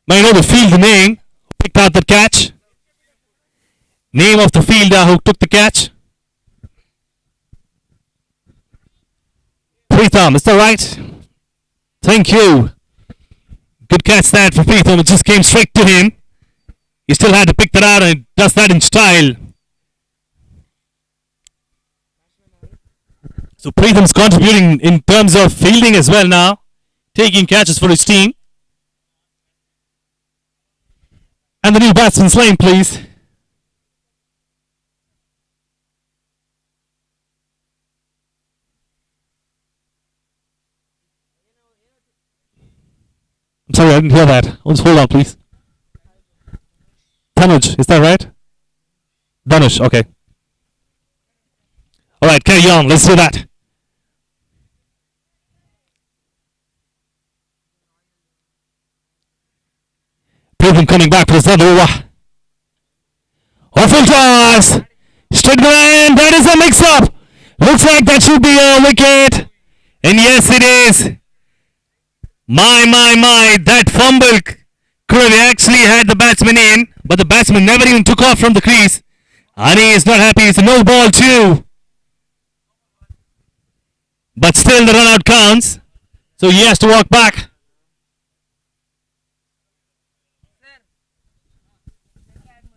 D: Now you know the field name who picked out the catch. Name of the fielder who took the catch. Pritham, is that right? Thank you. Good catch that for Pritham. It just came straight to him. He still had to pick that out and does that in style. So Pritham's contributing in terms of fielding as well now. Taking catches for his team. And the new batsman's lane, please. I'm sorry, I didn't hear that. Let's hold on, please. Tanuj, is that right? Danush, okay.
A: Alright, carry on. Let's do that. Pritham coming back for his third over. Awful toss. Straight line. That is a mix-up. Looks like that should be a wicket. And yes, it is. My. That fumble could have actually had the batsman in, but the batsman never even took off from the crease. And he is not happy. It's a no ball too. But still the run out counts. So he has to walk back.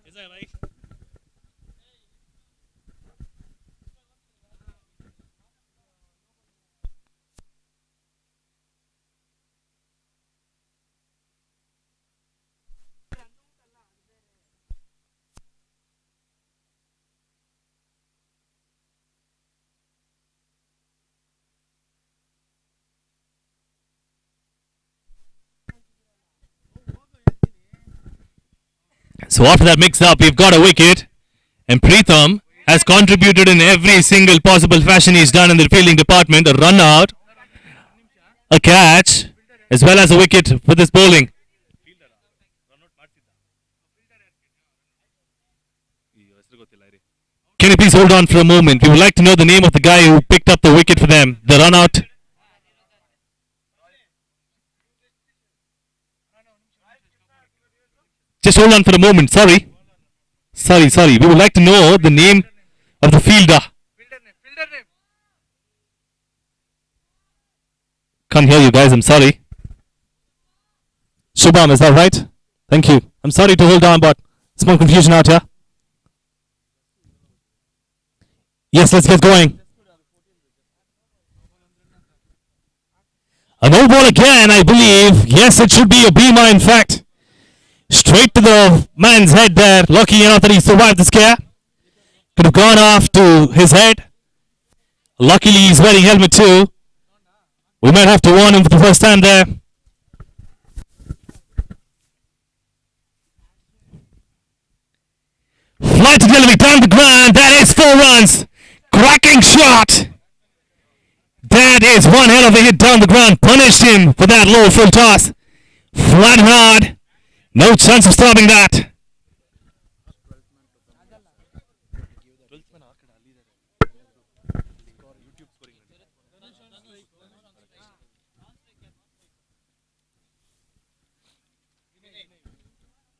D: Is that right?
A: So after that mix-up, we've got a wicket. And Pritham has contributed in every single possible fashion he's done in the fielding department. A run out, a catch, as well as a wicket for this bowling. Can you please hold on for a moment? We would like to know the name of the guy who picked up the wicket for them. The run out. Just hold on for a moment. Sorry. We would like to know the name of the fielder. Can't hear you guys. I'm sorry. Shubham, is that right? Thank you. I'm sorry to hold on, but small confusion out here. Yes, let's get going. A no ball again, I believe. Yes, it should be a beamer, in fact. Straight to the man's head there. Lucky enough that he survived the scare. Could have gone off to his head. Luckily, he's wearing helmet too. We might have to warn him for the first time there. Flight to delivery down the ground. That is 4 runs. Cracking shot. That is one hell of a hit down the ground. Punished him for that low full toss. Flat and hard. No chance of stopping that.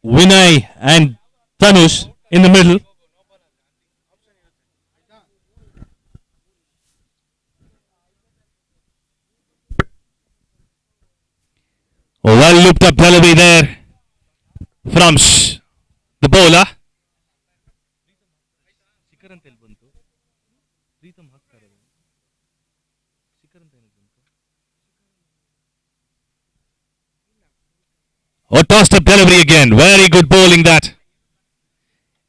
A: Vinay and Tanush in the middle. Well looped up delivery there from the bowler. Oh, tossed up delivery again. Very good bowling that.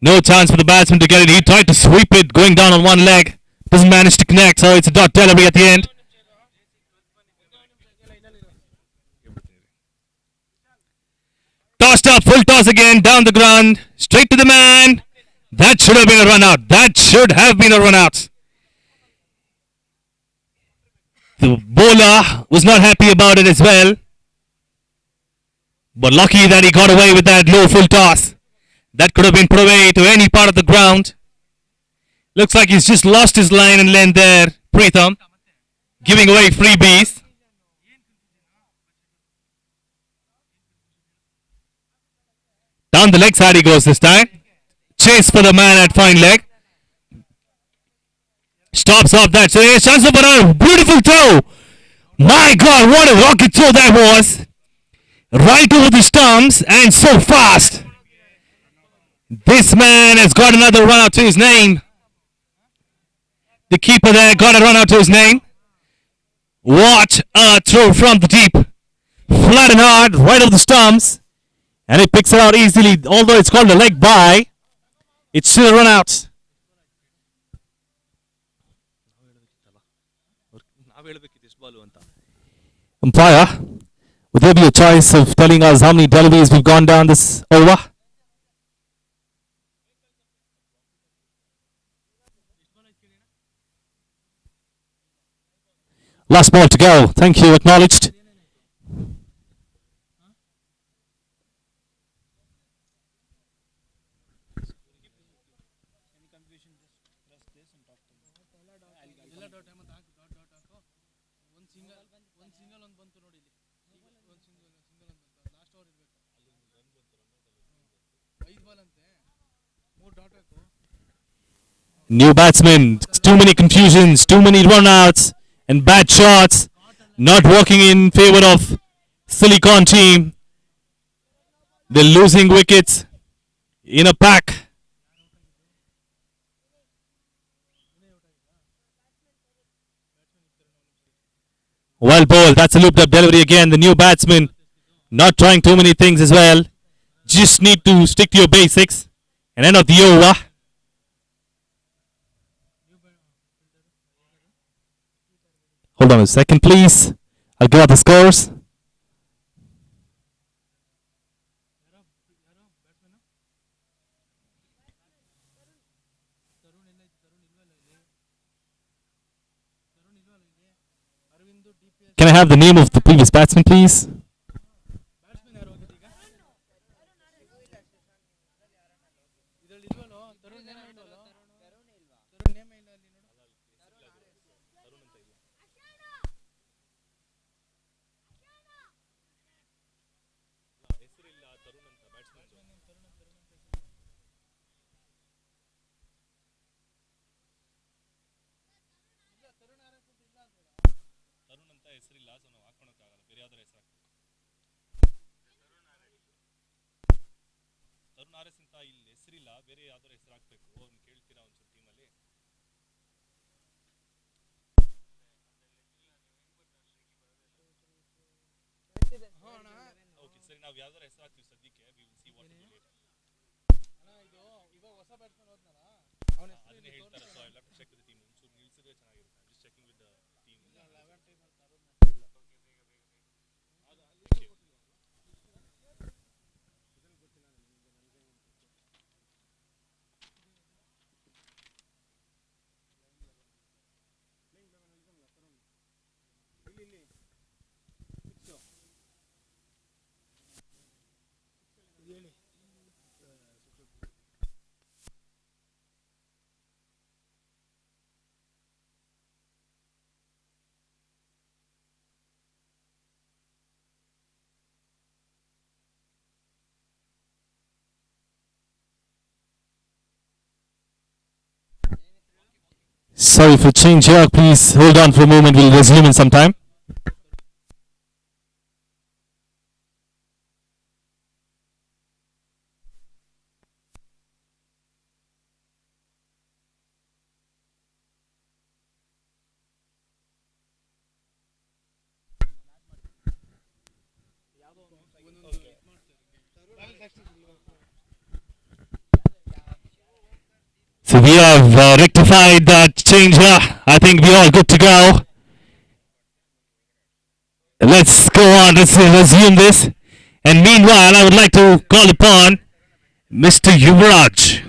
A: No chance for the batsman to get it. He tried to sweep it going down on one leg. Doesn't manage to connect, so it's a dot delivery at the end. Tossed up, full toss again, down the ground, straight to the man. That should have been a run out. That should have been a run out. The bowler was not happy about it as well. But lucky that he got away with that low full toss. That could have been put away to any part of the ground. Looks like he's just lost his line and length there, Pritham. Giving away freebies. Down the leg side he goes this time. Chase for the man at fine leg. Stops off that. So here's chance for a beautiful throw. My God, what a rocket throw that was. Right over the stumps and so fast. This man has got another run out to his name. The keeper there got a run out to his name. What a throw from the deep. Flat and hard, right over the stumps. And he picks it out easily. Although it's called a leg bye, it's still a run out. Umpire, would there be a choice of telling us how many deliveries we've gone down this over? Last ball to go. Thank you. Acknowledged. New batsman. Too many confusions. Too many runouts and bad shots. Not working in favor of Silicon team. They're losing wickets in a pack. Well bowled. That's a looped up delivery again. The new batsman not trying too many things as well. Just need to stick to your basics. And end of the over. Hold on a second, please. I'll give out the scores. Can I have the name of the previous batsman, please? Sorry for change here. Please hold on for a moment. We'll resume in some time. So we have rectified that change here. I think we're all good to go. Let's go on. Let's resume this. And meanwhile, I would like to call upon Mr. Yuvraj.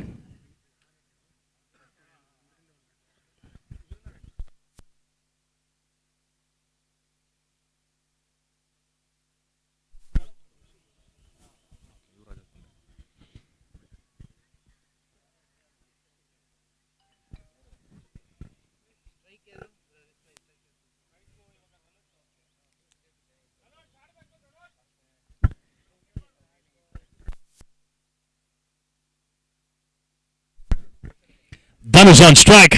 A: Dhanush on strike.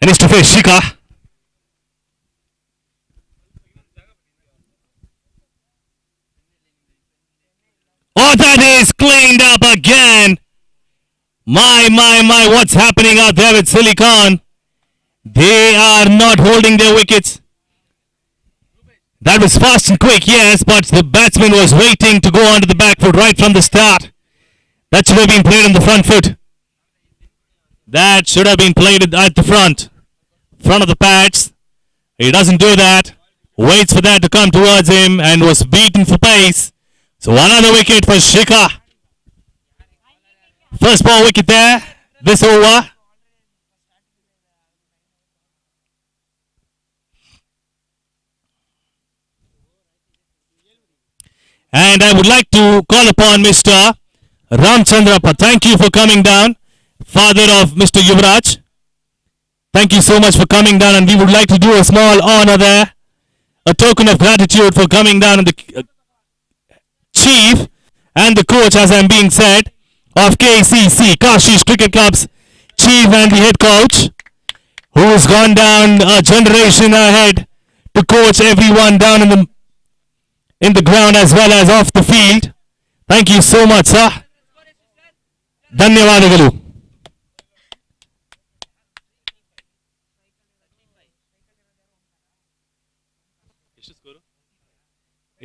A: And it's to face Shika. Oh, that is cleaned up again. My, what's happening out there with Silicon? They are not holding their wickets. That was fast and quick, yes, but the batsman was waiting to go onto the back foot right from the start. That should have been played on the front foot. That should have been played at the front of the pads. He doesn't do that. Waits for that to come towards him and was beaten for pace. So another wicket for Shika. First ball wicket there. This over.
D: And I would like to call upon Mr. Ramchandrapa. Thank you for coming down, father of Mr. Yuvraj. Thank you so much for coming down, and we would like to do a small honor there, a token of gratitude for coming down, and the chief and the coach, as I'm being said, of KCC, Kashish Cricket Club's chief and the head coach, who has gone down a generation ahead to coach everyone down in the ground as well as off the field. Thank you so much, sir. ಧನ್ಯವಾದಗಳು.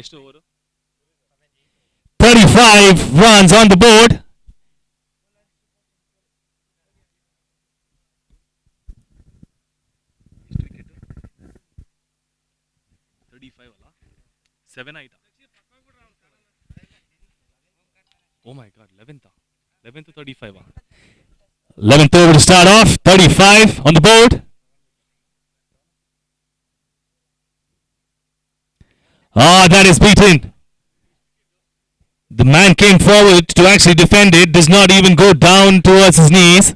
D: ಎಷ್ಟು over? 35 runs on the board. Seven ಆಯ್ತಾ? Oh my god, 11th. 11th to 35. 11th over to start off. 35 on the board. That is beaten. The man came forward to actually defend it, does not even go down towards his knees,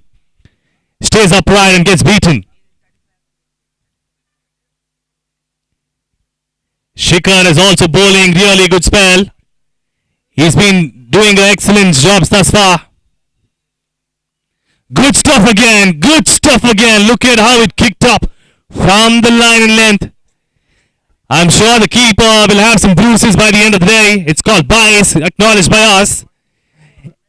D: stays upright and gets beaten. Shikhar is also bowling really good spell. He's been doing an excellent job thus far. Good stuff again, good stuff again. Look at how it kicked up from the line and length. I'm sure the keeper will have some bruises by the end of the day. It's called bias, acknowledged by us.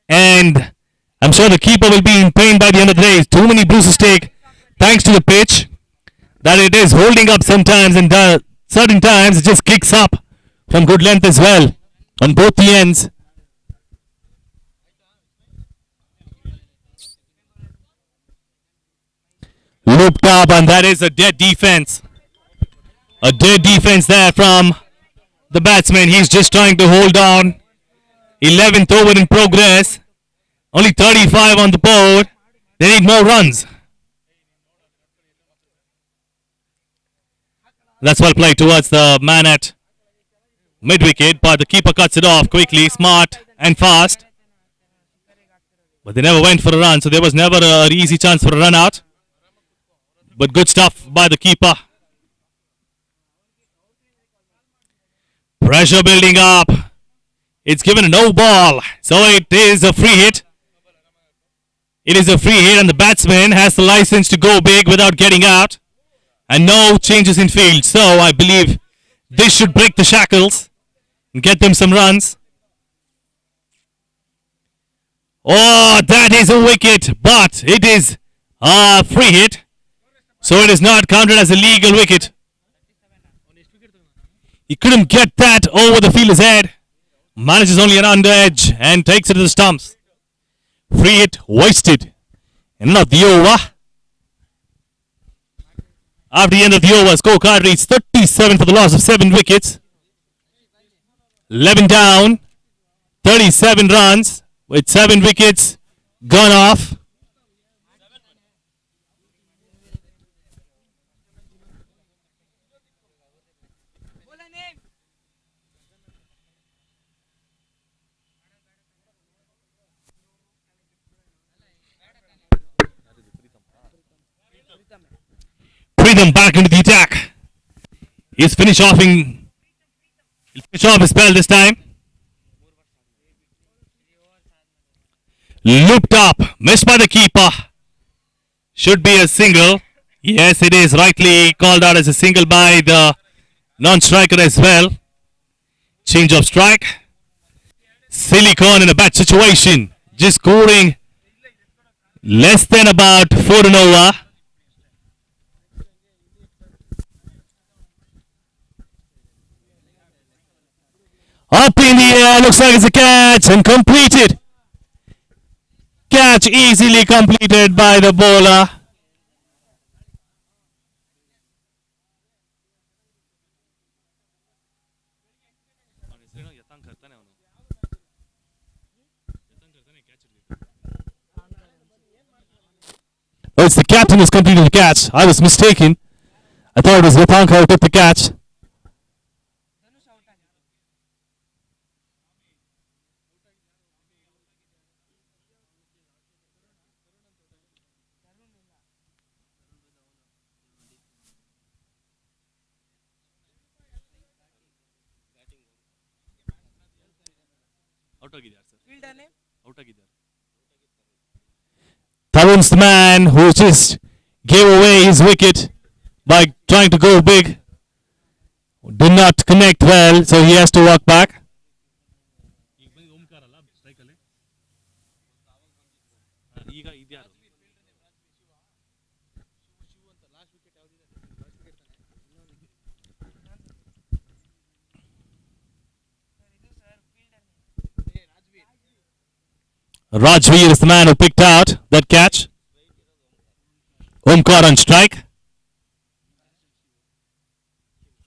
D: And I'm sure the keeper will be in pain by the end of the day. Too many bruises take, thanks to the pitch, that it is holding up sometimes, and certain times it just kicks up from good length as well on both the ends. Looped up, and that is a dead defense. A dead defense there from the batsman. He's just trying to hold on. 11th over in progress. Only 35 on the board. They need more runs. That's well played towards the man at mid-wicket, but the keeper cuts it off quickly, smart and fast. But they never went for a run, so there was never an easy chance for a run out. But good stuff by the keeper. Pressure building up. It's given a no ball, so it is a free hit. It is a free hit, and the batsman has the license to go big without getting out. And no changes in field. So I believe this should break the shackles and get them some runs. Oh, that is a wicket, but it is a free hit. So it is not counted as a legal wicket. He couldn't get that over the fielder's head. Manages only an under edge and takes it to the stumps. Free hit wasted. And not the over. After the end of the over, scorecard reads 37 for the loss of 7 wickets. 11 down. 37 runs with 7 wickets gone off. Them back into the attack. He's he'll finish off his spell this time. Looped up, missed by the keeper. Should be a single. Yes, it is rightly called out as a single by the non-striker as well. Change of strike. Silicon in a bad situation. Just scoring less than about 4 and over. Up in the air, looks like it's a catch and completed. Catch easily completed by the bowler. Oh, it's the captain who's completed the catch. I was mistaken. I thought it was Yatanka who took the catch. Out ಆಗಿದ್ದಾರೆ sir,
E: fielder name
D: out ಆಗಿದ್ದಾರೆ.
A: Tarun's the man who just gave away his wicket by trying to go big. Did not connect well, so he has to walk back.
D: ಈಗ ಬಂದು ಓಂಕಾರ ಅಲ್ಲ ಸ್ಟ್ರೈಕಲ್ಲಿ. ಈಗ ಇದ್ಯಾರು
A: Rajveer is the man who picked out that catch. Omkar on strike.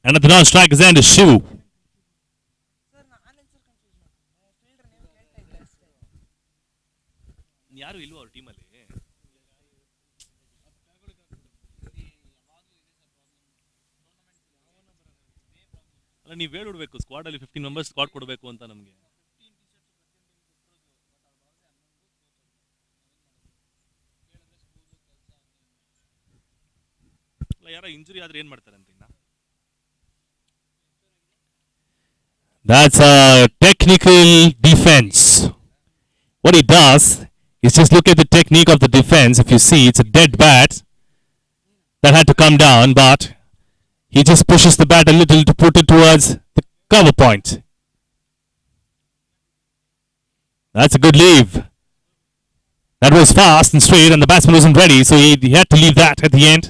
A: And at the non-strike is end is Shiv.
E: Sir ನಾನು sir confuse fielder name ಕೇಳ್ತಾ ಇದ್ದೆ ಅಷ್ಟೇ.
D: ಯಾರು ಇಲ್ವಾ ಅವ್ರ ಟೀಮಲ್ಲಿ? ಅಲ್ಲ ನೀವು ಹೇಳ್ಬಿಡ್ಬೇಕು ಸ್ಕ್ವಾಡಲ್ಲಿ 15 ಮೆಂಬರ್ಸ್ ಸ್ಕ್ವಾಡ್ ಕೊಡಬೇಕು ಅಂತ ನಮಗೆ. ಅಲ್ಲ ಯಾರೋ ಇಂಜುರಿ ಆದ್ರೆ ಏನು ಮಾಡ್ತಾರೆ ಅಂತ ಇನ್ನ?
A: That's a technical defense. What he does is just look at the technique of the defense. If you see, it's a dead bat that had to come down, but he just pushes the bat a little to put it towards the cover point. That's a good leave. That was fast and straight, and the batsman wasn't ready, so he had to leave that at the end.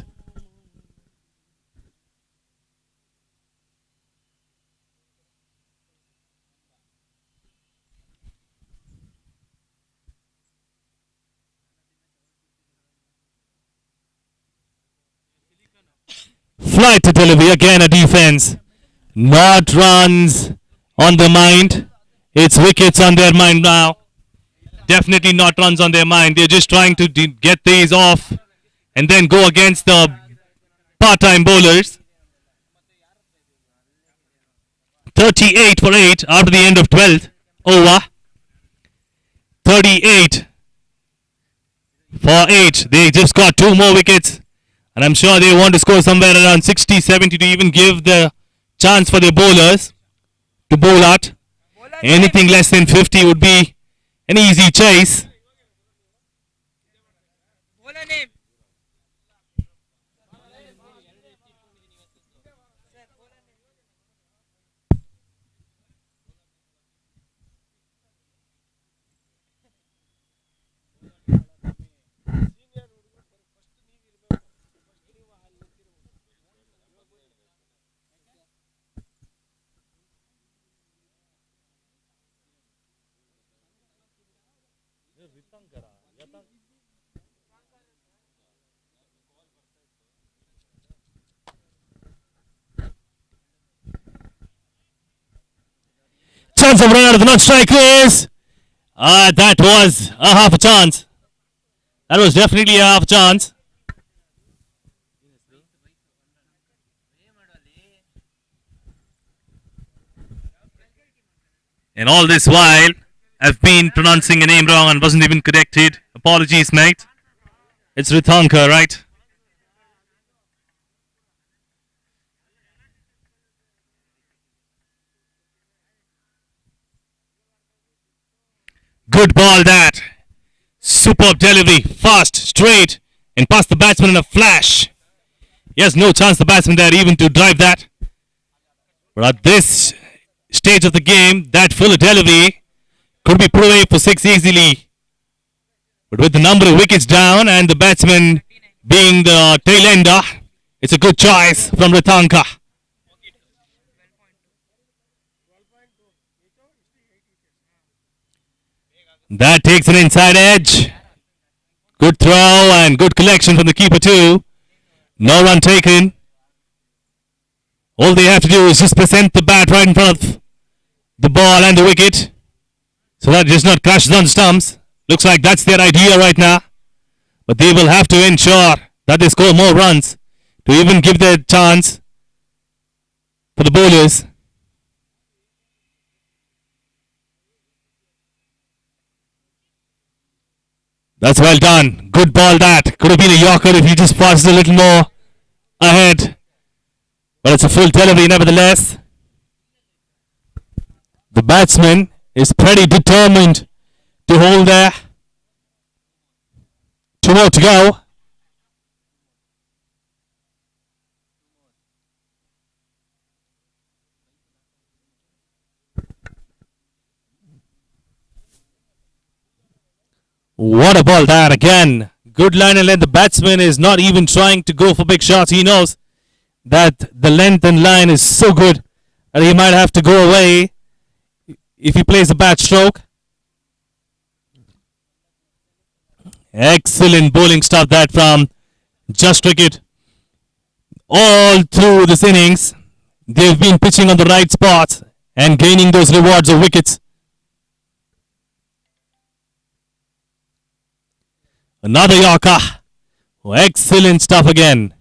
A: Flight to delivery, again a defense. Not runs on their mind. It's wickets on their mind now.
D: Definitely not runs on their mind. They're just trying to get these off and then go against the part-time bowlers. 38 for 8 after the end of 12th over. 38 for 8. They just got 2 more wickets. And I'm sure they want to score somewhere around 60, 70 to even give the chance for their bowlers to bowl out. Anything less than 50 would be an easy chase.
E: Bowler name
A: Chance of run out of the non-strikers. That was a half a chance. That was definitely a half a chance.
D: And all this while, I've been pronouncing a name wrong and wasn't even corrected. Apologies, mate. It's Rithanka, right? Good ball that. Superb delivery. Fast, straight, and past the batsman in a flash. He has no chance, the batsman there, even to drive that. But at this stage of the game, that full delivery could be put away for 6 easily. But with the number of wickets down and the batsman being the tail ender, it's a good choice from Rithanka. That takes an inside edge. Good throw and good collection from the keeper too. No run taken. All they have to do is just present the bat right in front of the ball and the wicket, so that it does not crashes on the stumps. Looks like that's their idea right now. But they will have to ensure that they score more runs to even give their chance for the bowlers. That's well done. Good ball that. Could have been a Yorker if he just passed a little more ahead. But it's a full delivery nevertheless. The batsman is pretty determined to hold there. 2 more to go. What a ball that again. Good line and length. The batsman is not even trying to go for big shots. He knows that the length and line is so good that he might have to go away if he plays a bad stroke. Excellent bowling stuff that from Just Cricket. All through this innings, they've been pitching on the right spots and gaining those rewards of wickets. Another Yorker. Oh, excellent stuff again.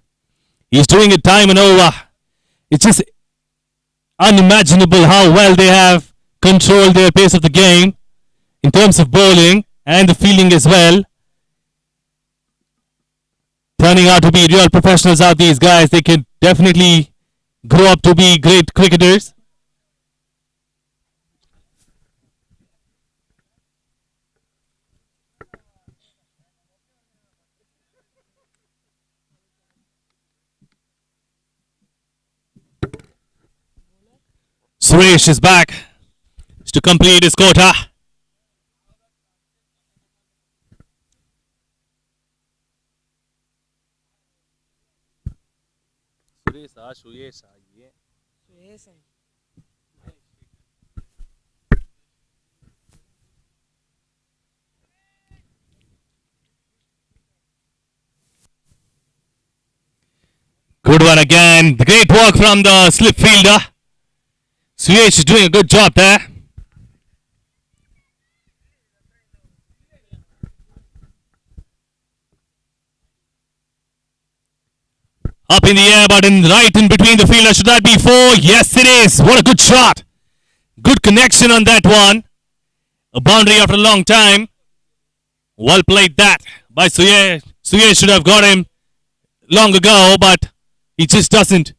D: He's doing it time and over. It's just unimaginable how well they have controlled their pace of the game in terms of bowling and the fielding as well. Turning out to be real professionals out these guys. They can definitely grow up to be great cricketers. Suresh is back to complete his quota. Good one again. The great work from the slip fielder. Suresh is doing a good job there. Up in the air, but right in between the fielder. Should that be 4? Yes, it is. What a good shot. Good connection on that one. A boundary after a long time. Well played that by Suresh. Suresh should have got him long ago, but he just doesn't.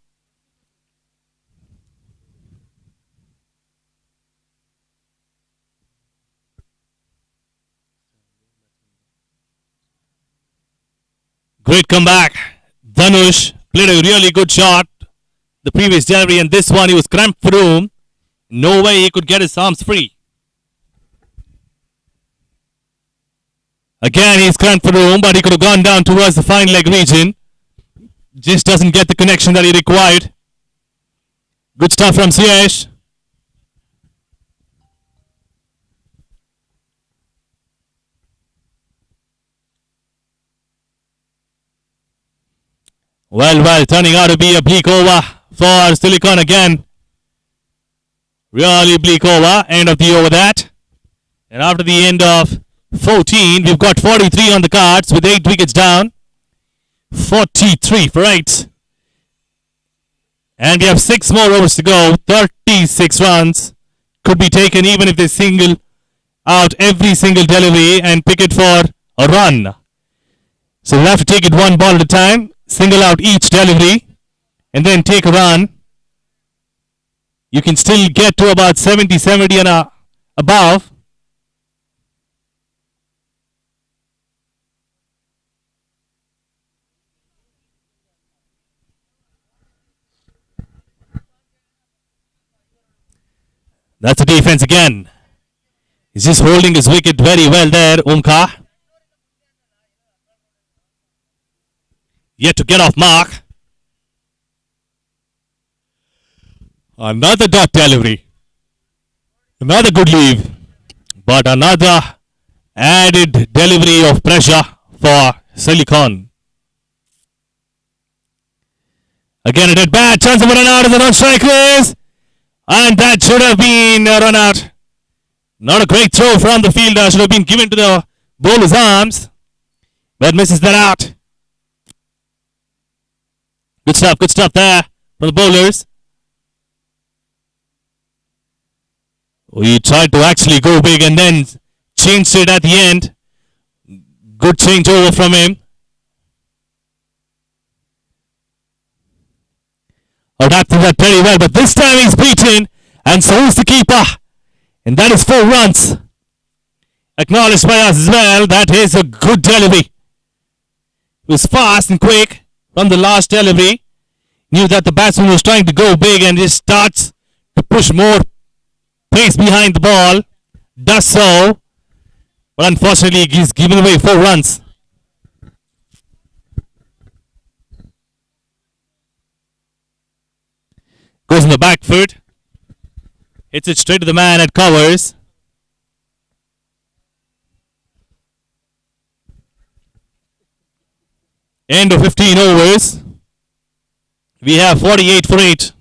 D: Great comeback. Dhanush played a really good shot the previous delivery, and this one he was cramped for room. No way he could get his arms free. Again, he's cramped for room, but he could have gone down towards the fine leg region. Just doesn't get the connection that he required. Good stuff from Suresh. Well, turning out to be a bleak over for Silicon again. Really bleak over. End of the over that. And after the end of 14, we've got 43 on the cards with 8 wickets down. 43 for 8. And we have 6 more overs to go. 36 runs could be taken even if they single out every single delivery and pick it for a run. So we'll have to take it one ball at a time. Single out each delivery and then take a run. You can still get to about 70 and above. That's the defense again. He's just holding his wicket very well there, Omkar. Yet to get off mark. Another dot delivery. Another good leave. But another added delivery of pressure for Silicon. Again a dead bad chance of a run out of the non-strikers. And that should have been a run out. Not a great throw from the fielder. Should have been given to the bowler's arms. But misses that out. Good stuff there from the bowlers. We tried to actually go big and then changed it at the end. Good change over from him. Adapted that very well, but this time he's beaten, and so is the keeper. And that is 4 runs. Acknowledged by us as well. That is a good delivery. It was fast and quick from the last delivery. Knew that the batsman was trying to go big and just starts to push more pace behind the ball. Does so. But unfortunately, he's given away 4 runs. Goes in the back foot. Hits it straight to the man at covers. End of 15 overs. We have 48 for 8.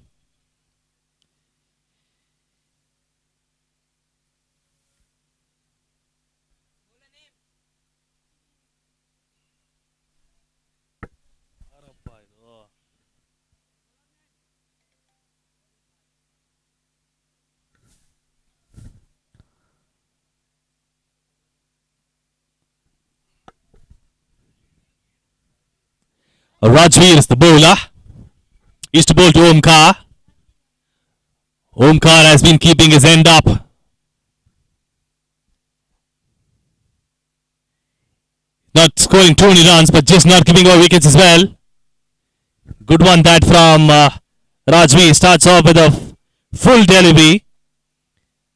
D: Rajveer is the bowler. Used to bowl to Omkar. Omkar has been keeping his end up. Not scoring too many runs, but just not giving away wickets as well. Good one that from Rajveer. Starts off with a full delivery.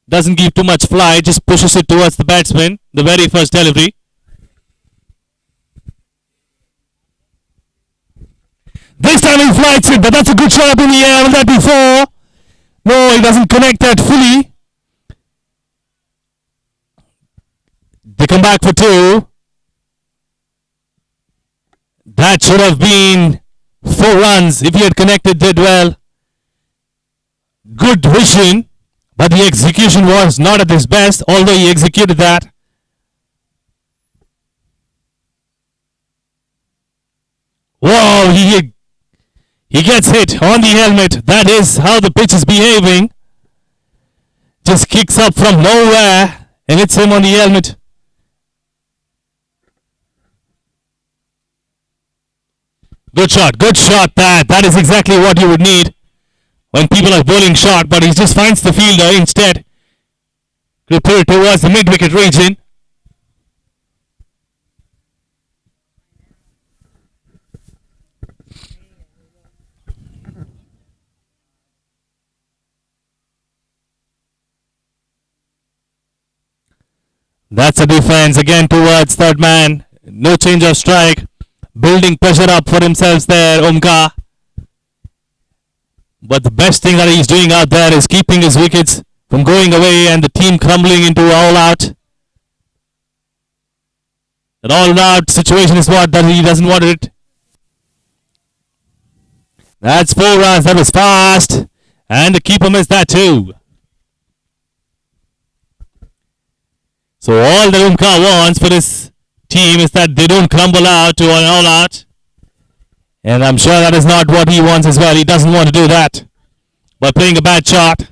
D: Doesn't give too much fly, just pushes it towards the batsman. The very first delivery. This time he flights it, but that's a good shot up in the air. Was that before? No, he doesn't connect that fully. They come back for 2. That should have been 4 runs if he had connected that well. Good vision, but the execution was not at his best, although he executed that. Wow, he gets hit on the helmet. That is how the pitch is behaving. Just kicks up from nowhere and hits him on the helmet. Good shot that. That is exactly what you would need when people are bowling short, but he just finds the fielder instead. Could put it towards the mid-wicket region. That's a defense again towards third man. No change of strike. Building pressure up for himself there, Omkar. But the best thing that he's doing out there is keeping his wickets from going away and the team crumbling into all out. An all out situation is what that he doesn't want it. That's 4 runs. That was fast. And the keeper missed that too. So all that Omkar wants for his team is that they don't crumble out to an all out. And I'm sure that is not what he wants as well. He doesn't want to do that by playing a bad shot.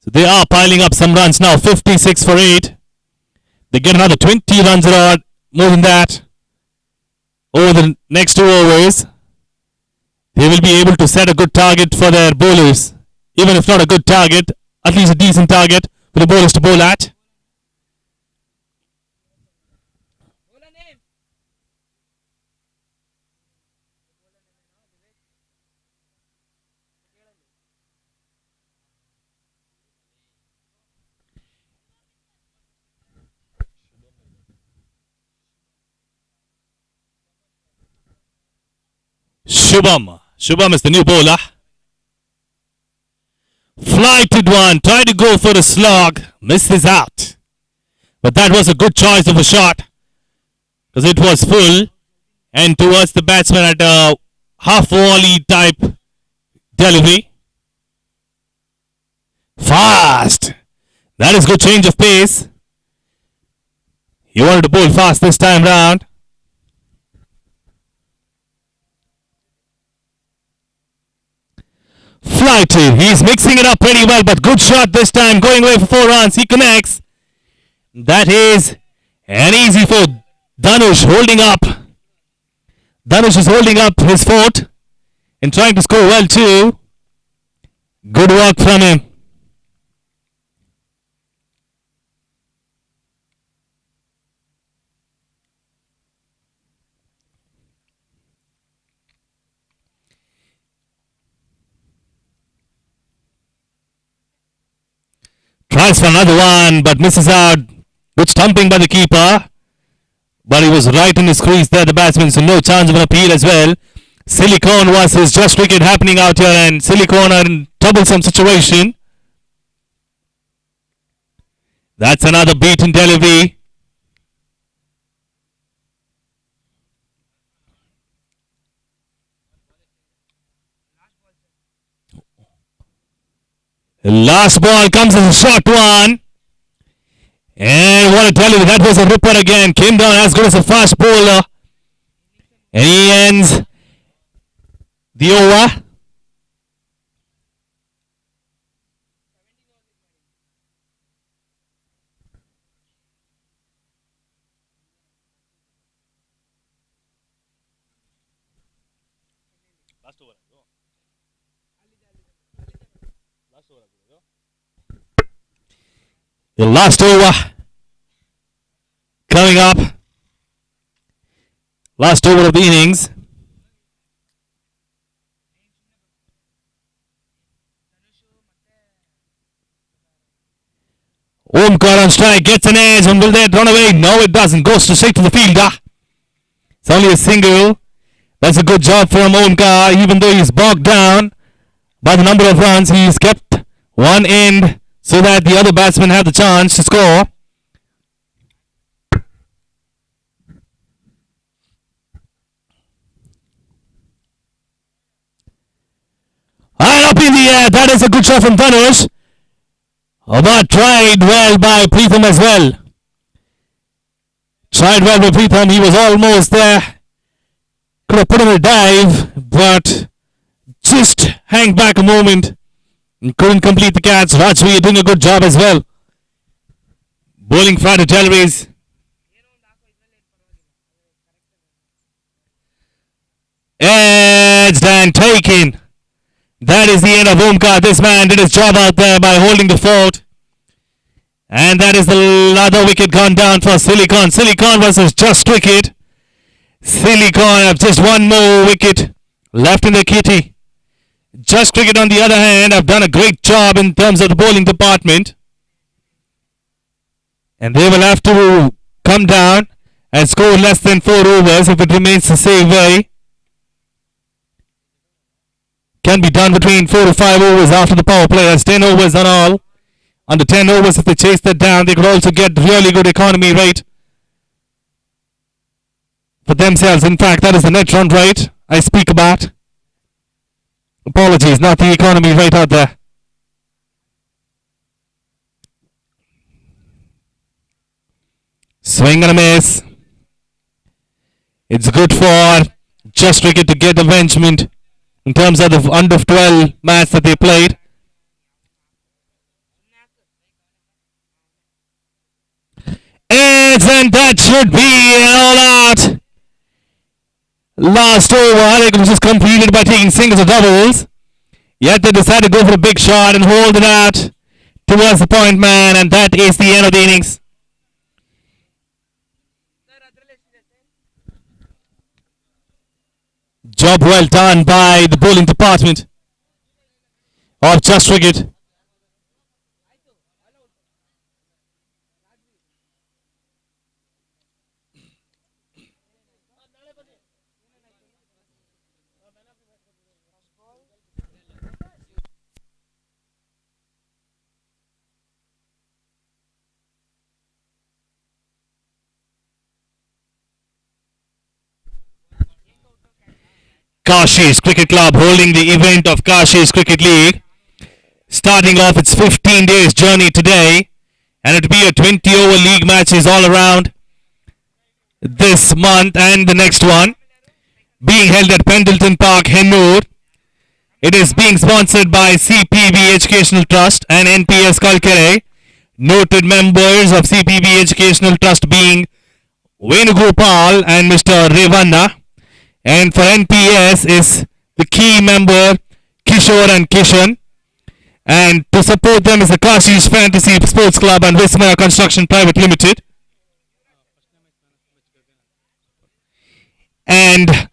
D: So they are piling up some runs now. 56 for 8. They get another 20 runs or more than that over the next 2 overs. They will be able to set a good target for their bowlers. Even if not a good target, at least a decent target for the bowlers to bowl at. Shubham is the new bowler. Flighted one, tried to go for a slog, misses out. But that was a good choice of a shot because it was full and towards the batsman at a half volley type delivery. Fast. That is good change of pace. He wanted to bowl fast this time round. Flighted. He's mixing it up pretty well, but good shot this time. Going away for 4 runs. He connects. That is an easy for Dhanush holding up. Dhanush is holding up his fort and trying to score well too. Good work from him.
A: Tries for another one, but misses out. Good stumping by the keeper. But he was right in his crease there, the batsman, so no chance of an appeal as well. Silicon was his just wicket happening out here, and Silicon are in troublesome situation. That's another beaten delivery. The last ball comes as a short one. And what a delivery. That was a ripper again. Came down as good as a fast bowler. And he ends the over. The last over coming up. Last over of the innings. Omkar on strike, gets an edge, and will they run away? No, it doesn't. Goes to straight to the fielder. It's only a single. That's a good job from Omkar, even though he's bogged down by the number of runs. He's kept one end so that the other batsmen have the chance to score. And up in the air, that is a good shot from Dhanush. But tried well by Pritham as well. Tried well by Pritham, he was almost there. Could have put him in a dive, but just hang back a moment. And couldn't complete the catch. Rajvi doing a good job as well. Bowling Friday deliveries. Edged and taken. That is the end of Omkar. This man did his job out there by holding the fort. And that is the other wicket gone down for Silicon. Silicon versus Just Wicket. Silicon have just one more wicket left in the kitty. Just Cricket, on the other hand, have done a great job in terms of the bowling department. And they will have to come down and score less than 4 overs if it remains the same way. Can be done between 4 to 5 overs after the power play. That's 10 overs on all. Under 10 overs, if they chase that down, they could also get really good economy rate for themselves. In fact, that is the net run rate I speak about. Apologies, not the economy rate out there. Swing and a miss. It's good for Just Wicket to get avengement in terms of the under 12 match that they played. And that should be all out. Last over, I think it was just completed by taking singles or doubles. Yet they decided to go for a big shot and hold it out towards the point man, and that is the end of the innings. Job well done by the bowling department of Just Wicket. Kashish Cricket Club holding the event of Kashish Cricket League, starting off its 15 days journey today, and it will be a 20 over league matches all around this month and the next one, being held at Pendleton Park, Hennur. It is being sponsored by CPB Educational Trust and NPS Kalkere. Noted members of CPB Educational Trust being Venugopal and Mr. Revanna. And for NPS is the key member Kishore and Kishan. And to support them is the Kashish Fantasy Sports Club and Vismaya Construction Private Limited. And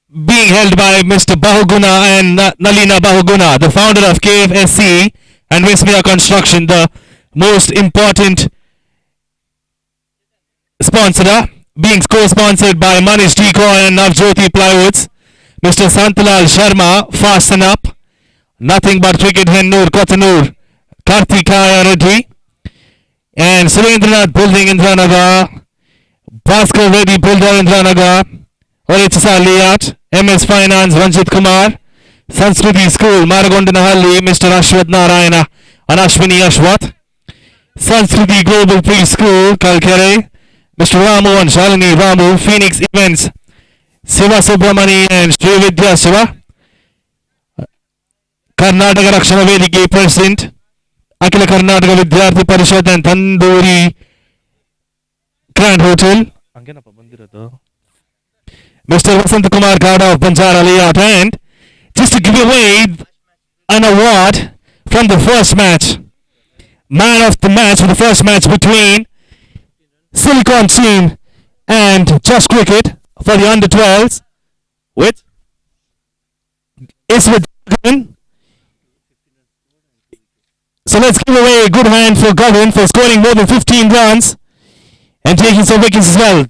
A: being held by Mr. Bahuguna and Nalina Bahuguna, the founder of KFSC and Vismaya Construction. The most important sponsor, being co-sponsored by Manish Decoy and Navjyoti Plywoods. Mr. Santalal Sharma, fasten up. Nothing but cricket, Hennur, Kotanur, Karthikaya Reddy, and Surendranath Building Indranagar, Bhaskar Reddy Builder Indranagar, Orechasa Liyat, MS Finance Ranjit Kumar, Sanskriti School Maragondanahalli, Mr. Ashwath Narayana and Ashwini Ashwath, Sanskriti Global Preschool Kalkere, Mr. Ramu and Shalini Ramu, Phoenix Events, Siva Subramani and Sri Vidya Shiva, Karnataka Rakshana Vedike President, Akila Karnataka Vidyarthi Parishad and Tandoori Grand Hotel, Mr. Vasant Kumar Gada of Banjara Layout, and just to give away an award from the first match, man of the match for the first match between Silicon Team and Just Cricket for the under 12s with Iswat Gagan. So let's give away a good hand for Gagan for scoring more than 15 runs and taking some wickets as well.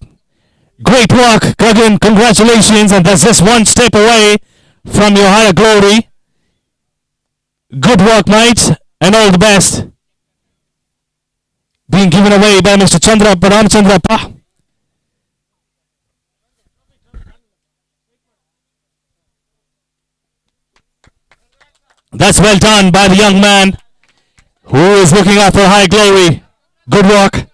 A: Great work, Gagan. Congratulations, and that's just one step away from your higher glory. Good work, mate, and all the best. Being given away by Mr. Chandra Ramchandrappa. That's well done by the young man who is looking out for high glory. Good work.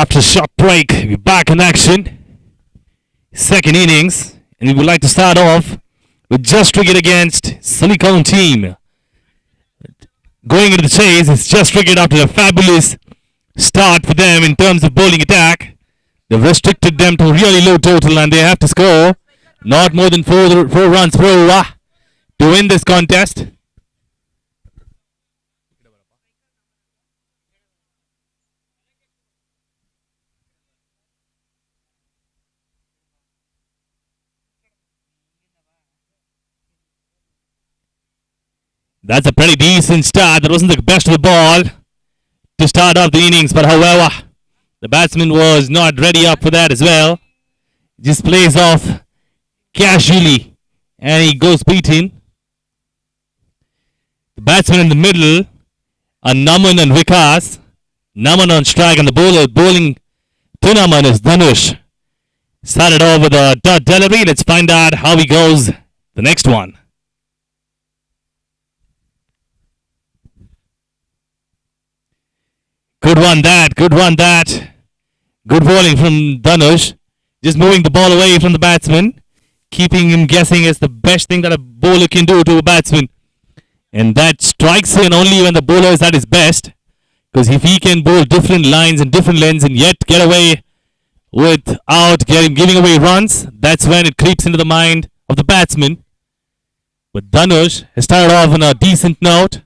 A: After a short break, we're back in action. Second innings, and we would like to start off with Just Cricket against Silicon team. Going into the chase, it's Just Cricket after a fabulous start for them in terms of bowling attack. They've restricted them to a really low total, and they have to score not more than four runs per over to win this contest. That's a pretty decent start. That wasn't the best of the ball to start off the innings, but however, the batsman was not ready up for that as well. Just plays off casually and he goes beaten. The batsmen in the middle are Naman and Vikas. Naman on strike, and the bowler bowling to Naman is Dhanush. Started off with a dot delivery. Let's find out how he goes the next one. Good one that. Good bowling from Dhanush. Just moving the ball away from the batsman. Keeping him guessing is the best thing that a bowler can do to a batsman. And that strikes in only when the bowler is at his best. Because if he can bowl different lines and different lengths and yet get away without giving away runs, that's when it creeps into the mind of the batsman. But Dhanush has started off on a decent note.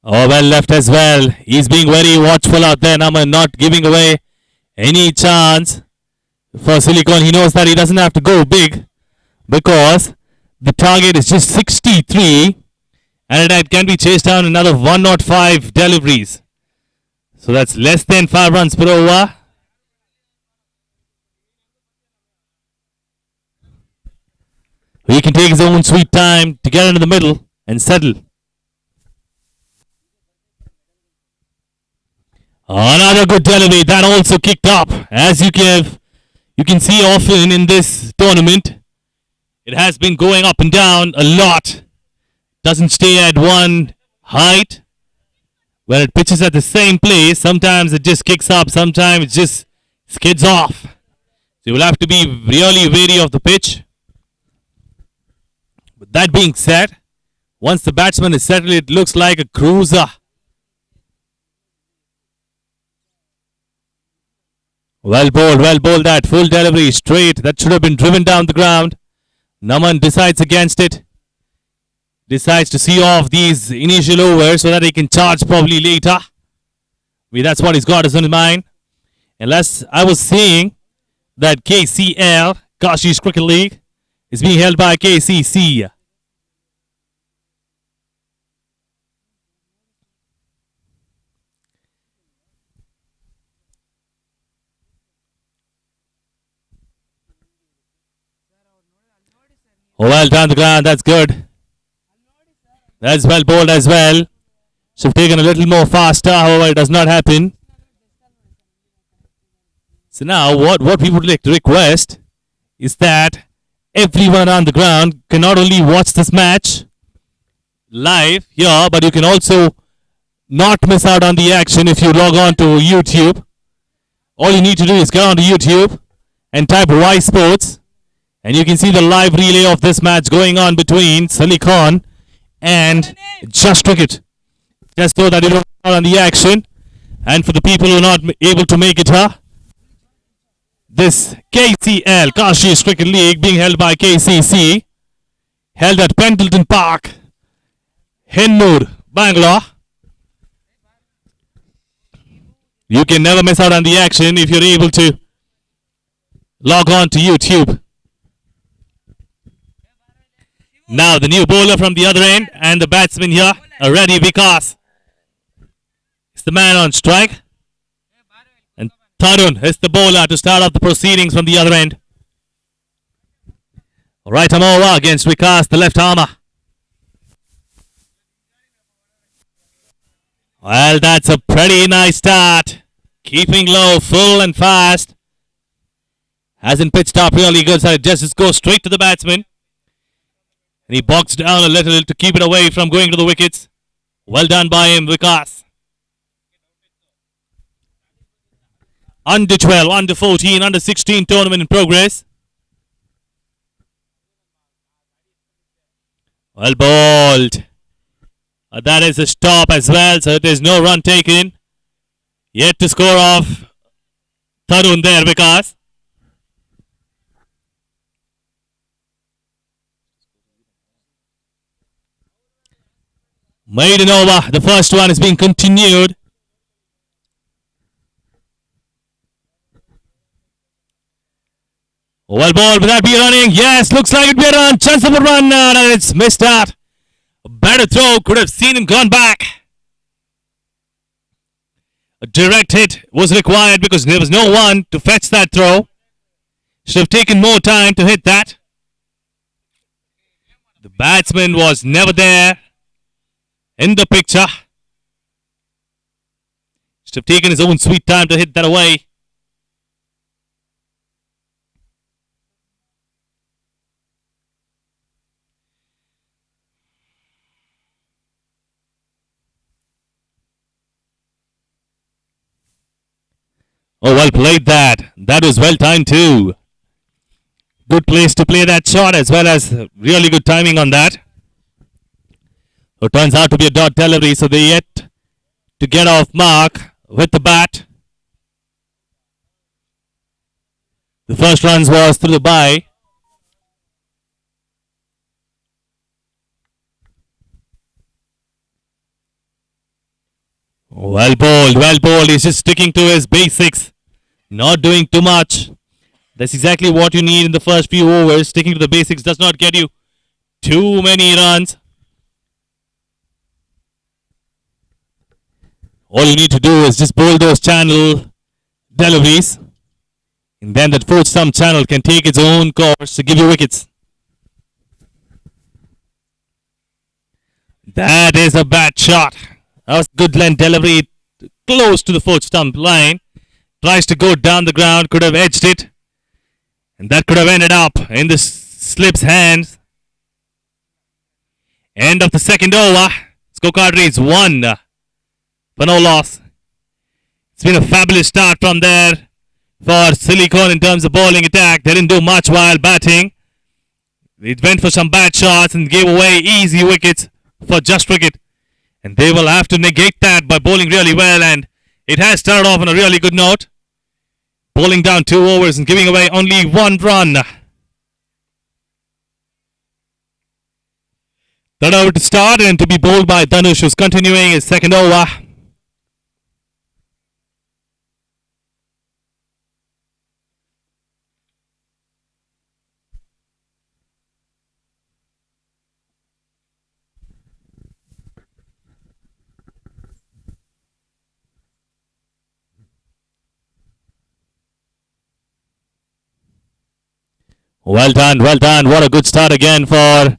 A: Oh, well left as well. He's being very watchful out there. Naman not giving away any chance for Silicon. He knows that he doesn't have to go big because the target is just 63 and it can be chased down another 105 deliveries. So that's less than 5 runs per over. He can take his own sweet time to get into the middle and settle. Another good delivery that also kicked up. As you can see often in this tournament, it has been going up and down a lot. Doesn't stay at one height. When it pitches at the same place, sometimes it just kicks up, sometimes it just skids off. So you will have to be really wary of the pitch. But that being said, once the batsman is settled, it looks like a cruiser. Well bowled that. Full delivery, straight. That should have been driven down the ground. Naman decides against it. Decides to see off these initial overs so that he can charge probably later. Maybe that's what he's got in his mind. Unless I was saying that KCL, Kashish Cricket League, is being held by KCC. Oh, well down the ground, that's good. That's well bowled as well. Should have taken a little more faster, however it does not happen. So now what we would like to request is that everyone on the ground can not only watch this match live here, but you can also not miss out on the action if you log on to YouTube. All you need to do is get onto YouTube and type Y Sports. And you can see the live relay of this match going on between Silicon and Just Cricket. Just so that you don't miss out on the action. And for the people who are not able to make it here, this KCL, Kashish Cricket League, being held by KCC, held at Pendleton Park, Hennur, Bangalore. You can never miss out on the action if you're able to log on to YouTube. Now the new bowler from the other end and the batsman here are ready because it's the man on strike. And Tarun is the bowler to start off the proceedings from the other end. Right arm over against Vikas, the left armer. Well, that's a pretty nice start. Keeping low, full and fast. Hasn't pitched up really good, so it just goes straight to the batsman. And he boxed down a little to keep it away from going to the wickets.
D: Well done by him, Vikas. Under 12, under 14, under 16 tournament in progress. Well bowled. That is a stop as well, so there is no run taken. Yet to score off Tarun there, Vikas. Maiden over. The first one is being continued. Well ball, will that be running? Yes, looks like it'd be a run. Chance of a run, and it's missed out. A better throw, could have seen him gone back. A direct hit was required because there was no one to fetch that throw. Should have taken more time to hit that. The batsman was never there in the picture. Should have taken his own sweet time to hit that away. Oh, well played that. That was well timed too. Good place to play that shot as well as really good timing on that. It turns out to be a dot delivery, so they yet to get off mark with the bat. The first runs was through the bye. Well bowled, well bowled. He's just sticking to his basics. Not doing too much. That's exactly what you need in the first few overs. Sticking to the basics does not get you too many runs. All you need to do is just bowl those channel deliveries. And then that fourth stump channel can take its own course to give you wickets. That is a bad shot. That was good length delivery close to the fourth stump line. Tries to go down the ground, could have edged it. And that could have ended up in the slip's hands. End of the second over. Scorecard reads 1 for no loss. It's been a fabulous start from there for Silicon in terms of bowling attack. They didn't do much while batting. It went for some bad shots and gave away easy wickets for just cricket. And they will have to negate that by bowling really well, and it has started off on a really good note. Bowling down 2 overs and giving away only 1 run. Third over to start and to be bowled by Dhanush, who's continuing his second over. Well done, well done. What a good start again for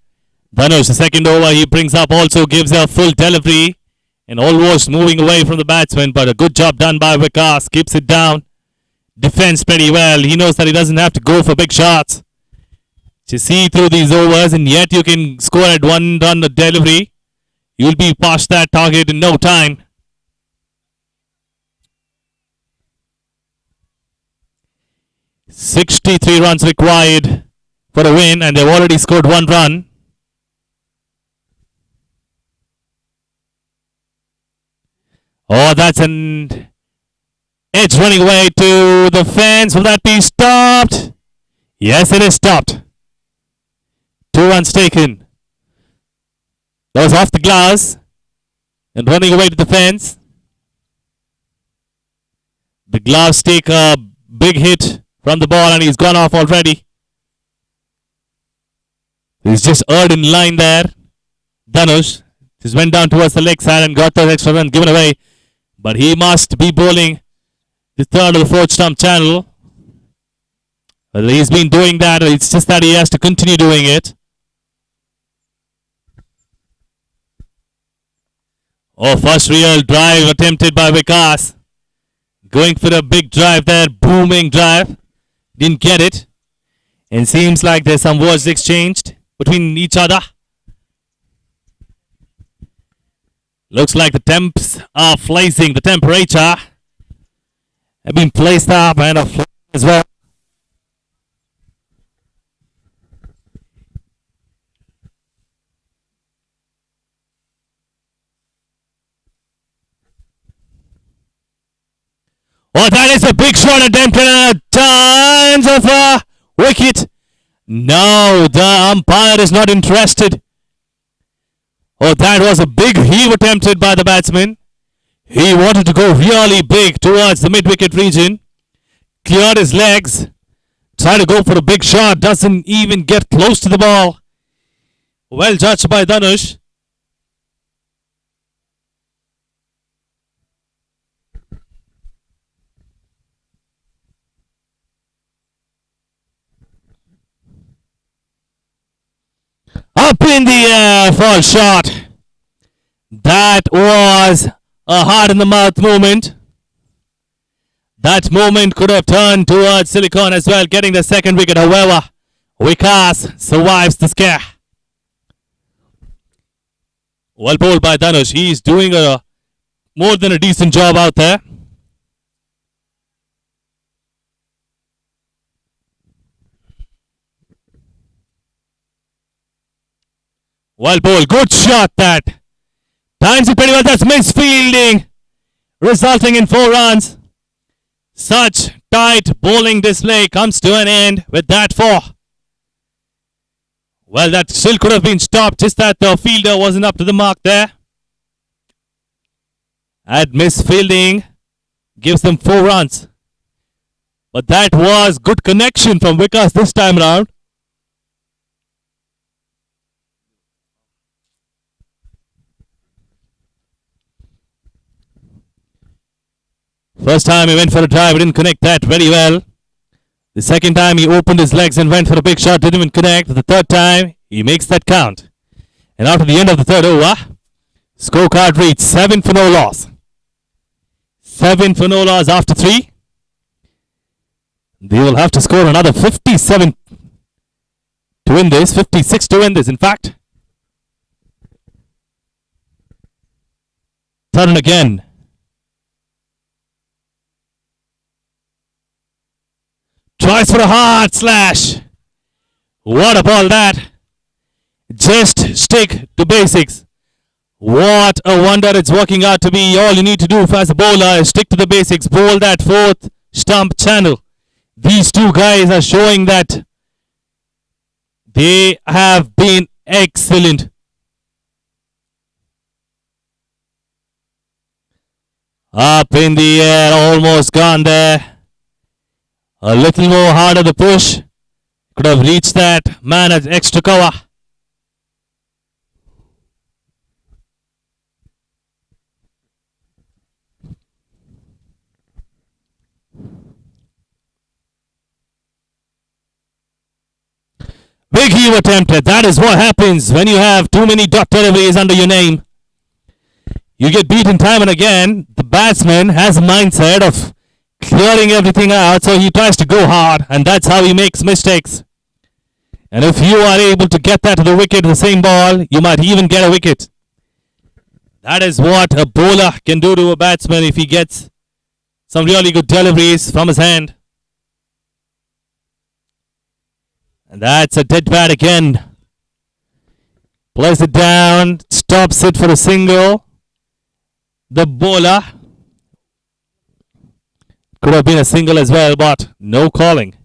D: Dhanush. The second over he brings up also gives a full delivery and almost moving away from the batsman, but a good job done by Vikas. Keeps it down. Defends pretty well. He knows that he doesn't have to go for big shots. You see through these overs and yet you can score at 1 run a delivery. You'll be past that target in no time. "63 runs required for a win, and they've already scored 1 run. Oh, that's an edge running away to the fence. Will that be stopped? Yes, it is stopped. 2 runs taken. That was off the glass and running away to the fence. The gloves take a big hit from the ball and he's gone off already. He's just erred in line there. Dhanush just went down towards the leg side and got the extra run given away. But he must be bowling the third or the fourth stump channel. Well, he's been doing that. It's just that he has to continue doing it. Oh, first real drive attempted by Vikas. Going for a big drive there. Booming drive. Didn't get it. And seems like there's some words exchanged between each other. Looks like the temps are flazing. The temperature have been placed up and are as well. Oh, that is a big shot attempt and tons of a wicket. No, the umpire is not interested. Oh, that was a big heave attempted by the batsman. He wanted to go really big towards the mid-wicket region. Cleared his legs. Tried to go for a big shot. Doesn't even get close to the ball. Well judged by Dhanush. Up in the air for a shot. That was a heart in the mouth moment. That moment could have turned towards Silicon as well, getting the second wicket. However, Vikas survives the scare. Well bowled by Dhanush. He's doing a more than a decent job out there. Well bowled. Good shot that. Times it pretty well. That's misfielding. Resulting in 4 runs. Such tight bowling display comes to an end with that 4. Well, that still could have been stopped. Just that the fielder wasn't up to the mark there. And misfielding gives them 4 runs. But that was good connection from Vikas this time around. First time he went for a drive, he didn't connect that very well. The second time he opened his legs and went for a big shot, didn't even connect. The third time he makes that count. And after the end of the third over, scorecard reads 7 for no loss. 7 for no loss after 3. They will have to score another 57 to win this, 56 to win this in fact. Turn again. Tries for a hard slash. What a ball that. Just stick to basics. What a wonder it's working out to be. All you need to do as a bowler is stick to the basics. Bowl that 4th stump channel. These two guys are showing that they have been excellent. Up in the air, almost gone there. A little more harder the push. Could have reached that man as extra cover. Big heave attempted. That is what happens when you have too many dot deliveries under your name. You get beaten time and again. The batsman has a mindset of clearing everything out, so he tries to go hard, and that's how he makes mistakes. And if you are able to get that to the wicket, the same ball, you might even get a wicket. That is what a bowler can do to a batsman if he gets some really good deliveries from his hand. And that's a dead bat again. Plays it down, stops it for a single. The bowler could have been a single as well, but no calling.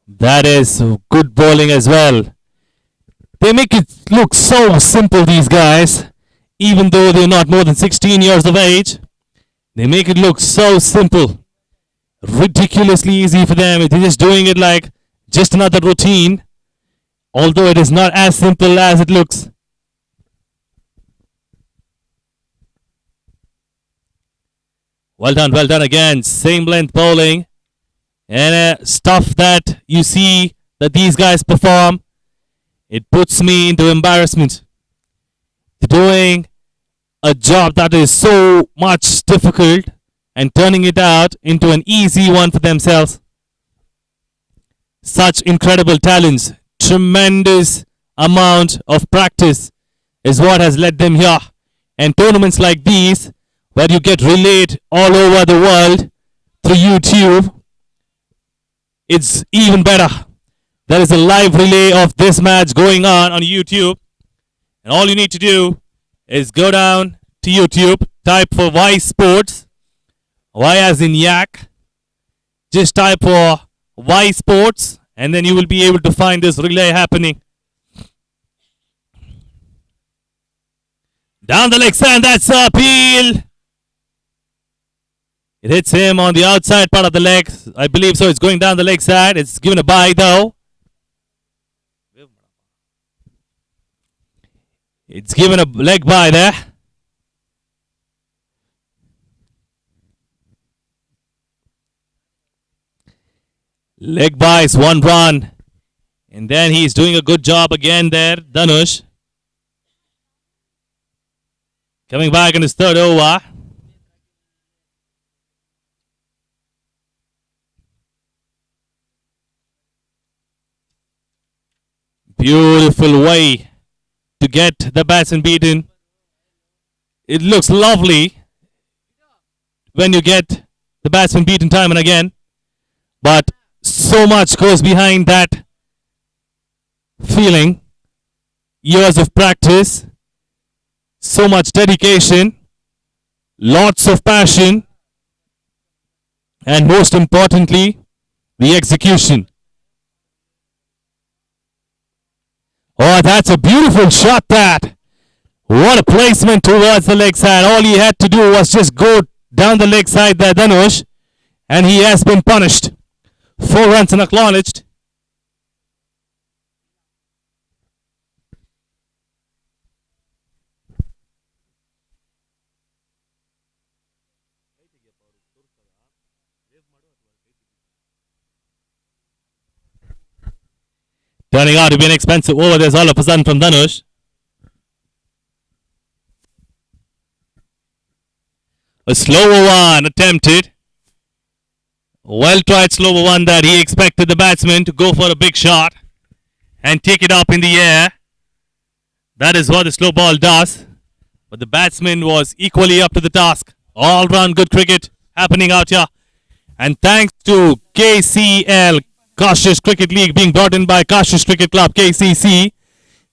D: That is good bowling as well. They make it look so simple, these guys. Even though they're not more than 16 years of age, they make it look so simple. Ridiculously easy for them. They're just doing it like just another routine, although it is not as simple as it looks. Well done again. Same length bowling and stuff that you see that these guys perform. It puts me into embarrassment. They're doing a job that is so much difficult and turning it out into an easy one for themselves. Such incredible talents, tremendous amount of practice is what has led them here. And tournaments like these, where you get relayed all over the world through YouTube, it's even better. There is a live relay of this match going on YouTube. And all you need to do is go down to YouTube, type for Y Sports, Y as in yak. Just type for Y Sports, and then you will be able to find this relay happening. Down the leg side, that's a appeal. It hits him on the outside part of the leg. I believe so. It's going down the leg side. It's given a bye though. It's given a leg bye there. Leg bye is 1 run. And then he's doing a good job again there, Dhanush. Coming back in his third over. Beautiful way to get the batsman beaten. It looks lovely when you get the batsman beaten time and again. But so much goes behind that feeling. Years of practice. So much dedication. Lots of passion. And most importantly, the execution. Oh, that's a beautiful shot that. What a placement towards the leg side. All he had to do was just go down the leg side there, Dhanush. And he has been punished. 4 runs and acknowledged. Turning out to be an expensive over. There's all of a sudden from Dhanush. A slower one attempted. Well tried slower one that he expected the batsman to go for a big shot and take it up in the air. That is what the slow ball does. But the batsman was equally up to the task. All round good cricket happening out here. And thanks to KCL, Kashish Cricket League, being brought in by Kashish Cricket Club, KCC.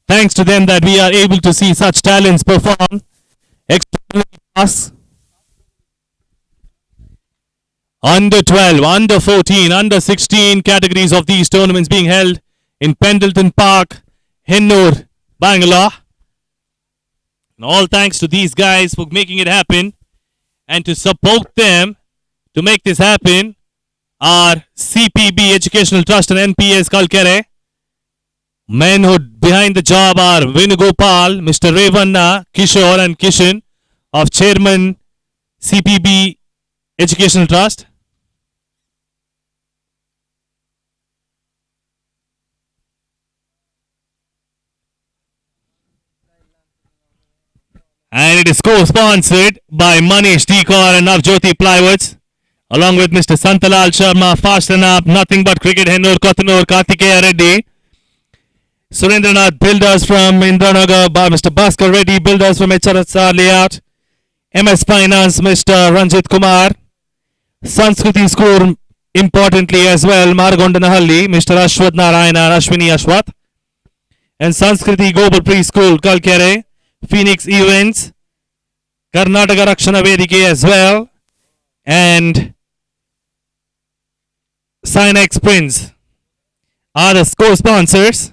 D: Thanks to them that we are able to see such talents perform. Extraordinary tasks. Under 12, under 14, under 16 categories of these tournaments being held in Pendleton Park, Hennur, Bangalore. And all thanks to these guys for making it happen. And to support them to make this happen are CPB Educational Trust and NPS Kalkere. Men who behind the job are Venugopal, Mr. Revanna, Kishore and Kishan of Chairman CPB Educational Trust. And it is co-sponsored by Manish Decor and Navjyoti Plywoods, along with Mr. Santalal Sharma, Fastanaap, Nothing But Cricket, Hennur, Kotanur, Kartikeya Reddy, Surendranath Builders from Indranagar, Mr. Bhaskar Reddy, Builders from HRSR Layout, MS Finance, Mr. Ranjit Kumar, Sanskriti School, importantly as well, Margondanahalli, Mr. Ashwath Narayana, Ashwini Ashwath, and Sanskriti Global Preschool, Kalkere, Phoenix Events, Karnataka Rakshana Vedike as well, and Sinex Prince are the co-sponsors.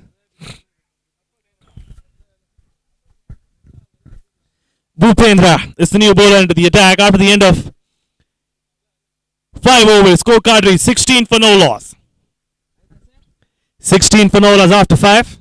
D: Bhupendra is the new bowler into the attack after the end of 5 overs. Scorecard reads 16 for no loss. 16 for no loss after 5.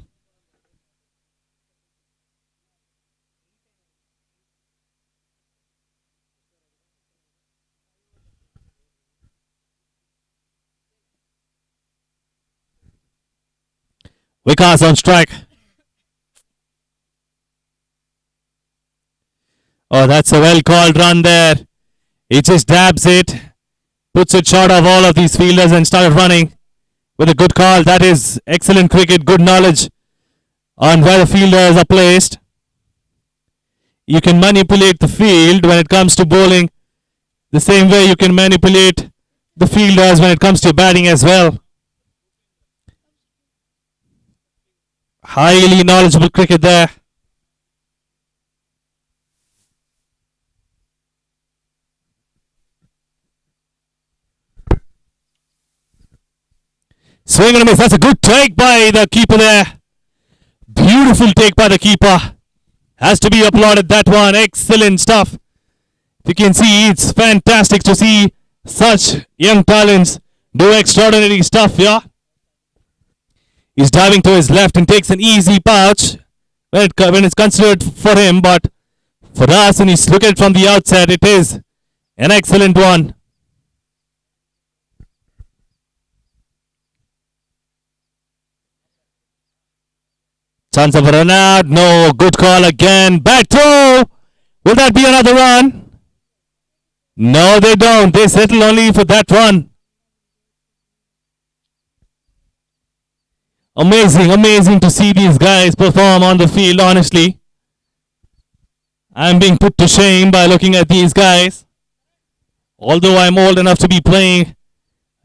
D: Vikas on strike. Oh, that's a well called run there. He just dabs it, puts it short of all of these fielders and started running with a good call. That is excellent cricket, good knowledge on where the fielders are placed. You can manipulate the field when it comes to bowling the same way you can manipulate the fielders when it comes to batting as well. Highly knowledgeable cricket there. Swing and a miss. That's a good take by the keeper there. Beautiful take by the keeper. Has to be applauded, that one. Excellent stuff. You can see it's fantastic to see such young talents do extraordinary stuff, yeah. He's diving to his left and takes an easy pouch when it's considered for him, but for us, and he's look at it from the outset, it is an excellent one. Chance of a run out. No, good call again. Back throw. Will that be another run? No, they don't. They settle only for that run. Amazing, amazing to see these guys perform on the field, honestly. I'm being put to shame by looking at these guys. Although I'm old enough to be playing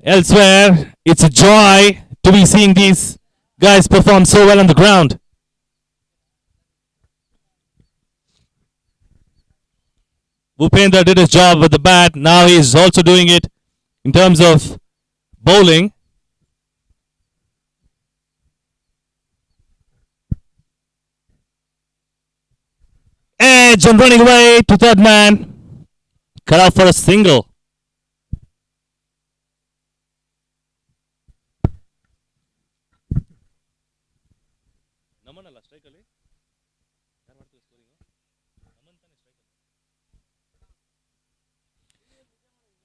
D: elsewhere, it's a joy to be seeing these guys perform so well on the ground. Bhupendra did his job with the bat. Now he's also doing it in terms of bowling. Edge and running away to third man. Cut out for a single.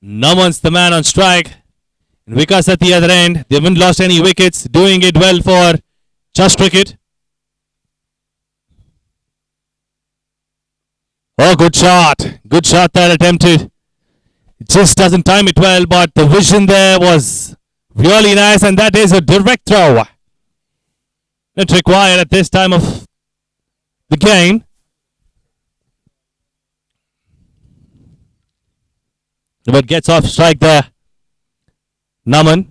D: Naman's the man on strike. And Vikas at the other end. They haven't lost any wickets. Doing it well for Just Cricket. Oh, good shot. Good shot that attempted. It just doesn't time it well, but the vision there was really nice, and that is a direct throw. Not required at this time of the game. But gets off strike there. Naman.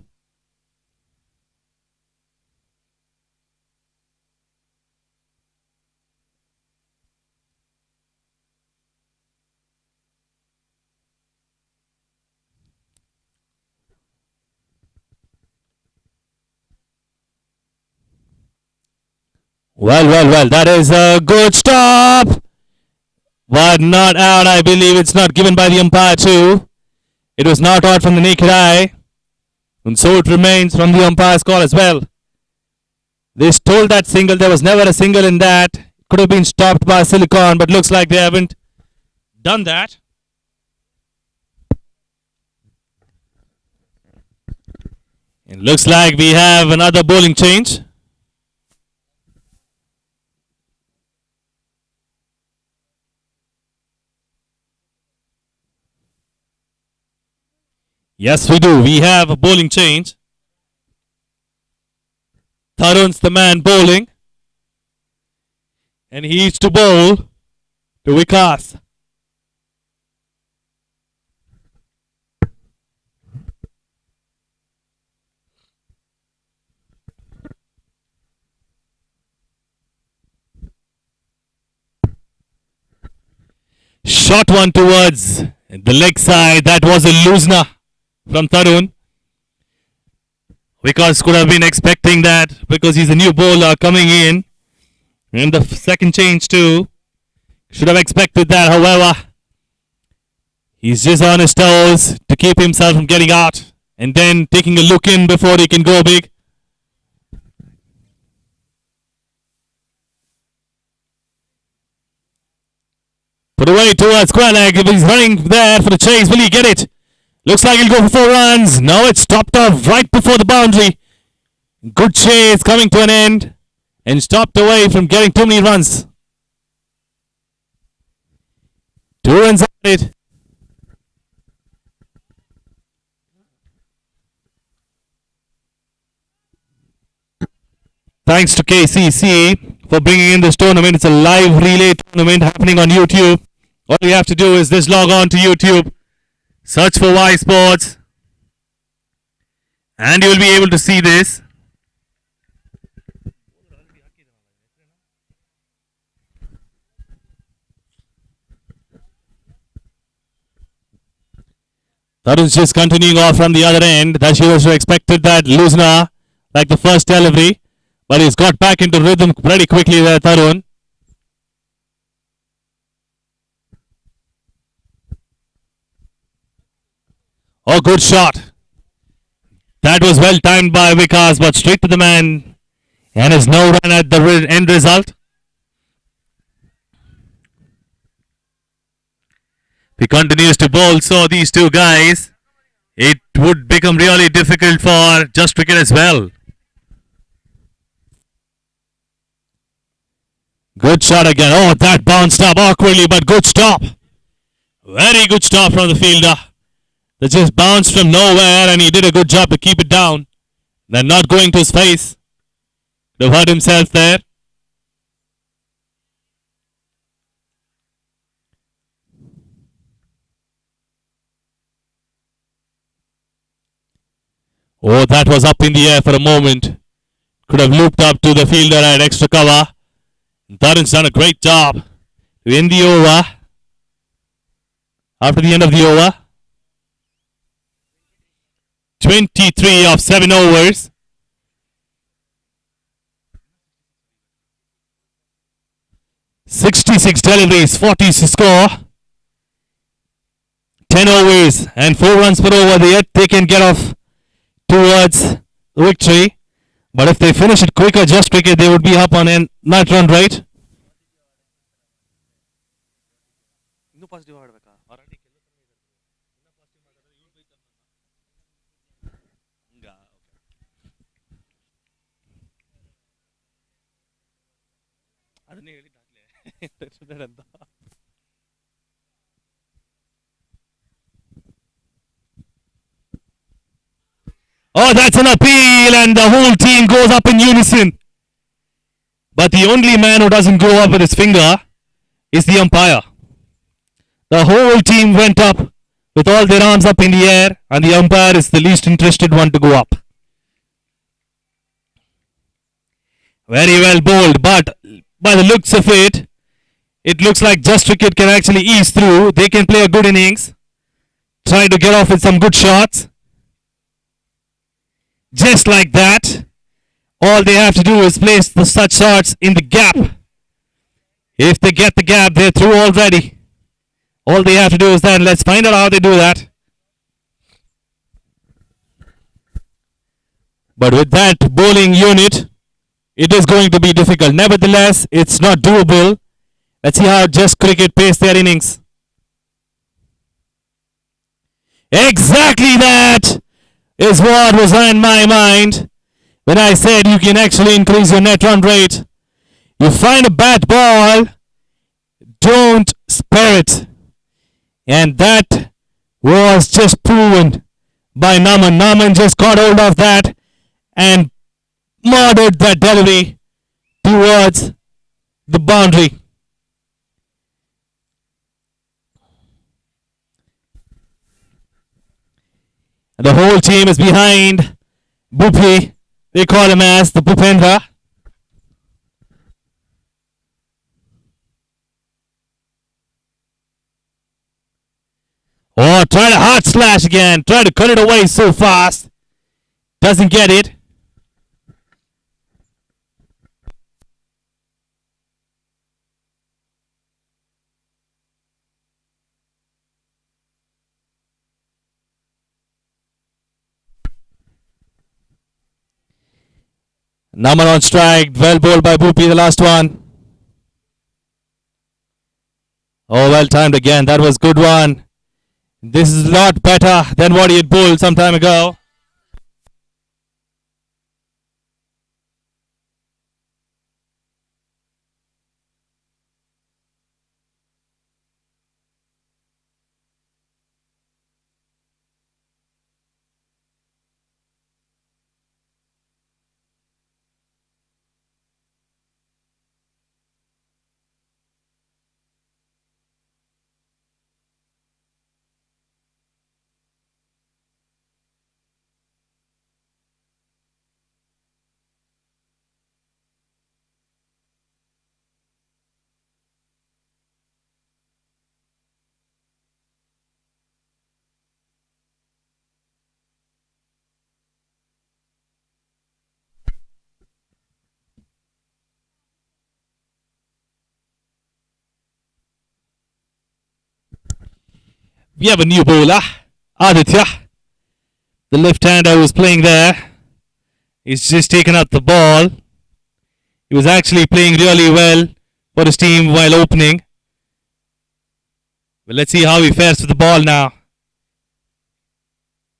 D: Well, that is a good stop. But not out. I believe it's not given by the umpire too. It was not out from the naked eye. And so it remains from the umpire's call as well. They stole that single. There was never a single in that. It could have been stopped by Silicon, but looks like they haven't done that. It looks like we have another bowling change. Yes, we do. We have a bowling change. Tarun's the man bowling. And he needs to bowl to Vikas. Shot one towards the leg side. That was a loosener from Tarun. Vikas could have been expecting that because he's a new bowler coming in. And the second change too. Should have expected that. However, he's just on his toes to keep himself from getting out. And then taking a look in before he can go big. Put away towards square leg. He's running there for the chase. Will he get it? Looks like he'll go for 4 runs. No, it's stopped off right before the boundary. Good chase coming to an end. And stopped away from getting too many runs. 2 runs at it. Thanks to KCC for bringing in this tournament. It's a live relay tournament happening on YouTube. All you have to do is just log on to YouTube, search for Y Sports, and you'll be able to see this. That is just continuing off from the other end. That she was expected that Luzna, like the first delivery, but he's got back into rhythm pretty quickly there, Tarun. Oh, good shot. That was well timed by Vikas, but straight to the man, and is no run at the end result. He continues to bowl, so these two guys, it would become really difficult for Just Cricket as well. Good shot again. Oh, that bounced up awkwardly, but good stop. Very good stop from the fielder. That just bounced from nowhere, and he did a good job to keep it down. Then not going to his face. Could have hurt himself there. Oh, that was up in the air for a moment. Could have looped up to the fielder at extra cover. Tarun's done a great job to end the over. After the end of the over, 23 of 7 overs. "66 deliveries, 40 to score. 10 overs and 4 runs per over. Yet they can get off towards the victory. But if they finish it quicker, Just Cricket, they would be up on a net run rate. Oh, that's an appeal, and the whole team goes up in unison. But the only man who doesn't go up with his finger is the umpire. The whole team went up with all their arms up in the air, and the umpire is the least interested one to go up. Very well bowled, but by the looks of it, it looks like Just Cricket can actually ease through. They can play a good innings, try to get off with some good shots. Just like that, all they have to do is place the such shots in the gap. If they get the gap, they're through already. All they have to do is that. Let's find out how they do that. But with that bowling unit, it is going to be difficult. Nevertheless, it's not doable. Let's see how Just Cricket pace their innings. Exactly that is what was on my mind when I said you can actually increase your net run rate. You find a bad ball, don't spare it. And that was just proven by Naman. Naman just got hold of that and murdered that delivery towards the boundary. And the whole team is behind Bhupi. They call him as the Bhupendra. Oh, try to hard slash again. Try to cut it away so fast. Doesn't get it. Naman on strike. Well bowled by Bhupi, the last one. Oh, well timed again. That was good one. This is a lot better than what he had bowled some time ago. We have a new bowler, Aditya. The left-hander who was playing there. He's just taken out the ball. He was actually playing really well for his team while opening. Well, let's see how he fares with the ball now.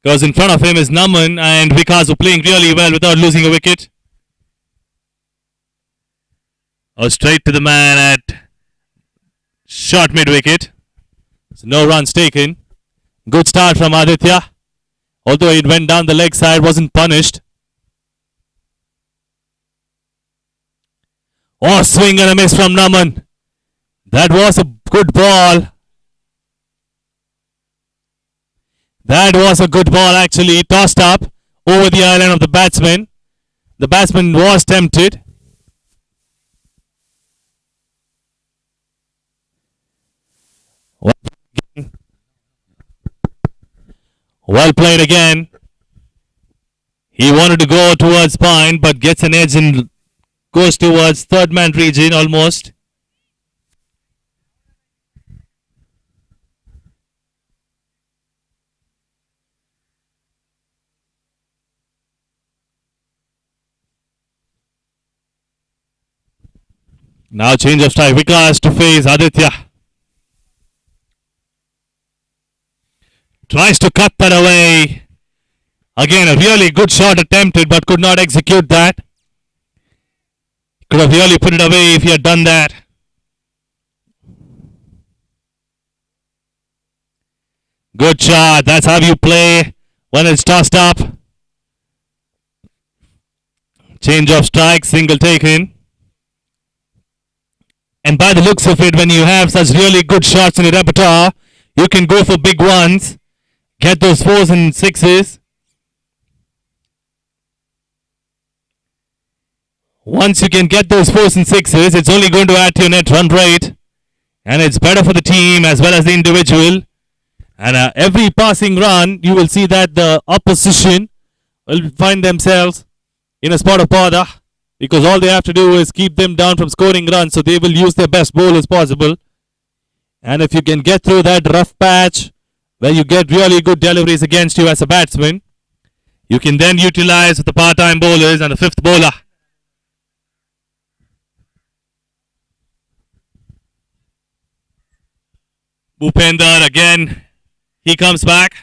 D: Because in front of him is Naman and Vikas were playing really well without losing a wicket. Oh, straight to the man at short mid-wicket. So no runs taken. Good start from Aditya. Although it went down the leg side, wasn't punished. Oh, swing and a miss from Naman. That was a good ball. That was a good ball actually. Tossed up over the island of the batsman. The batsman was tempted. Well played again. He wanted to go towards point but gets an edge and goes towards third man region almost. Now change of strike. Vikas to face Aditya. Tries to cut that away. Again, a really good shot attempted but could not execute that. Could have really put it away if he had done that. Good shot. That's how you play when it's tossed up. Change of strike. Single taken. And by the looks of it, when you have such really good shots in your repertoire, you can go for big ones. Get those 4s and 6s. Once you can get those 4s and 6s, it's only going to add to your net run rate. And it's better for the team as well as the individual. And every passing run, you will see that the opposition will find themselves in a spot of bother. Because all they have to do is keep them down from scoring runs. So they will use their best bowlers possible. And if you can get through that rough patch, where you get really good deliveries against you as a batsman, you can then utilize the part-time bowlers and the fifth bowler. Bhupender again, he comes back.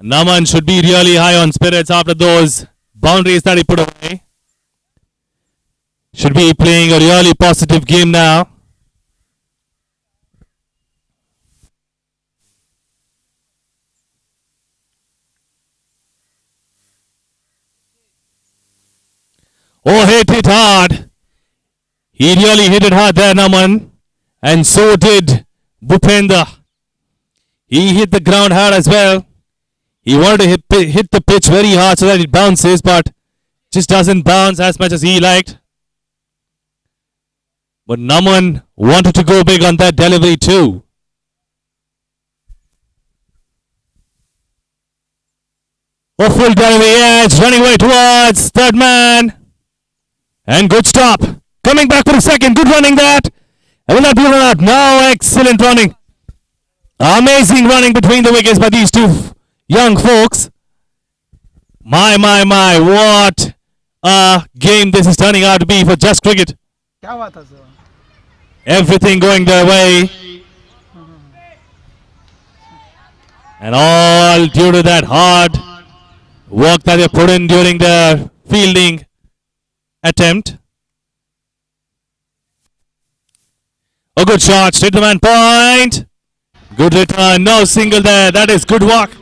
D: Naman should be really high on spirits after those boundaries that he put away. Should be playing a really positive game now. Oh, hit it hard. He really hit it hard there, Naman. And so did Bhupender. He hit the ground hard as well. He wanted to hit the pitch very hard so that it bounces, but just doesn't bounce as much as he liked. But Naman wanted to go big on that delivery too. Oh, full delivery edge, running away towards third man. And good stop. Coming back for a second. Good running that. And will that be run out? Now excellent running. Amazing running between the wickets by these two young folks. My. What a game this is turning out to be for Just Cricket.
E: क्या बात है sir?
D: Everything going their way. And all due to that hard work that they put in during their fielding attempt. A good shot, straight to the man point. Good return, no single there. That is good work.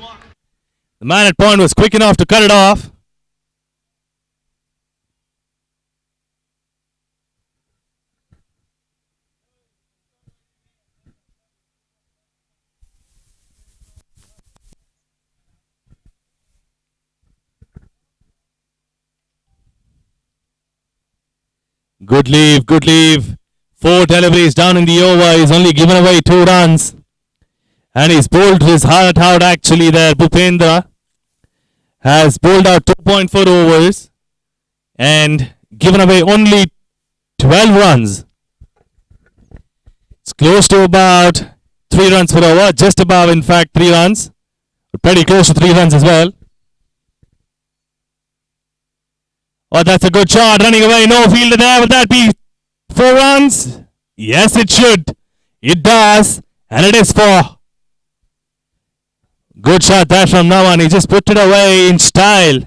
D: The man at point was quick enough to cut it off. Good leave. 4 deliveries down in the over. He's only given away 2 runs. And he's bowled his heart out actually there. Bhupendra has bowled out 2.4 overs and given away only 12 runs. It's close to about 3 runs per over, just above, in fact, 3 runs. Pretty close to 3 runs as well. Oh, that's a good shot. Running away. No fielder there. Will that be 4 runs? Yes, it should. It does. And it is 4. Good shot there from Naman. He just put it away in style.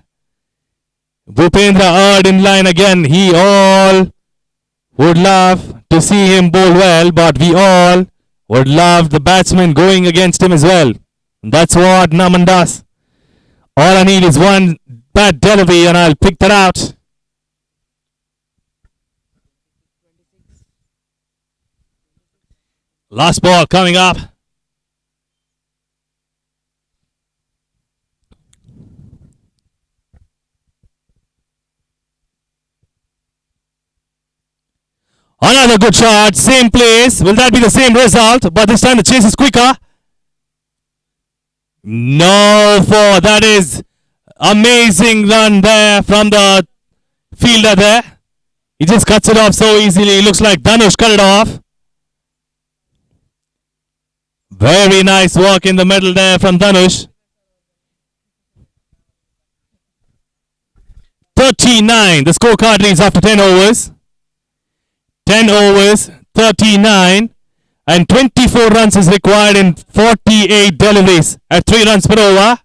D: Bhupendra Ard in line again. He all would love to see him bowl well, but we all would love the batsman going against him as well. And that's what Naman does. All I need is one bad delivery and I'll pick that out. Last ball coming up. Another good shot, same place. Will that be the same result? But this time the chase is quicker. No, 4. That is amazing run there from the fielder there. He just cuts it off so easily. Looks like Dhanush cut it off. Very nice work in the middle there from Dhanush. 39. The scorecard reads after 10 overs. 10 overs, 39, and 24 runs is required in 48 deliveries at 3 runs per over.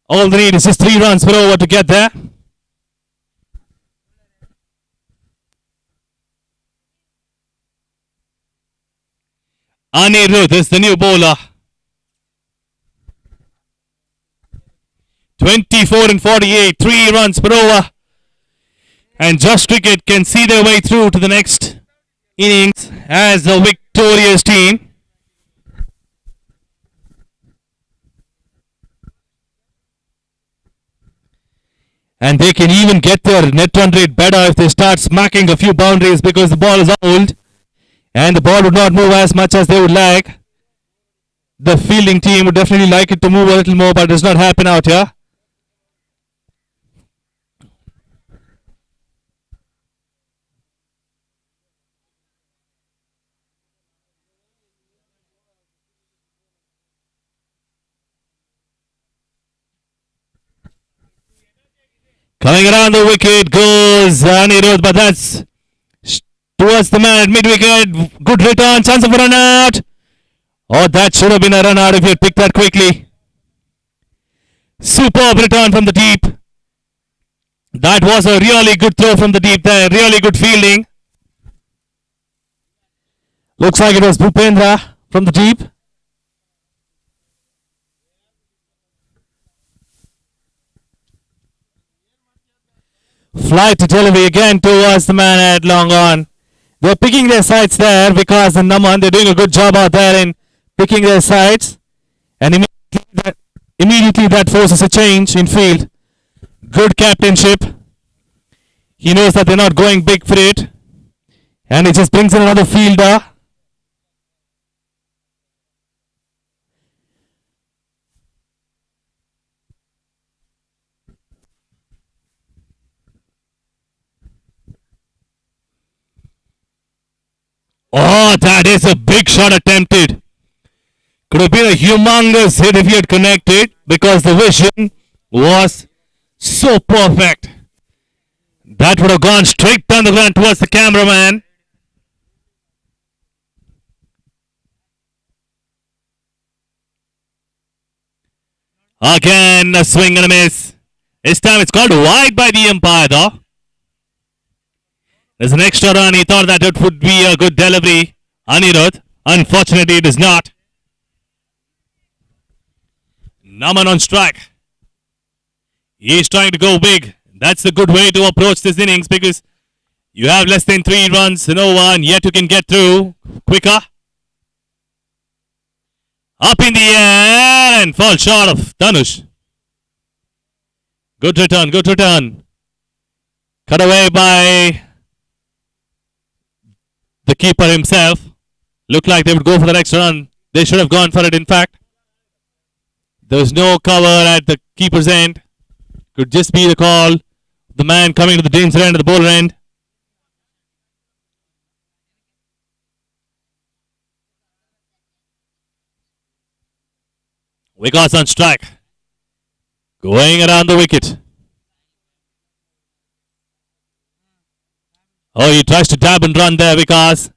D: All they need is just 3 runs per over to get there. Anirudh is the new bowler. 24 and 48, 3 runs per over. And Just Cricket can see their way through to the next innings as the victorious team. And they can even get their net run rate better if they start smacking a few boundaries because the ball is old and the ball would not move as much as they would like. The fielding team would definitely like it to move a little more, but it does not happen out here. Coming around the wicket goes Anirudh, but that's towards the man at mid-wicket. Good return, chance of a run out. Oh, that should have been a run out if you had picked that quickly. Superb return from the deep. That was a really good throw from the deep there. Really good fielding. Looks like it was Bhupendra from the deep. Flight to delivery again towards the man at long on. They're picking their sides there because the Naman, they're doing a good job out there in picking their sides. And immediately that forces a change in field. Good captainship. He knows that they're not going big for it. And he just brings in another fielder. Oh, that is a big shot attempted. Could have been a humongous hit if he had connected because the vision was so perfect. That would have gone straight down the ground towards the cameraman. Again, a swing and a miss. This time it's called wide by the umpire though. There's an extra run. He thought that it would be a good delivery. Anirudh. Unfortunately, it is not. Naman on strike. He is trying to go big. That's a good way to approach this innings because you have less than 3 runs in over and yet you can get through quicker. Up in the air and fall short of Dhanush. Good return, good return. Cut away by the keeper himself. Looked like they would go for the extra run. They should have gone for it, in fact. There was no cover at the keeper's end. Could just be the call. The man coming to the danger end of the bowler end. Vikas on strike. Going around the wicket. Oh, he tries to dab and run there, Vikas.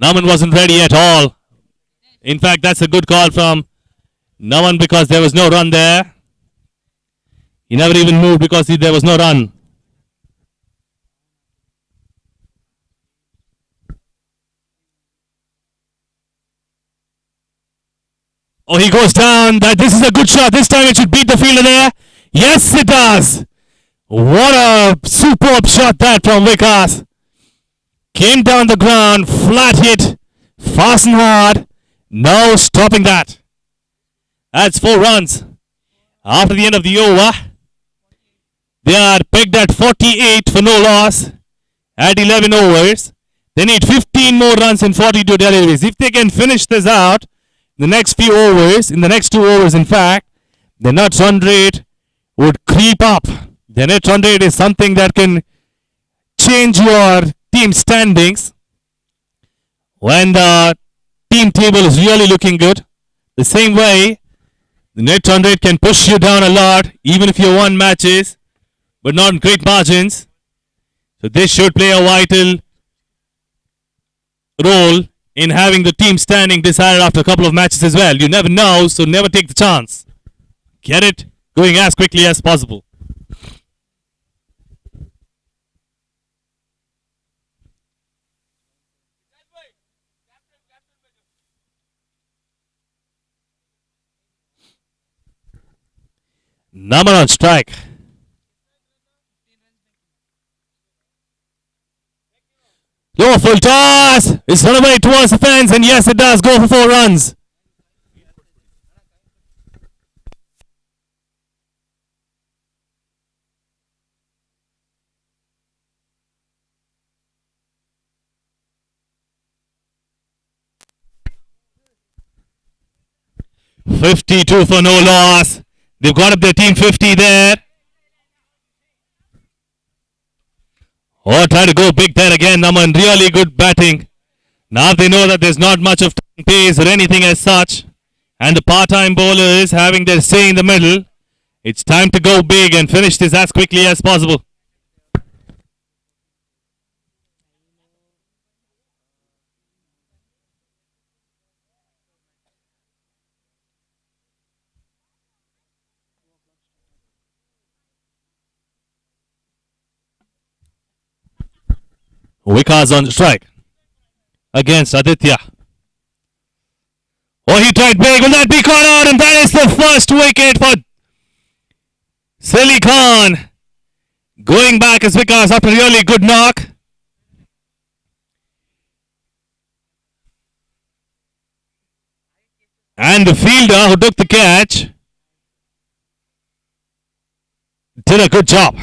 D: Naman wasn't ready at all. In fact, that's a good call from Naman because there was no run there. He never even moved because there was no run. Oh, he goes down. This is a good shot. This time it should beat the fielder there. Yes, it does. What a superb shot that from Vikas. Came down the ground, flat hit, fast and hard. No stopping that. That's 4 runs. After the end of the over, they are pegged at 48 for no loss at 11 overs. They need 15 more runs in 42 deliveries. If they can finish this out, the next few overs, in the next 2 overs in fact, the net run rate would creep up. The net run rate is something that can change your team standings when the team table is really looking good. The same way, the net run rate can push you down a lot, even if you won matches, but not in great margins. So this should play a vital role in having the team standing decided after a couple of matches as well. You never know, so never take the chance. Get it? Going as quickly as possible. Naman on strike. Low full toss. It's run away towards the fence, and yes, it does go for 4 runs. $52 for no loss. They've got up their team 50 there. Oh, try to go big there again, Naman. Really good batting. Now they know that there's not much of pace or anything as such. And the part-time bowler is having their say in the middle. It's time to go big and finish this as quickly as possible. Vikas on strike against Aditya. Oh, he tried big. Will that be caught out? And that is the first wicket for Salih Khan. Going back as Vikas after a really good knock. And the fielder who took the catch did a good job.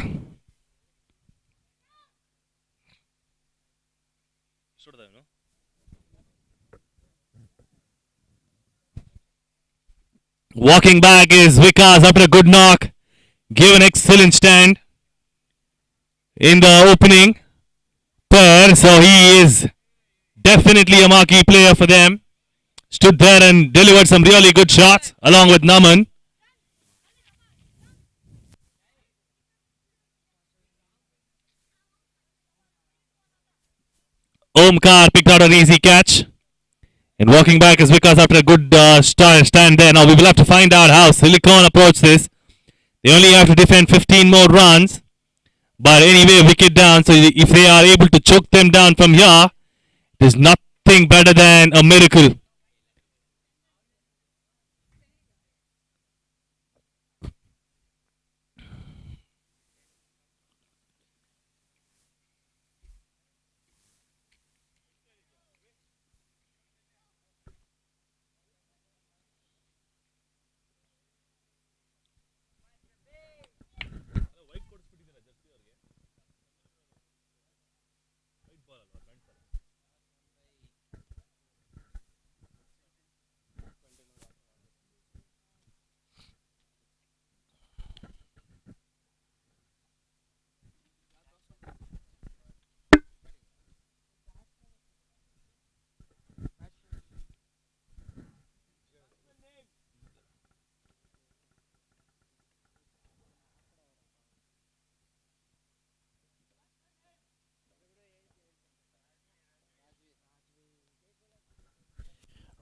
D: Walking back is Vikas after a good knock. Gave an excellent stand in the opening pair. So he is definitely a marquee player for them. Stood there and delivered some really good shots along with Naman. Omkar picked out an easy catch. And walking back is Vikas after a good stand there. Now we will have to find out how Salih Khan approach this. They only have to defend 15 more runs. But anyway, wicket down. So if they are able to choke them down from here, it is nothing better than a miracle.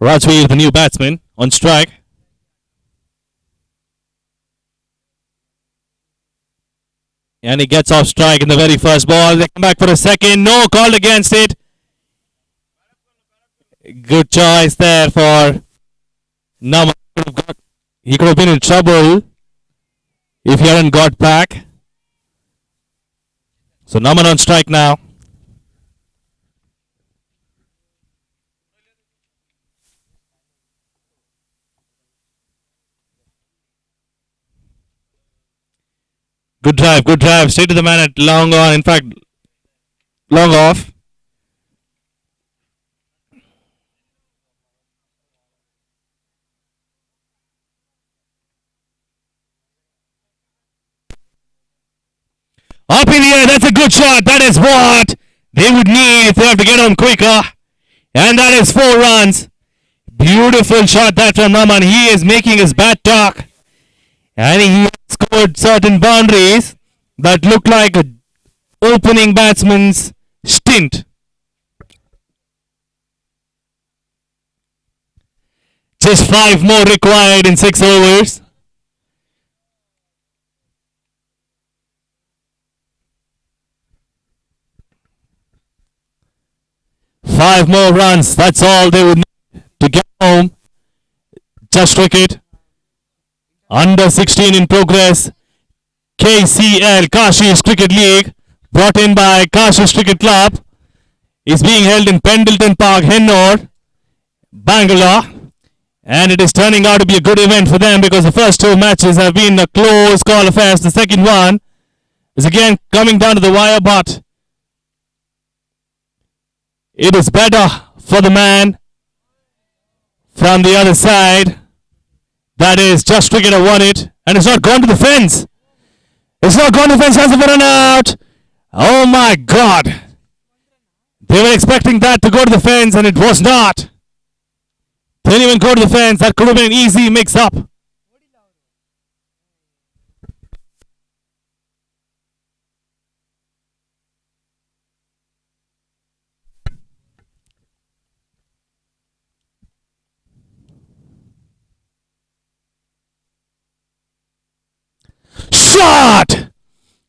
D: Rajveer, the new batsman, on strike. And he gets off strike in the very first ball. They come back for a second. No, called against it. Good choice there for Naman. He could have been in trouble if he hadn't got back. So Naman on strike now. Good drive. Straight to the man at long on. In fact, long off. Up in the air. That's a good shot. That is what they would need if they have to get home quicker. And that is 4 runs. Beautiful shot that from Naman. He is making his bat talk. And he scored certain boundaries that look like an opening batsman's stint. Just 5 more required in 6 overs. Five more runs. That's all they would need to get home. Just cricket. Under 16 in progress. KCL, Kashish Cricket League, brought in by Kashish Cricket Club, is being held in Pendleton Park, Hennur, Bangalore. And it is turning out to be a good event for them because the first 2 matches have been a close call affairs. The second one is again coming down to the wire, but it is better for the man from the other side. That is Just Cricket have won it. And it's not gone to the fence. It's not gone to the fence. Has a run out. Oh my God. They were expecting that to go to the fence and it was not. Didn't even go to the fence. That could have been an easy mix up. Shot!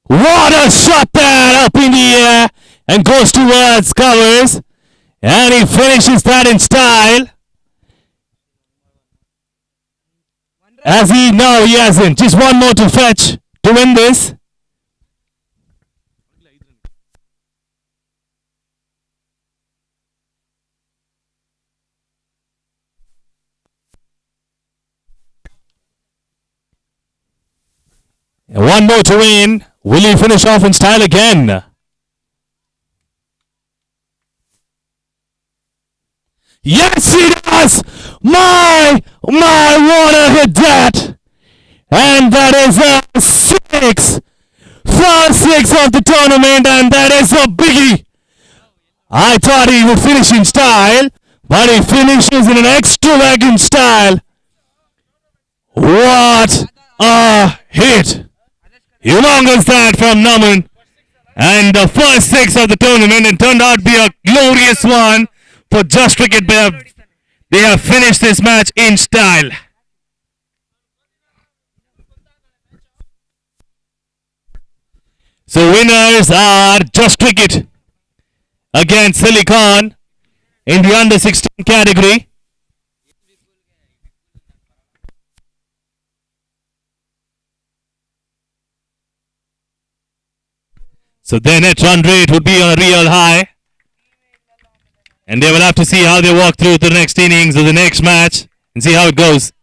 D: What a shot there up in the air and goes towards covers. And he finishes that in style. As he, no, he hasn't. Just one more to fetch to win this. And one more to win. Will he finish off in style again? Yes, he does! What a hit that! And that is a 6! First 6 of the tournament, and that is a biggie! I thought he would finish in style, but he finishes in an extravagant style. What a hit! Humongous that from Naman. And the first 6 of the tournament, and turned out to be a glorious one for Just Cricket. They have finished this match in style. So winners are Just Cricket against Silicon in the under 16 category. So their net run rate would be on a real high. And they will have to see how they walk through to the next innings or the next match and see how it goes.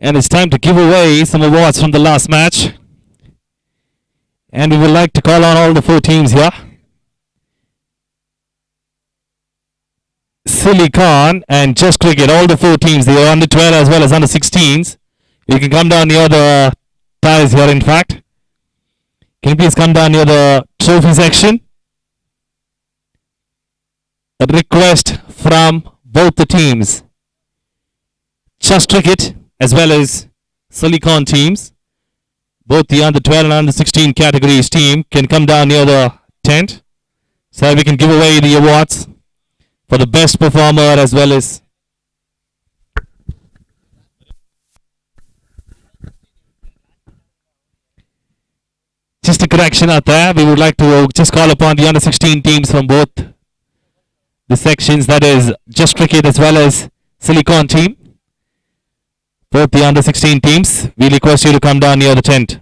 A: And it's time to give away some awards from the last match. And we would like to call on all the four teams here. Silicon and Just Cricket, all the four teams, they are under 12 as well as under 16s. You can come down near the tiles here, in fact. Can you please come down near the trophy section? A request from both the teams, Just Cricket as well as Silicon teams. Both the under 12 and under 16 categories team can come down near the tent so we can give away the awards for the best performer as well as just a correction out there. We would like to just call upon the under 16 teams from both the sections, that is Just Cricket as well as Silicon team. Both the under 16 teams, we request you to come down near the tent.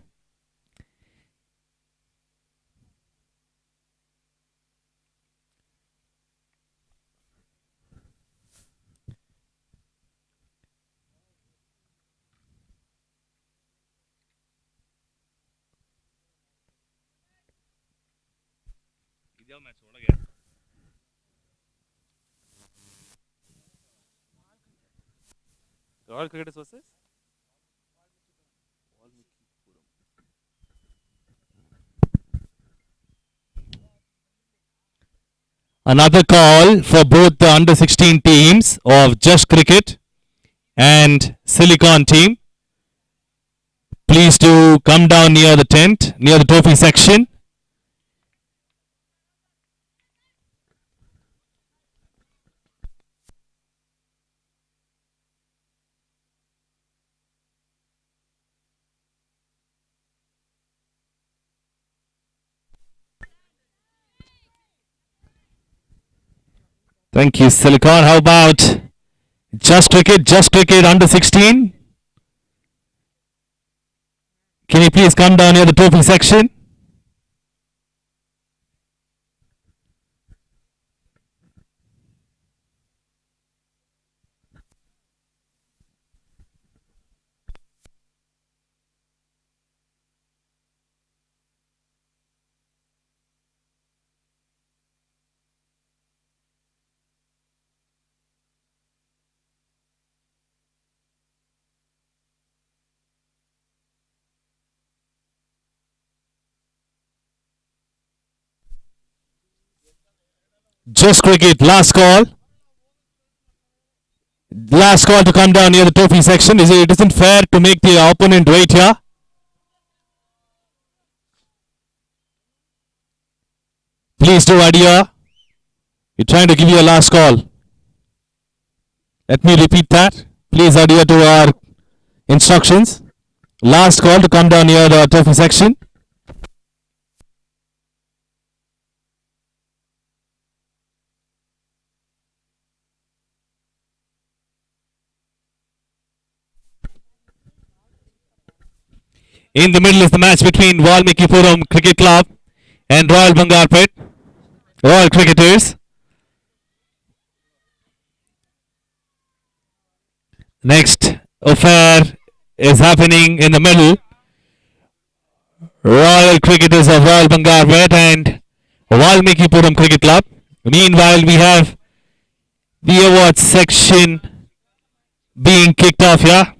A: Royal Cricketers versus another call for both the under 16 teams of Just Cricket and Silicon team. Please do come down near the tent, near the trophy section. Thank you, Silicon. How about Just Cricket? Just Cricket under 16. Can you please come down near the trophy section? Just Cricket, last call. Last call to come down near the trophy section. It isn't fair to make the opponent wait here. Please do adhere. We're trying to give you a last call. Let me repeat that. Please adhere to our instructions. Last call to come down near the trophy section. In the middle is the match between Valmikipuram Cricket Club and Royal Bangalore Royal Cricketers. Next affair is happening in the middle. Royal Cricketers of Royal Bangalore and Valmikipuram Cricket Club. Meanwhile, we have the awards section being kicked off here.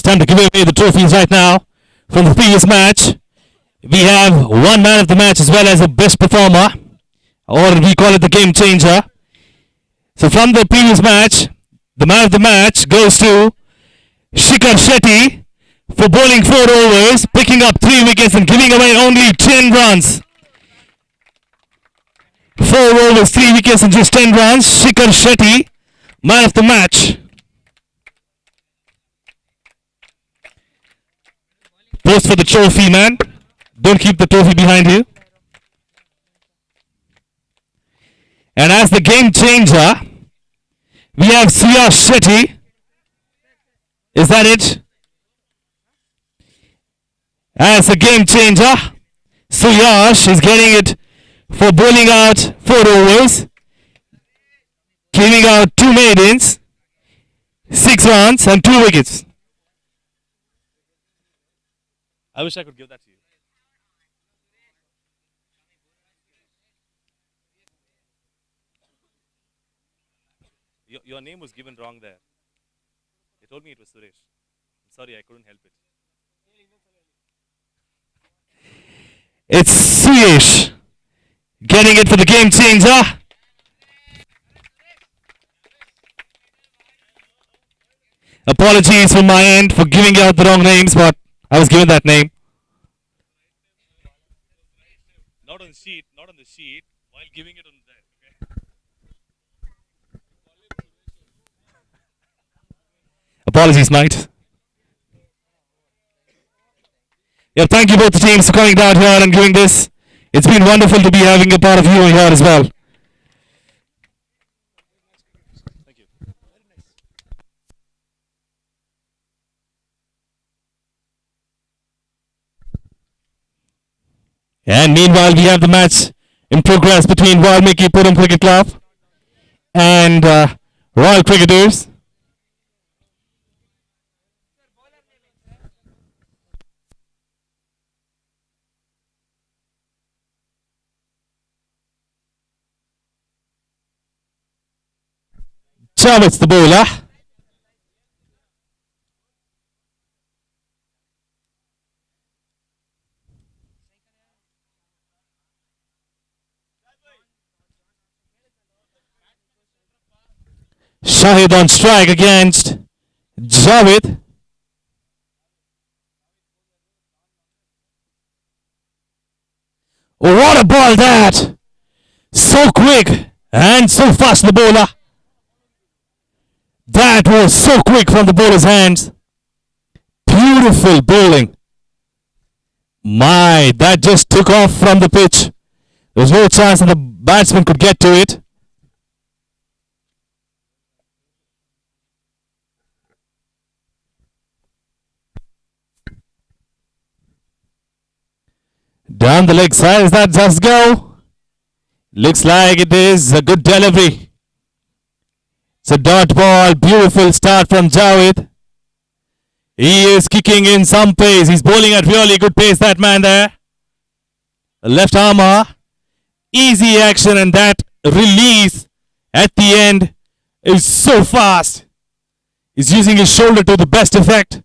A: It's time to give away the trophies right now from the previous match. We have one man of the match as well as a best performer, or we call it the game changer. So from the previous match, the man of the match goes to Shikhar Shetty for bowling 4 overs, picking up 3 wickets and giving away only 10 runs. 4 overs, 3 wickets and just 10 runs. Shikhar Shetty, man of the match. Post for the trophy, man. Don't keep the trophy behind you. And as the game changer, we have Suyash Shetty. Is that it? As the game changer, Suyash is getting it for bowling out 4 overs, giving out 2 maidens, 6 runs and 2 wickets.
D: I wish I could give that to you. Your name was given wrong there. They told me it was Suresh. I'm sorry, I couldn't help it.
A: It's Suyesh getting it for the game changer. Apologies from my end for giving out the wrong names, but I was given that name.
D: Not on the sheet, not on the sheet, while giving it on that.
A: Apologies, mate. Yeah, thank you both the teams for coming down here and doing this. It's been wonderful to be having a part of you here as well.
D: Thank you.
A: And meanwhile, we have the match in progress between Valmiki-Puram Cricket Club and Royal Cricketers. Javits the bowler. Shahid on strike against Javed. Oh, what a ball that! So quick and so fast the bowler. That was so quick from the bowler's hands. Beautiful bowling. My, that just took off from the pitch. There was no chance that the batsman could get to it. Down the leg side, is that just go? Looks like it is a good delivery. It's a dot ball, beautiful start from Javed. He is kicking in some pace. He's bowling at really good pace, that man there. Left armour, easy action, and that release at the end is so fast. He's using his shoulder to the best effect.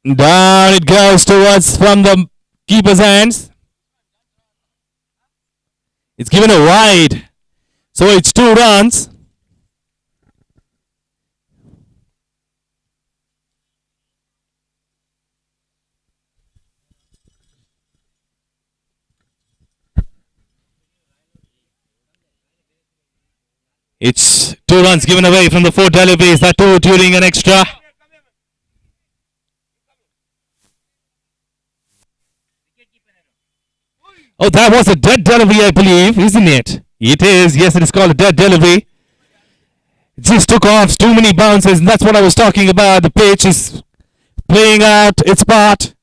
A: Down it goes towards from the keeper's hands. It's given a wide. So it's 2 runs. It's 2 runs given away from the 4 deliveries, that too during an extra. Oh, that was a dead delivery, I believe, isn't it? It is. Yes, it is called a dead delivery. It just took off too many bounces, and that's what I was talking about. The pitch is playing out its part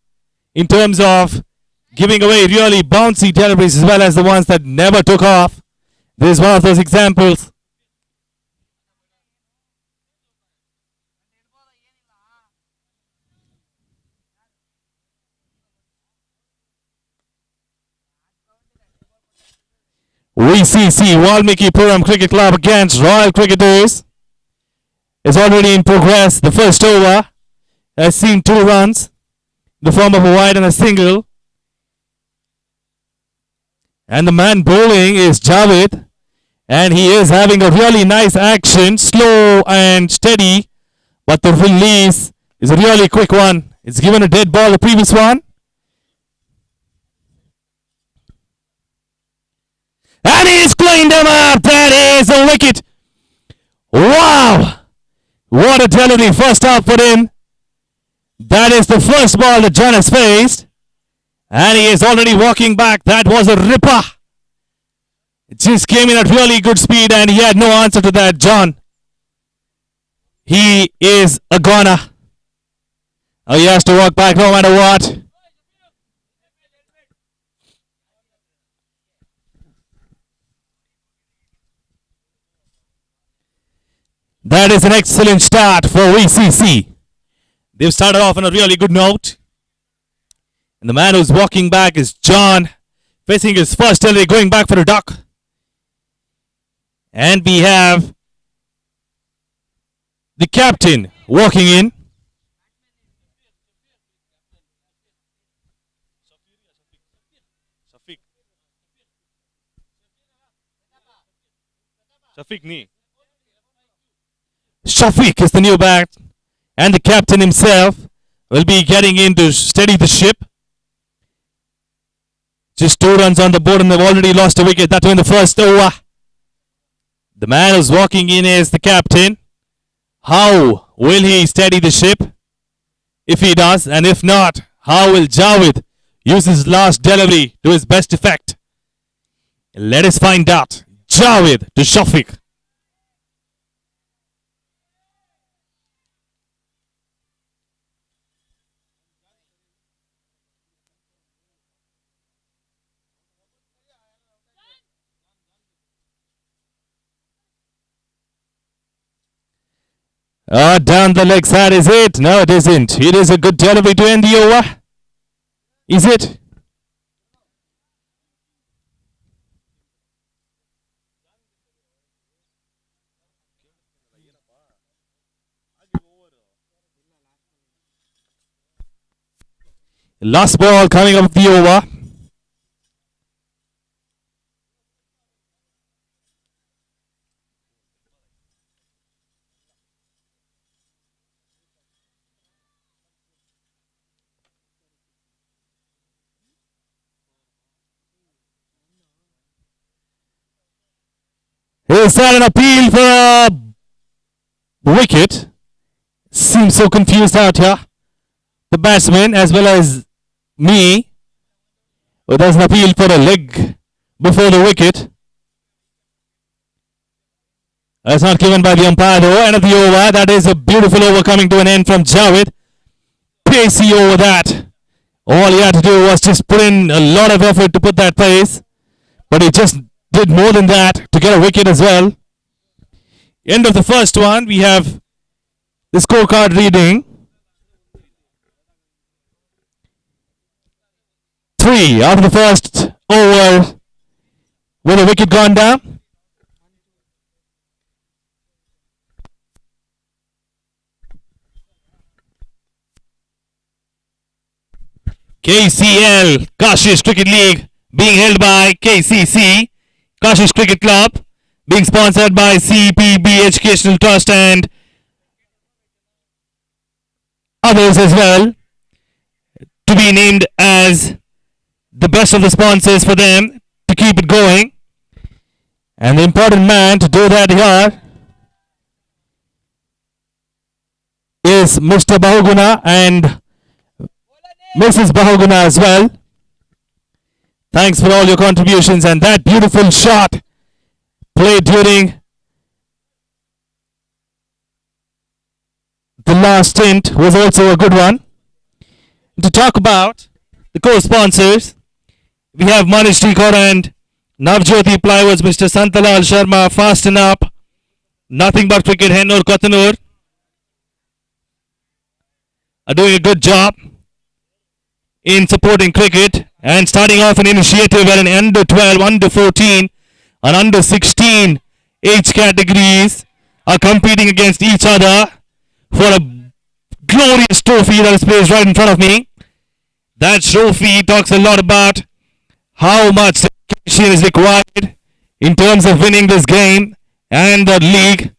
A: in terms of giving away really bouncy deliveries as well as the ones that never took off. This is one of those examples. VCC Valmiki-Puram Cricket Club against Royal Cricketers.
D: is already in progress. The first over has seen 2 runs in the form of a wide and a single. And the man bowling is Javed. And he is having a really nice action, slow and steady. But the release is a really quick one. It's given a dead ball, the previous one. And he's cleaned him up. That is a wicket. Wow. What a delivery. First up for him. That is the first ball that John has faced. And he is already walking back. That was a ripper. It just came in at really good speed and he had no answer to that, John. He is a goner. Oh, he has to walk back no matter what. That is an excellent start for VCC. They've started off on a really good note. And the man who's walking back is John, facing his first delivery, going back for a duck. And we have the captain walking in. Shafiq is the new bat, and the captain himself will be getting in to steady the ship. Just 2 runs on the board and they've already lost a wicket. That in the first over. The man who's walking in is the captain. How will he steady the ship? If he does, and if not, how will Javed use his last delivery to his best effect? Let us find out. Javed to Shafiq. Down the leg side, is it? No, it isn't. It is a good delivery to end the over. Is it? Last ball coming up the over. Is that an appeal for a wicket? Seems so confused out here. The batsman as well as me. Well, there's an appeal for a leg before the wicket. That's not given by the umpire though. End of the over. That is a beautiful over coming to an end from Javed. Pacey over that. All he had to do was just put in a lot of effort to put that pace. But he just did more than that to get a wicket as well. End of the first one. We have the scorecard reading. 3 out of the first over with a wicket gone down. KCL, Kashish Cricket League, being held by KCC, Kashish Cricket Club, being sponsored by CPB Educational Trust and others as well, to be named as the best of the sponsors for them to keep it going. And the important man to do that here is Mr. Bahuguna and Mrs. Bahuguna as well. Thanks for all your contributions, and that beautiful shot played during the last stint was also a good one. To talk about the co-sponsors, we have Manish Tikor and Navjyoti Plywoods, Mr. Santalal Sharma, Fasten Up, Nothing But Cricket, Hennur Kotanur are doing a good job in supporting cricket and starting off an initiative where in under 12, under 14 and under 16 age categories are competing against each other for a glorious trophy that is placed right in front of me. That trophy talks a lot about how much dedication is required in terms of winning this game and the league.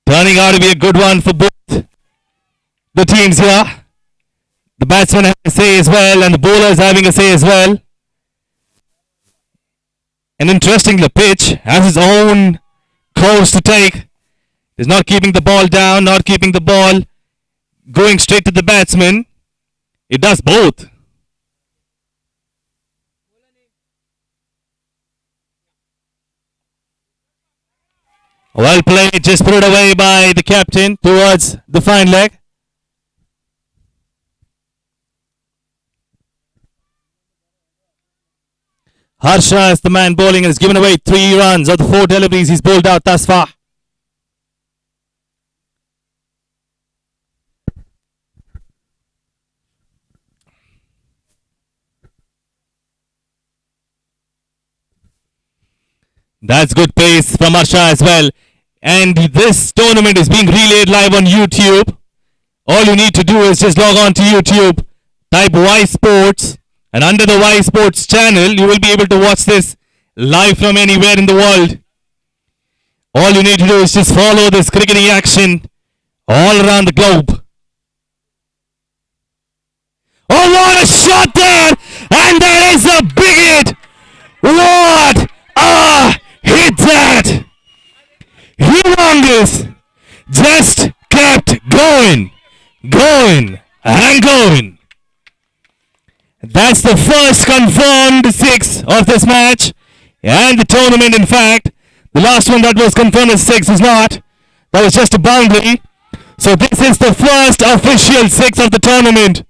D: Turning out to be a good one for both the teams here. The batsman has a say as well, and the bowler is having a say as well. And interestingly, the pitch has its own course to take. It's not keeping the ball down, not keeping the ball going straight to the batsman. It does both. Well played, just put it away by the captain towards the fine leg. Harsha is the man bowling and has given away 3 runs of the 4 deliveries he's bowled out thus far. That's good pace from Harsha as well. And this tournament is being relayed live on YouTube. All you need to do is just log on to YouTube, type Y Sports, and under the Y Sports channel, you will be able to watch this live from anywhere in the world. All you need to do is just follow this cricketing action all around the globe. Oh, what a shot there! And that is a big hit! What a hit that! Humongous! Just kept going, and going. That's the first confirmed 6 of this match and the tournament. In fact, the last one that was confirmed as 6 was not. That was just a boundary. So this is the first official 6 of the tournament.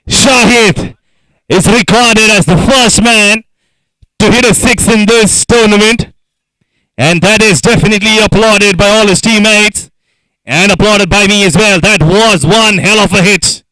D: Shahid is recorded as the first man to hit a 6 in this tournament, and that is definitely applauded by all his teammates and applauded by me as well. That was one hell of a hit.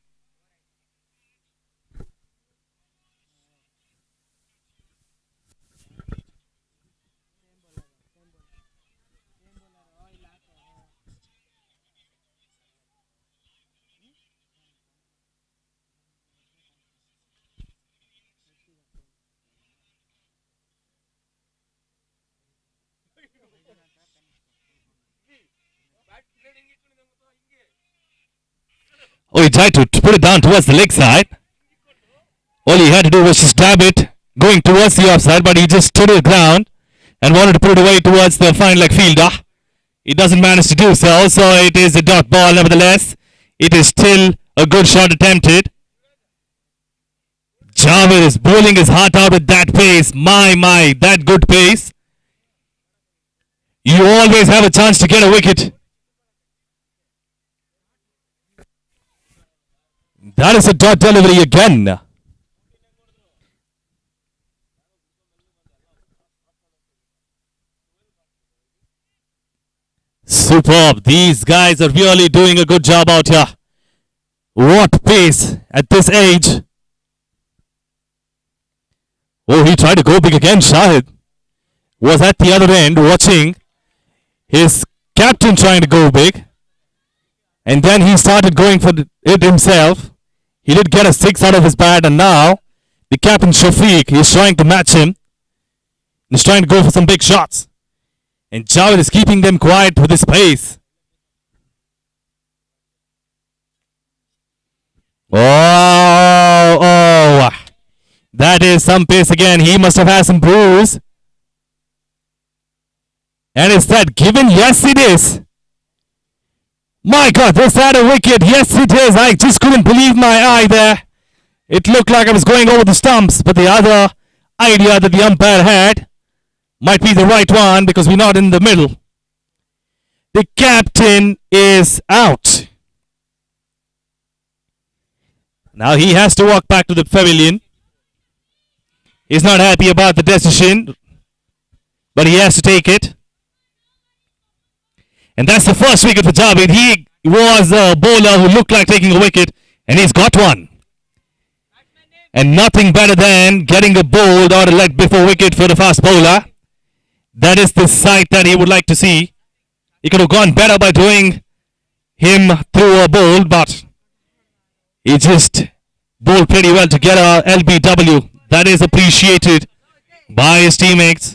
D: Oh, he tried to put it down towards the leg side. All he had to do was just stab it going towards the offside, but he just stood his ground and wanted to put it away towards the fine leg fielder. He doesn't manage to do so, so it is a dot ball nevertheless. It is still a good shot attempted. Javed is bowling his heart out with that pace. My, that good pace. You always have a chance to get a wicket. That is a dot delivery again. Superb. These guys are really doing a good job out here. What pace at this age. Oh, he tried to go big again. Shahid was at the other end watching his captain trying to go big. And then he started going for it himself. He did get a 6 out of his bat, and now the captain Shafiq is trying to match him. He's trying to go for some big shots. And Javed is keeping them quiet with his pace. Oh, that is some pace again. He must have had some bruise. And is that given? Yes, it is. My God, is that a wicket? Yes, it is. I just couldn't believe my eye there. It looked like I was going over the stumps, but the other idea that the umpire had might be the right one because we're not in the middle. The captain is out. Now he has to walk back to the pavilion. He's not happy about the decision, but he has to take it.
A: And that's the first wicket for Javed. He was a bowler who looked like taking a wicket, and he's got one. And nothing better than getting a bowled or a leg before wicket for the fast bowler. That is the sight that he would like to see. He could have gone better by doing him through a bowl, but he just bowled pretty well to get a LBW. That is appreciated by his teammates.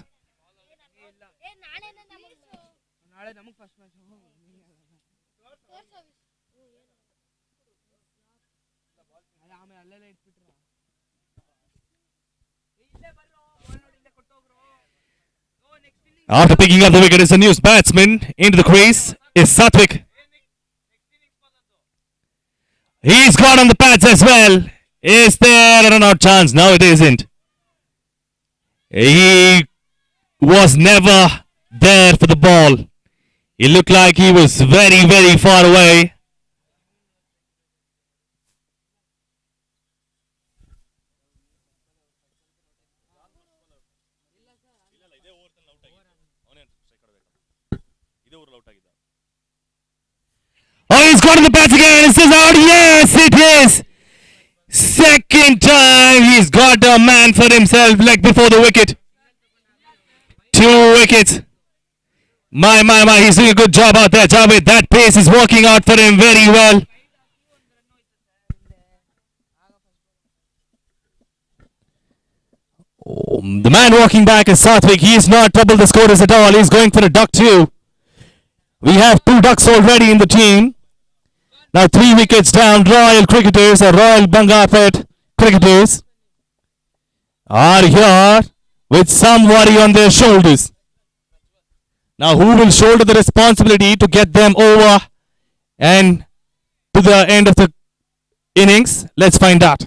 E: ನಾಳೆ ನಮಗೆ first match ಆಮೇಲೆ ಅಲ್ಲೆಲ್ಲ ಇಟ್ಬಿಟ್ರ ಇಲ್ಲೇ ಬರ್ರೋ ball ನೋಡಿ ಇಲ್ಲೇ ಕೊಟ್ಟೋಗ್ರು next inning
A: After picking up the wicket is a new batsman into the crease is Satwik. He's got on the pads as well. Is there a run-out chance? No, it isn't. He was never there for the ball. He looked like he was very, very far away. Oh, he's got on the pads again. Is this out? Yes, it is. Second time he's got a man for himself, like before the wicket. 2 wickets. My, he's doing a good job out there, Javed. That pace is working out for him very well. Oh, the man walking back is Satvik. He is not troubled the scorers at all. He's going for a duck too. We have 2 ducks already in the team. Now 3 wickets down. Royal cricketers or Royal Bangalore cricketers are here with some worry on their shoulders. Now who will shoulder the responsibility to get them over and to the end of the innings? Let's find out.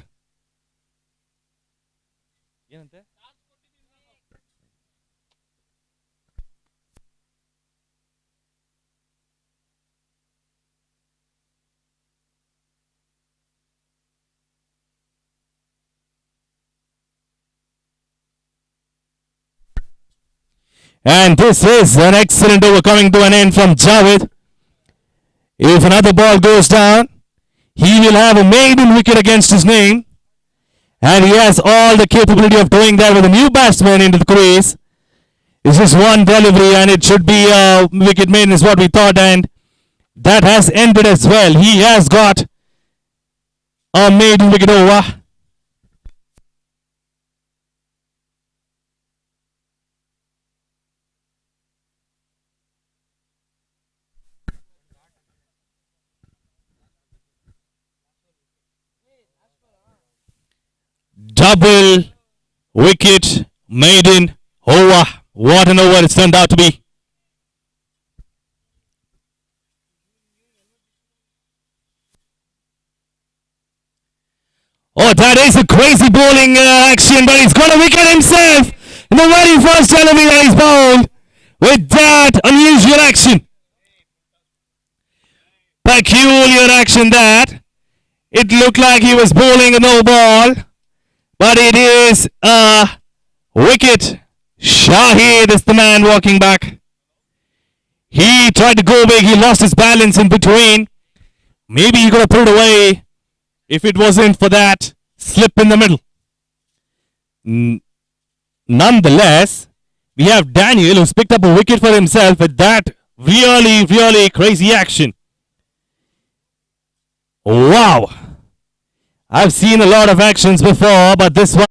A: And this is an excellent over coming to an end from Javed. If another ball goes down, he will have a maiden wicket against his name. And he has all the capability of doing that with a new batsman into the crease. It's just one delivery and it should be a wicket maiden is what we thought. And that has ended as well. He has got a maiden wicket over. Double wicket maiden over. What an over it's turned out to be. Oh, that is a crazy bowling action, but he's got a wicket himself in the very first delivery that he's bowled with that unusual action. Peculiar action that. It looked like he was bowling a no ball. But it is a wicket. Shahid is the man walking back. He tried to go big. He lost his balance in between. Maybe he could have pulled away if it wasn't for that slip in the middle. Nonetheless, we have Daniel who's picked up a wicket for himself with that really, really crazy action. Wow. I've seen a lot of actions before, but this one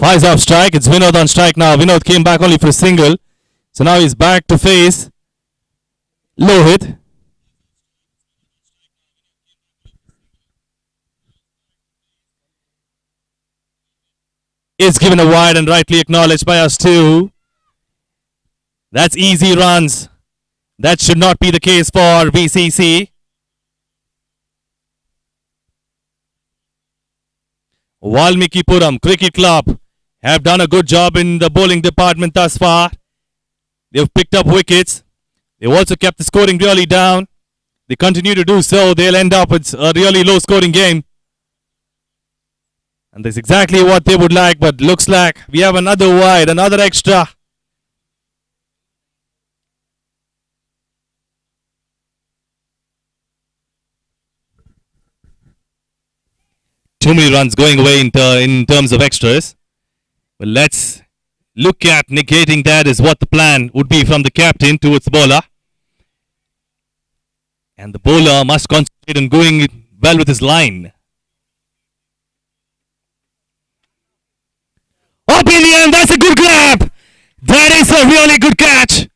D: Fires off strike. It's Vinod on strike now. Vinod came back only for a single. So now he's back to face Lohit. It's given a wide and rightly acknowledged by us too. That's easy runs. That should not be the case for VCC. Valmikipuram Cricket Club have done a good job in the bowling department thus far. They've picked up wickets. They've also kept the scoring really down. They continue to do so. They'll end up with a really low scoring game. And that's exactly what they would like, but looks like we have another wide, another extra. Too many runs going away in terms of extras. But let's look at negating that is what the plan would be from the captain towards the bowler. And the bowler must concentrate on going well with his line. Up in the end, that's a good grab. That is a really good catch.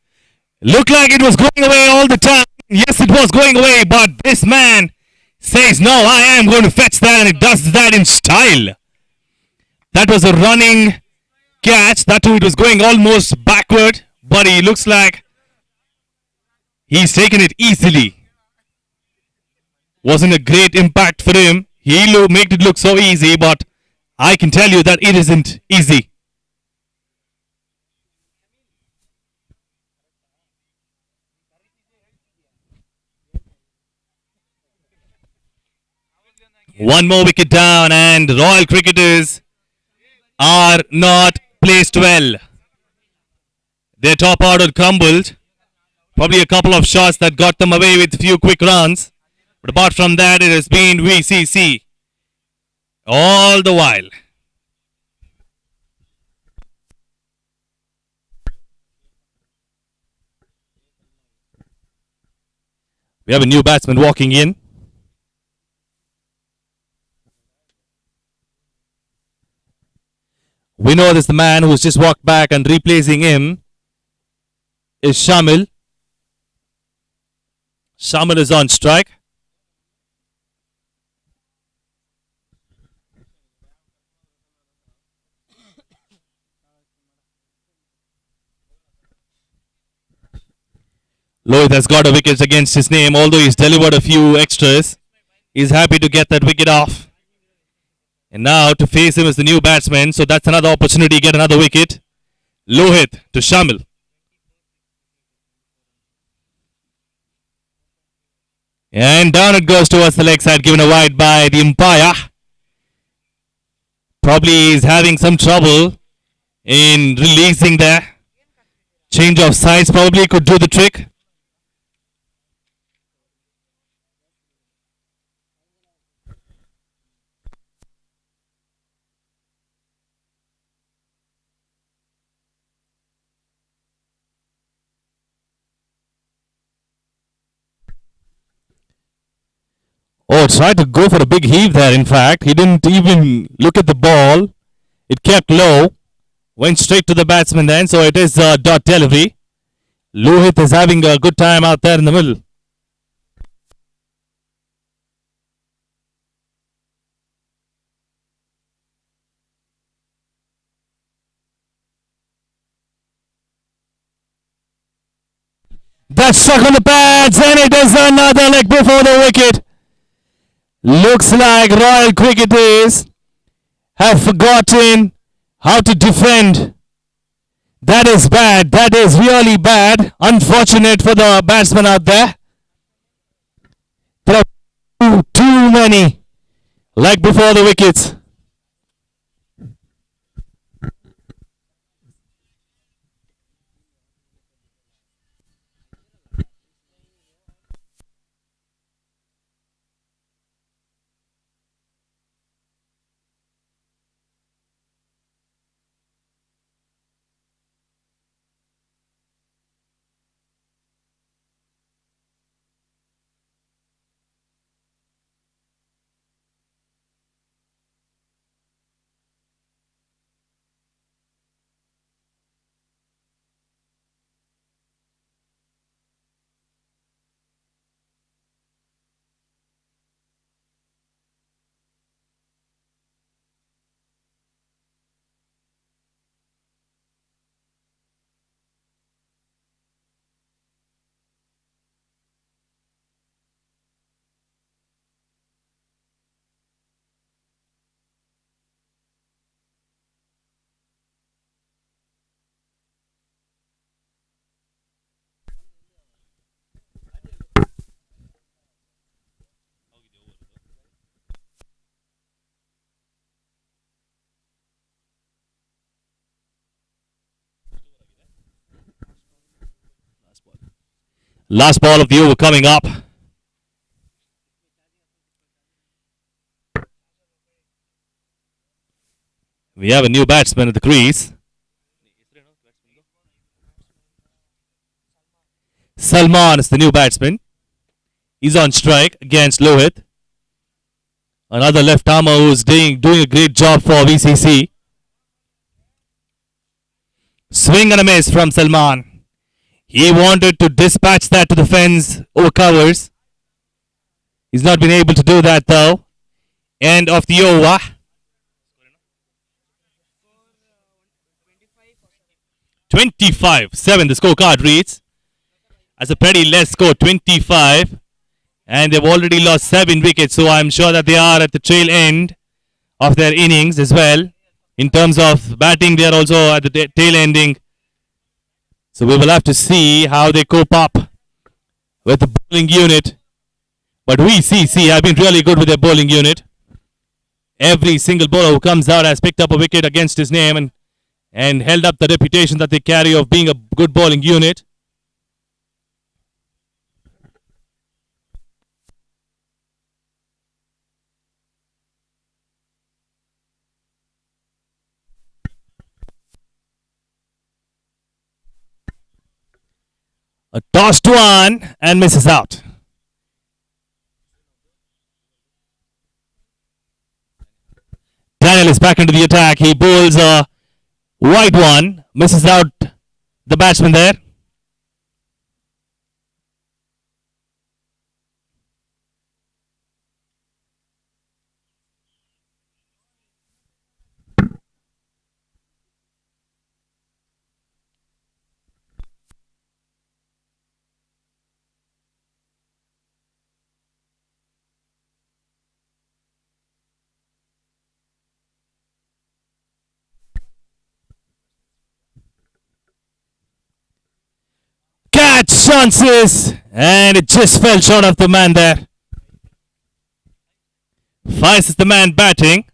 D: Looked like it was going away all the time. Yes, it was going away, but this man says, no, I am going to fetch that, and it does that in style. That was a running catch. That too, it was going almost backward, but he looks like he's taken it easily. Wasn't a great impact for him. He made it look so easy, but I can tell you that it isn't easy. One more wicket down, and Royal Cricketers are not placed well. Their top order crumbled. Probably a couple of shots that got them away with a few quick runs. But apart from that, it has been VCC all the while. We have a new batsman walking in. We know this the man who's just walked back, and replacing him is Shamil. Shamil is on strike. Lohit has got a wicket against his name, although he's delivered a few extras. He's happy to get that wicket off. And now to face him is the new batsman, so that's another opportunity to get another wicket. Lohit to Shamil. And down it goes towards the leg side, given a wide by the umpire. Probably he's having some trouble in releasing there. Change of sides probably could do the trick. Oh, tried to go for a big heave there, in fact. He didn't even look at the ball. It kept low. Went straight to the batsman then, so it is a dot delivery. Lohit is having a good time out there in the middle. That's struck on the pads, and it is another leg before the wicket. Looks like Royal Cricketers have forgotten how to defend. That is bad. That is really bad. Unfortunate for the batsman out there. There are too many leg before the wickets. Last ball of the over coming up. We have a new batsman at the crease. Salman is the new batsman. He's on strike against Lohit. Another left armer who's doing a great job for VCC. Swing and a miss from Salman. He wanted to dispatch that to the fence over covers. He's not been able to do that though. End of the over. 25-7 the scorecard reads. As a pretty less score, 25. And they've already lost 7 wickets, so I'm sure that they are at the tail end of their innings as well. In terms of batting, they are also at the tail ending. So we will have to see how they cope up with the bowling unit. But VCC have been really good with their bowling unit. Every single bowler who comes out has picked up a wicket against his name and held up the reputation that they carry of being a good bowling unit. A tossed one and misses out. Daniel is back into the attack. He bowls a wide one, misses out the batsman there. Catch chances, and it just fell short of the man there. Fice is the man batting.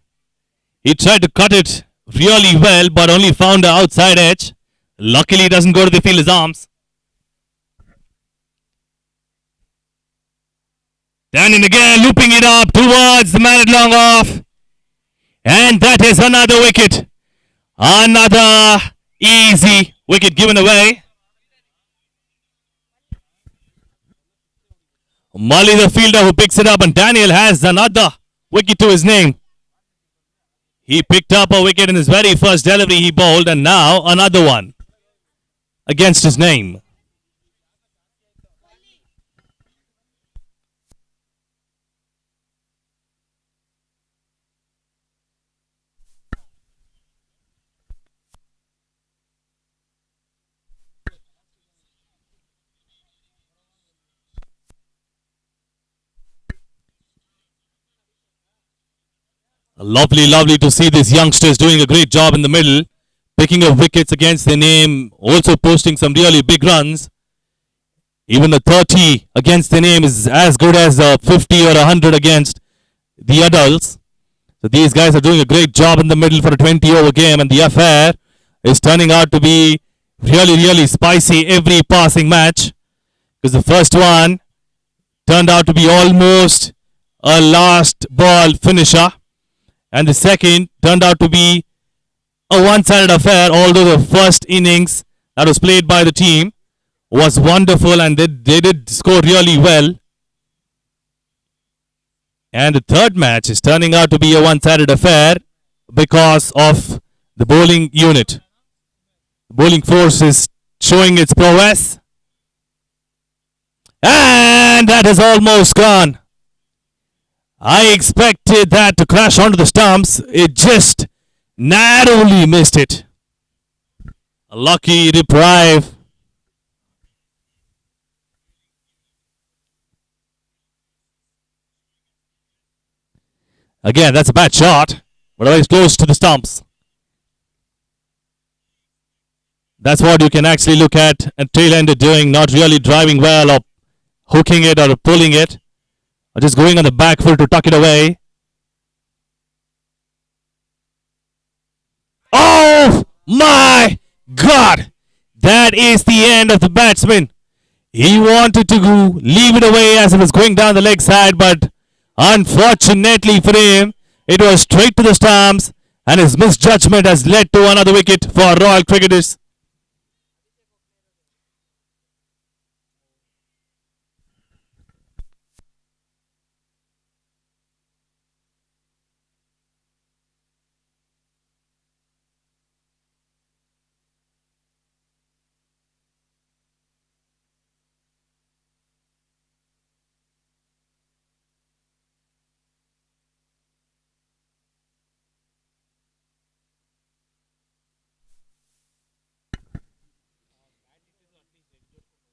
D: He tried to cut it really well, but only found the outside edge. Luckily, it doesn't go to the fielder's arms. Standing again, looping it up towards the man at long off. And that is another wicket. Another easy wicket given away. Mali the fielder who picks it up, and Daniel has another wicket to his name. He picked up a wicket in his very first delivery he bowled, and now another one against his name. Lovely to see these youngsters doing a great job in the middle, picking up wickets against their name, also posting some really big runs. Even a 30 against their name is as good as a 50 or 100 against the adults. So these guys are doing a great job in the middle for a 20 over game, and the affair is turning out to be really spicy every passing match, because the first one turned out to be almost a last ball finisher. And the second turned out to be a one-sided affair, although the first innings that was played by the team was wonderful and they did score really well. And the third match is turning out to be a one-sided affair because of the bowling unit. The bowling force is showing its prowess. And that is almost gone. I expected that to crash onto the stumps. It just narrowly missed it. A lucky reprieve. Again, that's a bad shot, but it's close to the stumps. That's what you can actually look at a tail-ender doing, not really driving well or hooking it or pulling it. Or just going on the back foot to tuck it away. Oh my God! That is the end of the batsman. He wanted to leave it away as it was going down the leg side, but unfortunately for him, it was straight to the stumps, and his misjudgment has led to another wicket for Royal Cricketers.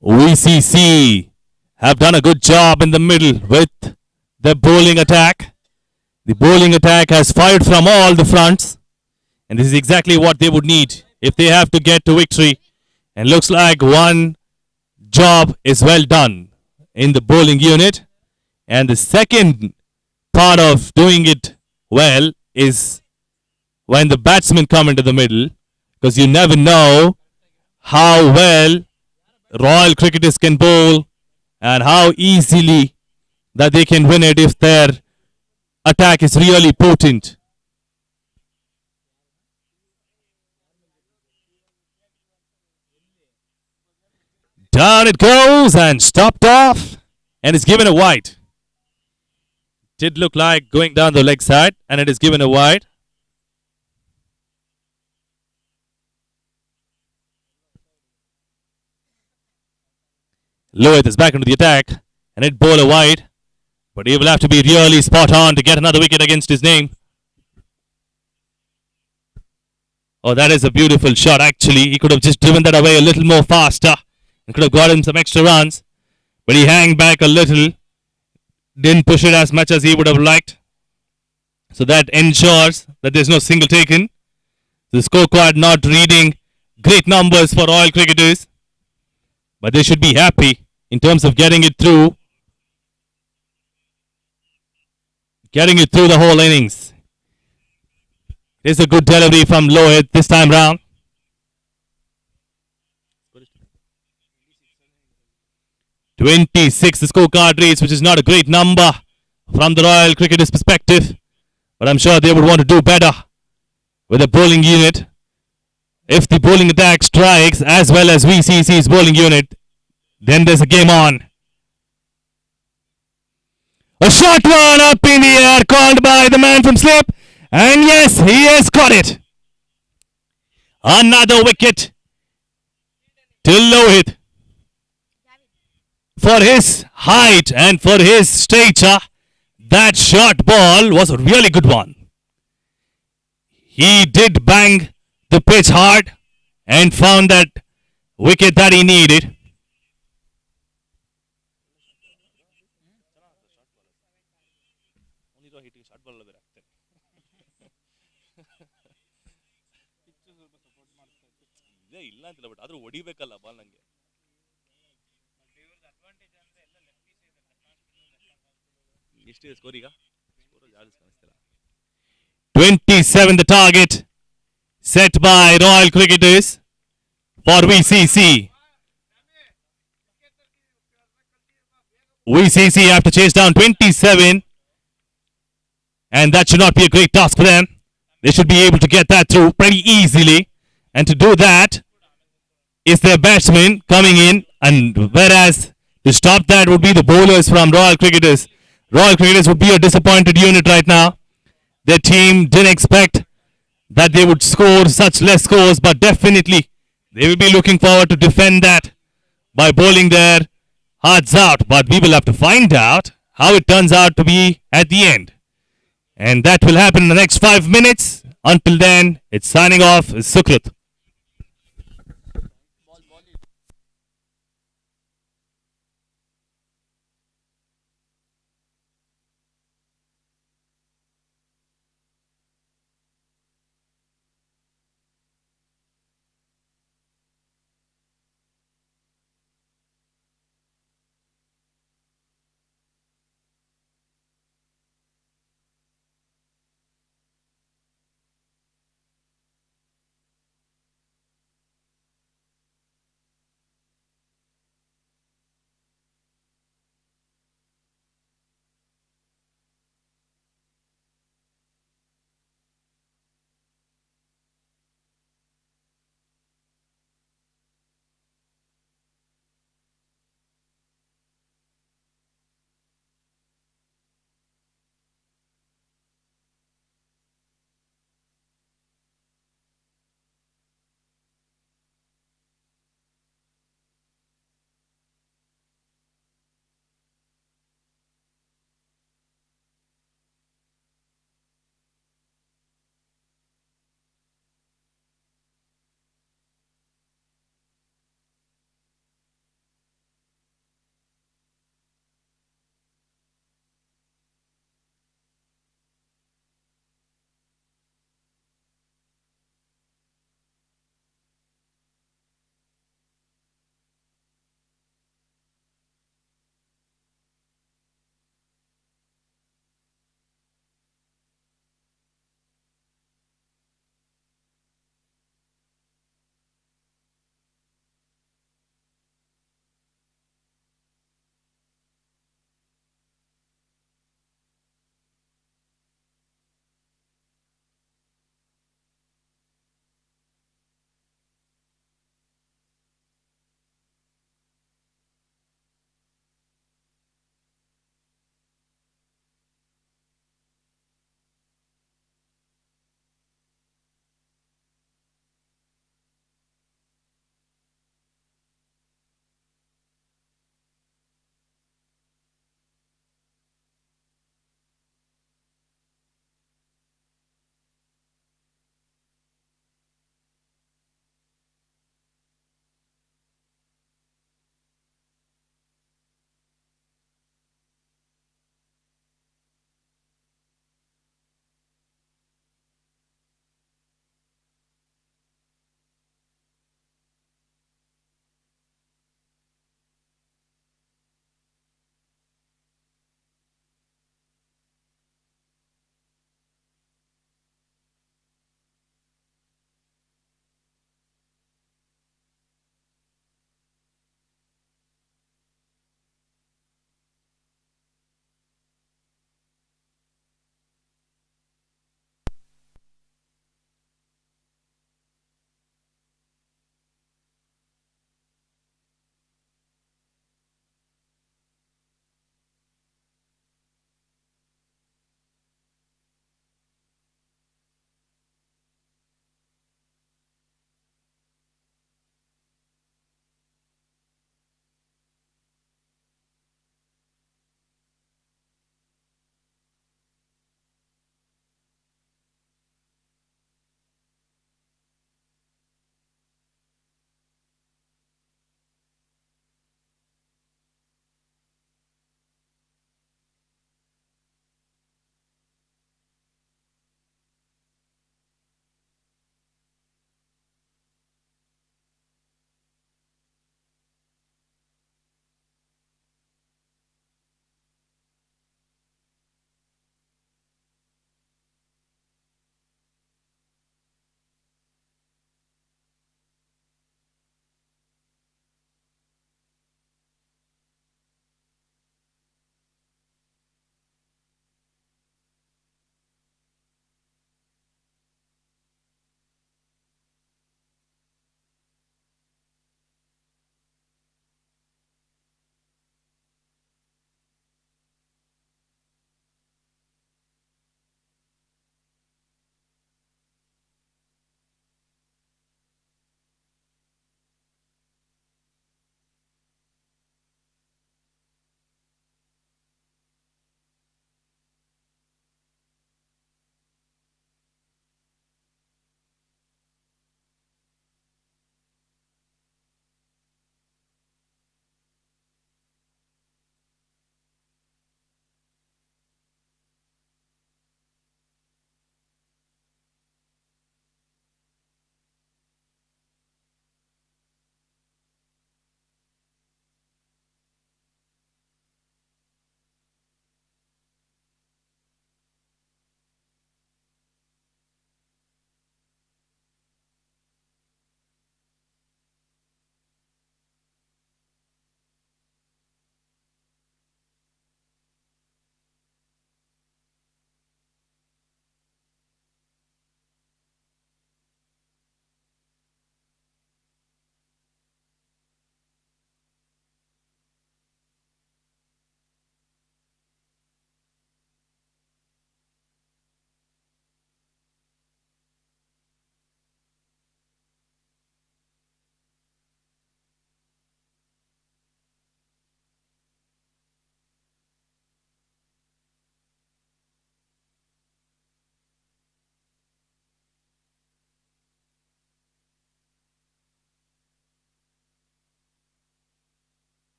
D: VCC have done a good job in the middle with the bowling attack. The bowling attack has fired from all the fronts, and this is exactly what they would need if they have to get to victory. And looks like one job is well done in the bowling unit, and the second part of doing it well is when the batsmen come into the middle, because you never know how well Royal Cricketers can bowl and how easily that they can win it if their attack is really potent. Down it goes and stopped off, and is given a wide. Did look like going down the leg side, and it is given a wide. Lohit is back into the attack, and it bowl a wide, but he will have to be really spot on to get another wicket against his name. Oh, that is a beautiful shot actually. He could have just driven that away a little more faster and could have got him some extra runs, but he hung back a little, didn't push it as much as he would have liked. So that ensures that there's no single taken. The scorecard not reading great numbers for Royal Cricketers, but they should be happy in terms of getting it through the whole innings. It's a good delivery from Lohit this time round. 26 the scorecard reads, which is not a great number from the Royal Cricketers' perspective, but I'm sure they would want to do better with the bowling unit. If the bowling attack strikes as well as VCC's bowling unit, then there's a game on. A short one up in the air called by the man from slip, and yes, he has got it. Another wicket to Lohit. For his height and for his stature, that short ball was a really good one. He did bang the pitch hard and found that wicket that he needed. ಎಷ್ಟಿದೆ score ಈಗ 27 the target set by Royal Cricketers for VCC. VCC have to chase down 27, and that should not be a great task for them. They should be able to get that through pretty easily, and to do that is their batsmen coming in, and whereas to stop that would be the bowlers from Royal Cricketers. Royal Cricketers would be a disappointed unit right now. Their team didn't expect that they would score such less scores, but definitely they will be looking forward to defend that by bowling their hearts out. But we will have to find out how it turns out to be at the end. And that will happen in the next 5 minutes. Until then, it's signing off Sukrit.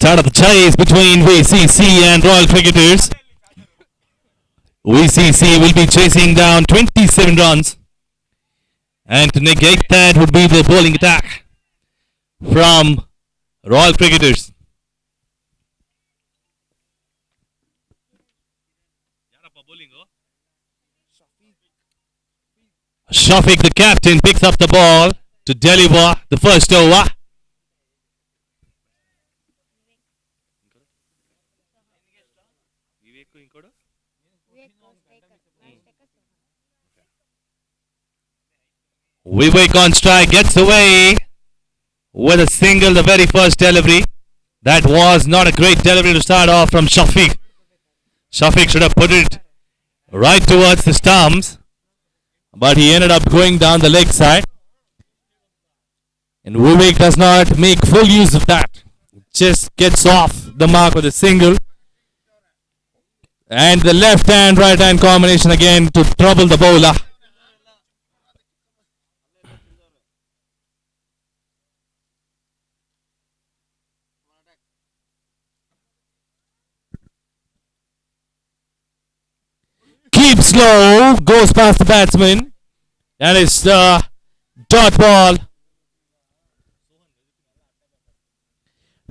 A: Start of the chase between VCC and Royal Cricketers. VCC will be chasing down 27 runs. And to negate that would be the bowling attack from Royal Cricketers. Shafiq, the captain, picks up the ball to deliver the first over. Vivek on strike, gets away with a single, the very first delivery. That was not a great delivery to start off from Shafiq. Shafiq should have put it right towards the stumps, but he ended up going down the leg side. And Vivek does not make full use of that. Just gets off the mark with a single. And the left hand, right hand combination again to trouble the bowler. Keeps low, goes past the batsman, and it's dot ball.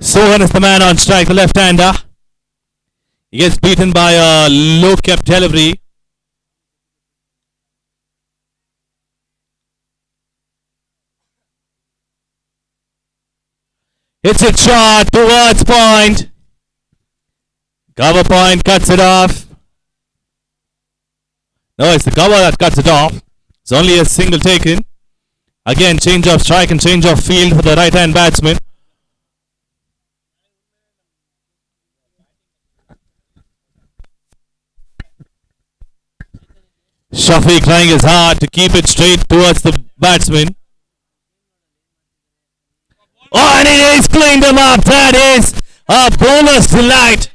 A: Sohan is the man on strike, the left-hander. He gets beaten by a low-kept delivery. Hits it short towards point. Cover point cuts it off. No, it's the cover that cuts it off. It's only a single taken. Again, change of strike and change of field for the right-hand batsman. Shafiq trying his hard to keep it straight towards the batsman. Oh, and he is cleaned him up. That is a bowler's delight.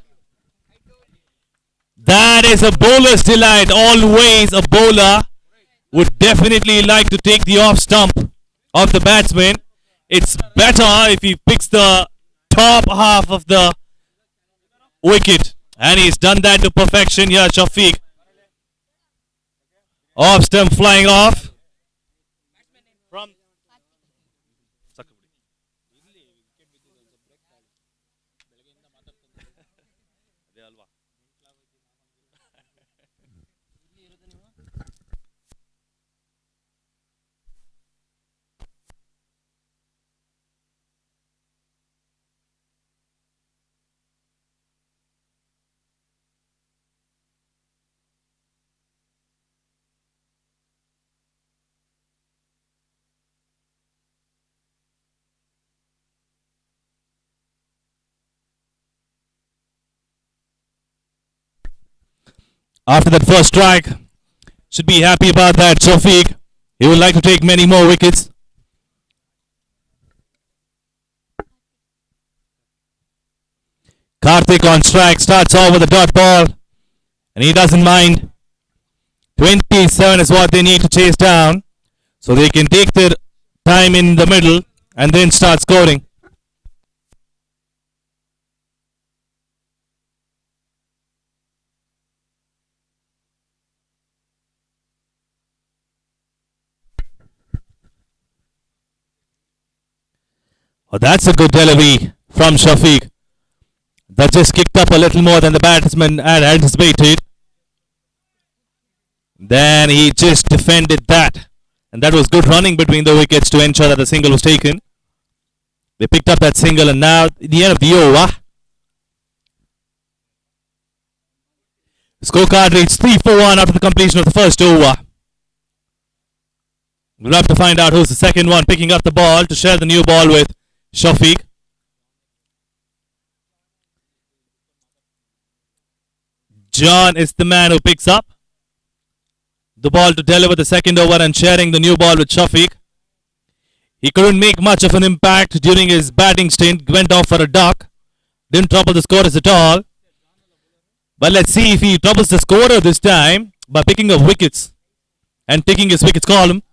A: That is a bowler's delight. Always a bowler would definitely like to take the off stump of the batsman. It's better if he picks the top half of the wicket. And he's done that to perfection here, Shafiq. Off stump flying off. From after that first strike, should be happy about that, Shafiq. He would like to take many more wickets. Karthik on strike, starts off with a dot ball, and he doesn't mind. 27 is what they need to chase down, so they can take their time in the middle and then start scoring. Oh, that's a good delivery from Shafiq. That just kicked up a little more than the batsman had anticipated. Then he just defended that. And that was good running between the wickets to ensure that the single was taken. They picked up that single, and now at the end of the over, the scorecard reads 3-4-1 after the completion of the first over. We'll have to find out who's the second one picking up the ball to share the new ball with Shafiq. John is the man who picks up the ball to deliver the second over and sharing the new ball with Shafiq. He couldn't make much of an impact during his batting stint. Went off for a duck. Didn't trouble the scorers at all. But let's see if he troubles the scorer this time by picking up wickets and taking his wickets column.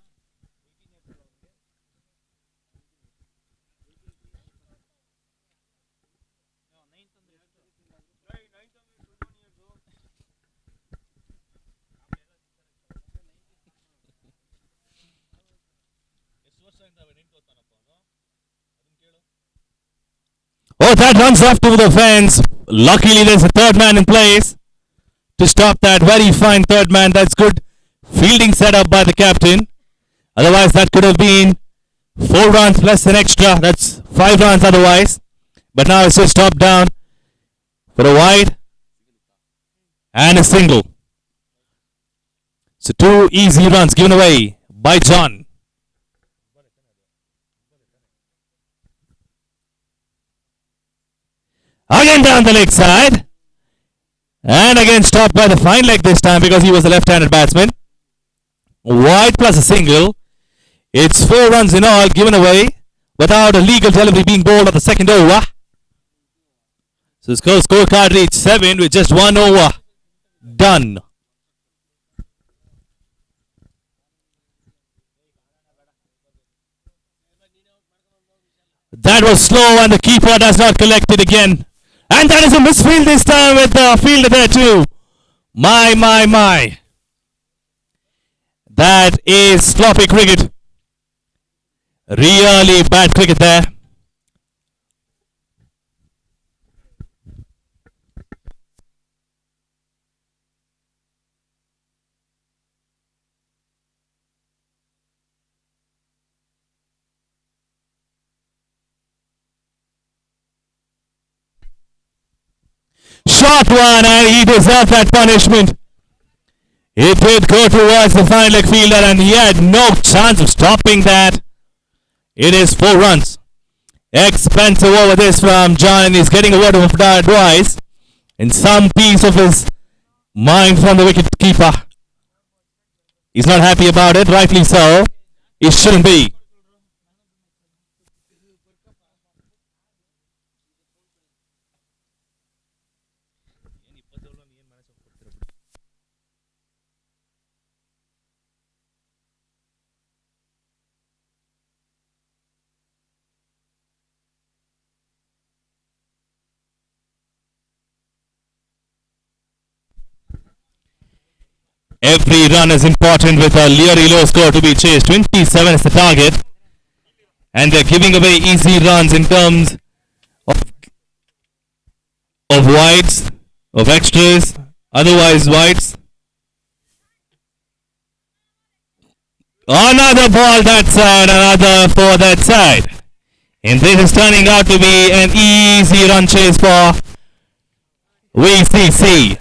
A: Oh, that runs off to the fence. Luckily, there's a third man in place to stop that very fine third man. That's good fielding setup by the captain. Otherwise, that could have been 4 runs plus an extra. That's 5 runs otherwise. But now it's just stopped down for a wide and a single. So 2 easy runs given away by John. Again down the leg side. And again stopped by the fine leg this time because he was a left-handed batsman. Wide plus a single. It's 4 runs in all given away without a legal delivery being bowled at the second over. So scorecard reached 7 with just 1 over done. That was slow and the keeper does not collect it again. And that is a misfield this time with the fielder there too. My. That is sloppy cricket. Really bad cricket there. Short one and he deserved that punishment. It did go towards the fine leg fielder and he had no chance of stopping that. It is 4 runs. Expensive over this from John and he's getting a word of advice and some piece of his mind from the wicket keeper. He's not happy about it, rightly so. He shouldn't be. Every run is important with a Leary low score to be chased. 27 is the target. And they're giving away easy runs in terms of wides, of extras, otherwise wides. Another ball that side, another for that side. And this is turning out to be an easy run chase for VCC.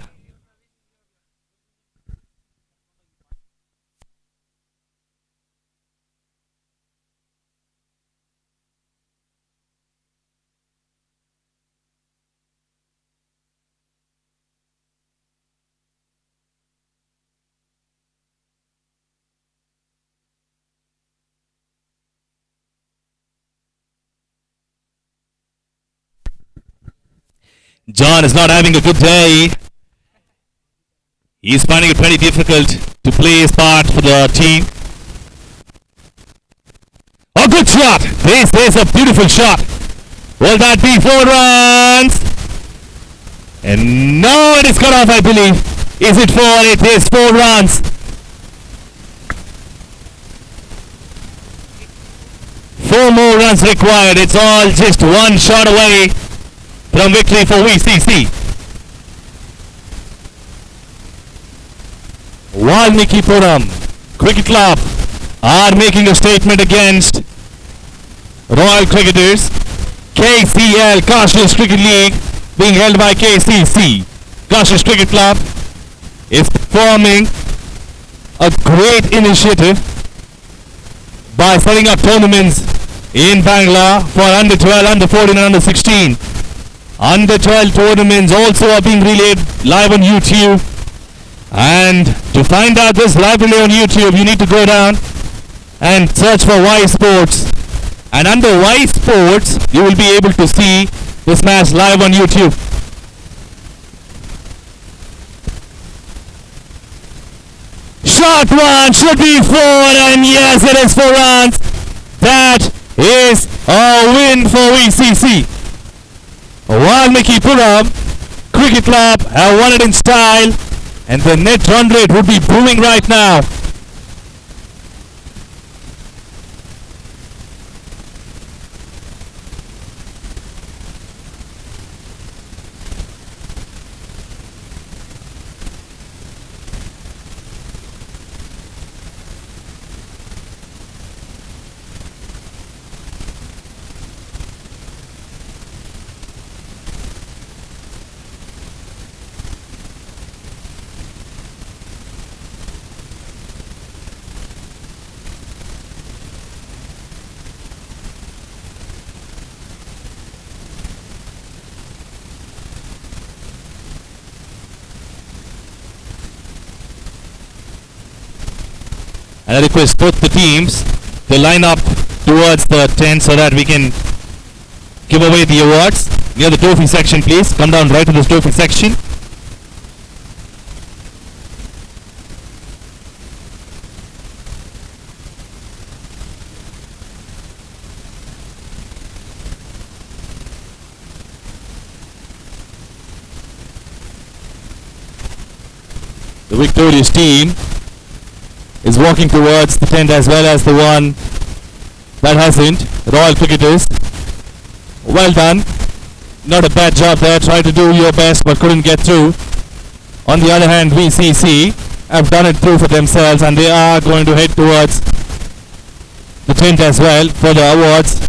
A: John is not having a good day. He's finding it very difficult to play his part for the team. A good shot. This is a beautiful shot. Will that be 4 runs? And no, it is cut off, I believe. Is it 4? It is 4 runs. 4 more runs required. It's all just 1 shot away from victory for VCC. Valmikipuram Cricket Club are making a statement against Royal Cricketers. KCL, Kashish Cricket League, being held by KCC. Kashish Cricket Club is performing a great initiative by setting up tournaments in Bangalore for under 12, under 14 and under 16. Under 12 tournaments also are being relayed live on YouTube. And to find out this live relay on YouTube, you need to go down and search for Y Sports. And under Y Sports, you will be able to see this match live on YouTube. Short one should be 4, and yes, it is 4 runs. That is a win for VCC. Valmikipuram Cricket Club have won it in style, and the net run rate would be booming right now. And I request both the teams to line up towards the tent so that we can give away the awards. Near the trophy section, please. Come down right to the trophy section. The victorious team is walking towards the tent as well as the one that hasn't. Royal Cricketers. Well done. Not a bad job there. Tried to do your best but couldn't get through. On the other hand, VCC have done it through for themselves and they are going to head towards the tent as well for the awards.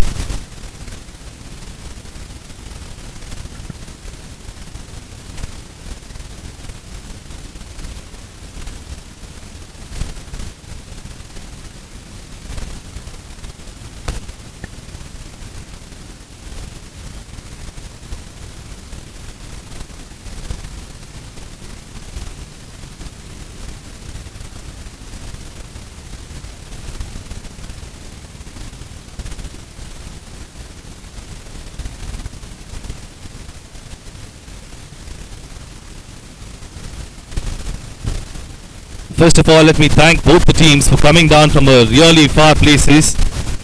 A: First of all, let me thank both the teams for coming down from really far places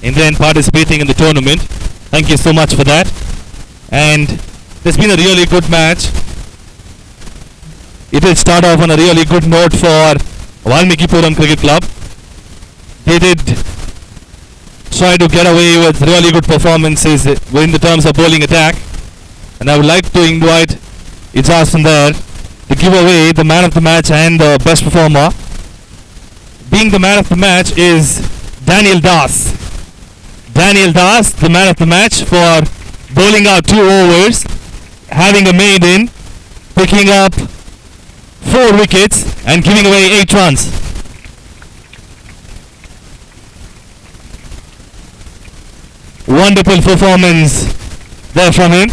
A: and then participating in the tournament. Thank you so much for that. And it's been a really good match. It will start off on a really good note for Valmikipuram Cricket Club. They did try to get away with really good performances in the terms of bowling attack. And I would like to invite Ijaz from there to give away the man of the match and the best performer. Being the man of the match is Daniel Das. Daniel Das, the man of the match for bowling out 2 overs, having a maiden, picking up 4 wickets and giving away 8 runs. Wonderful performance there from him.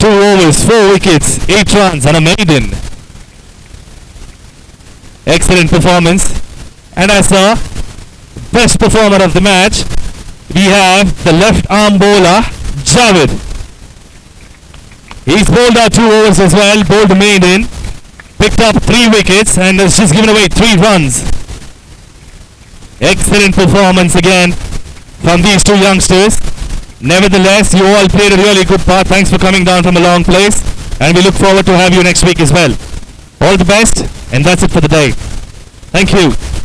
A: 2 overs, 4 wickets, 8 runs and a maiden. Excellent performance. And as the best performer of the match, we have the left arm bowler, Javed. He's bowled out 2 overs as well, bowled a maiden, picked up 3 wickets and has just given away 3 runs. Excellent performance again from these 2 youngsters. Nevertheless, you all played a really good part. Thanks for coming down from a long place and we look forward to have you next week as well. All the best, and that's it for the day. Thank you.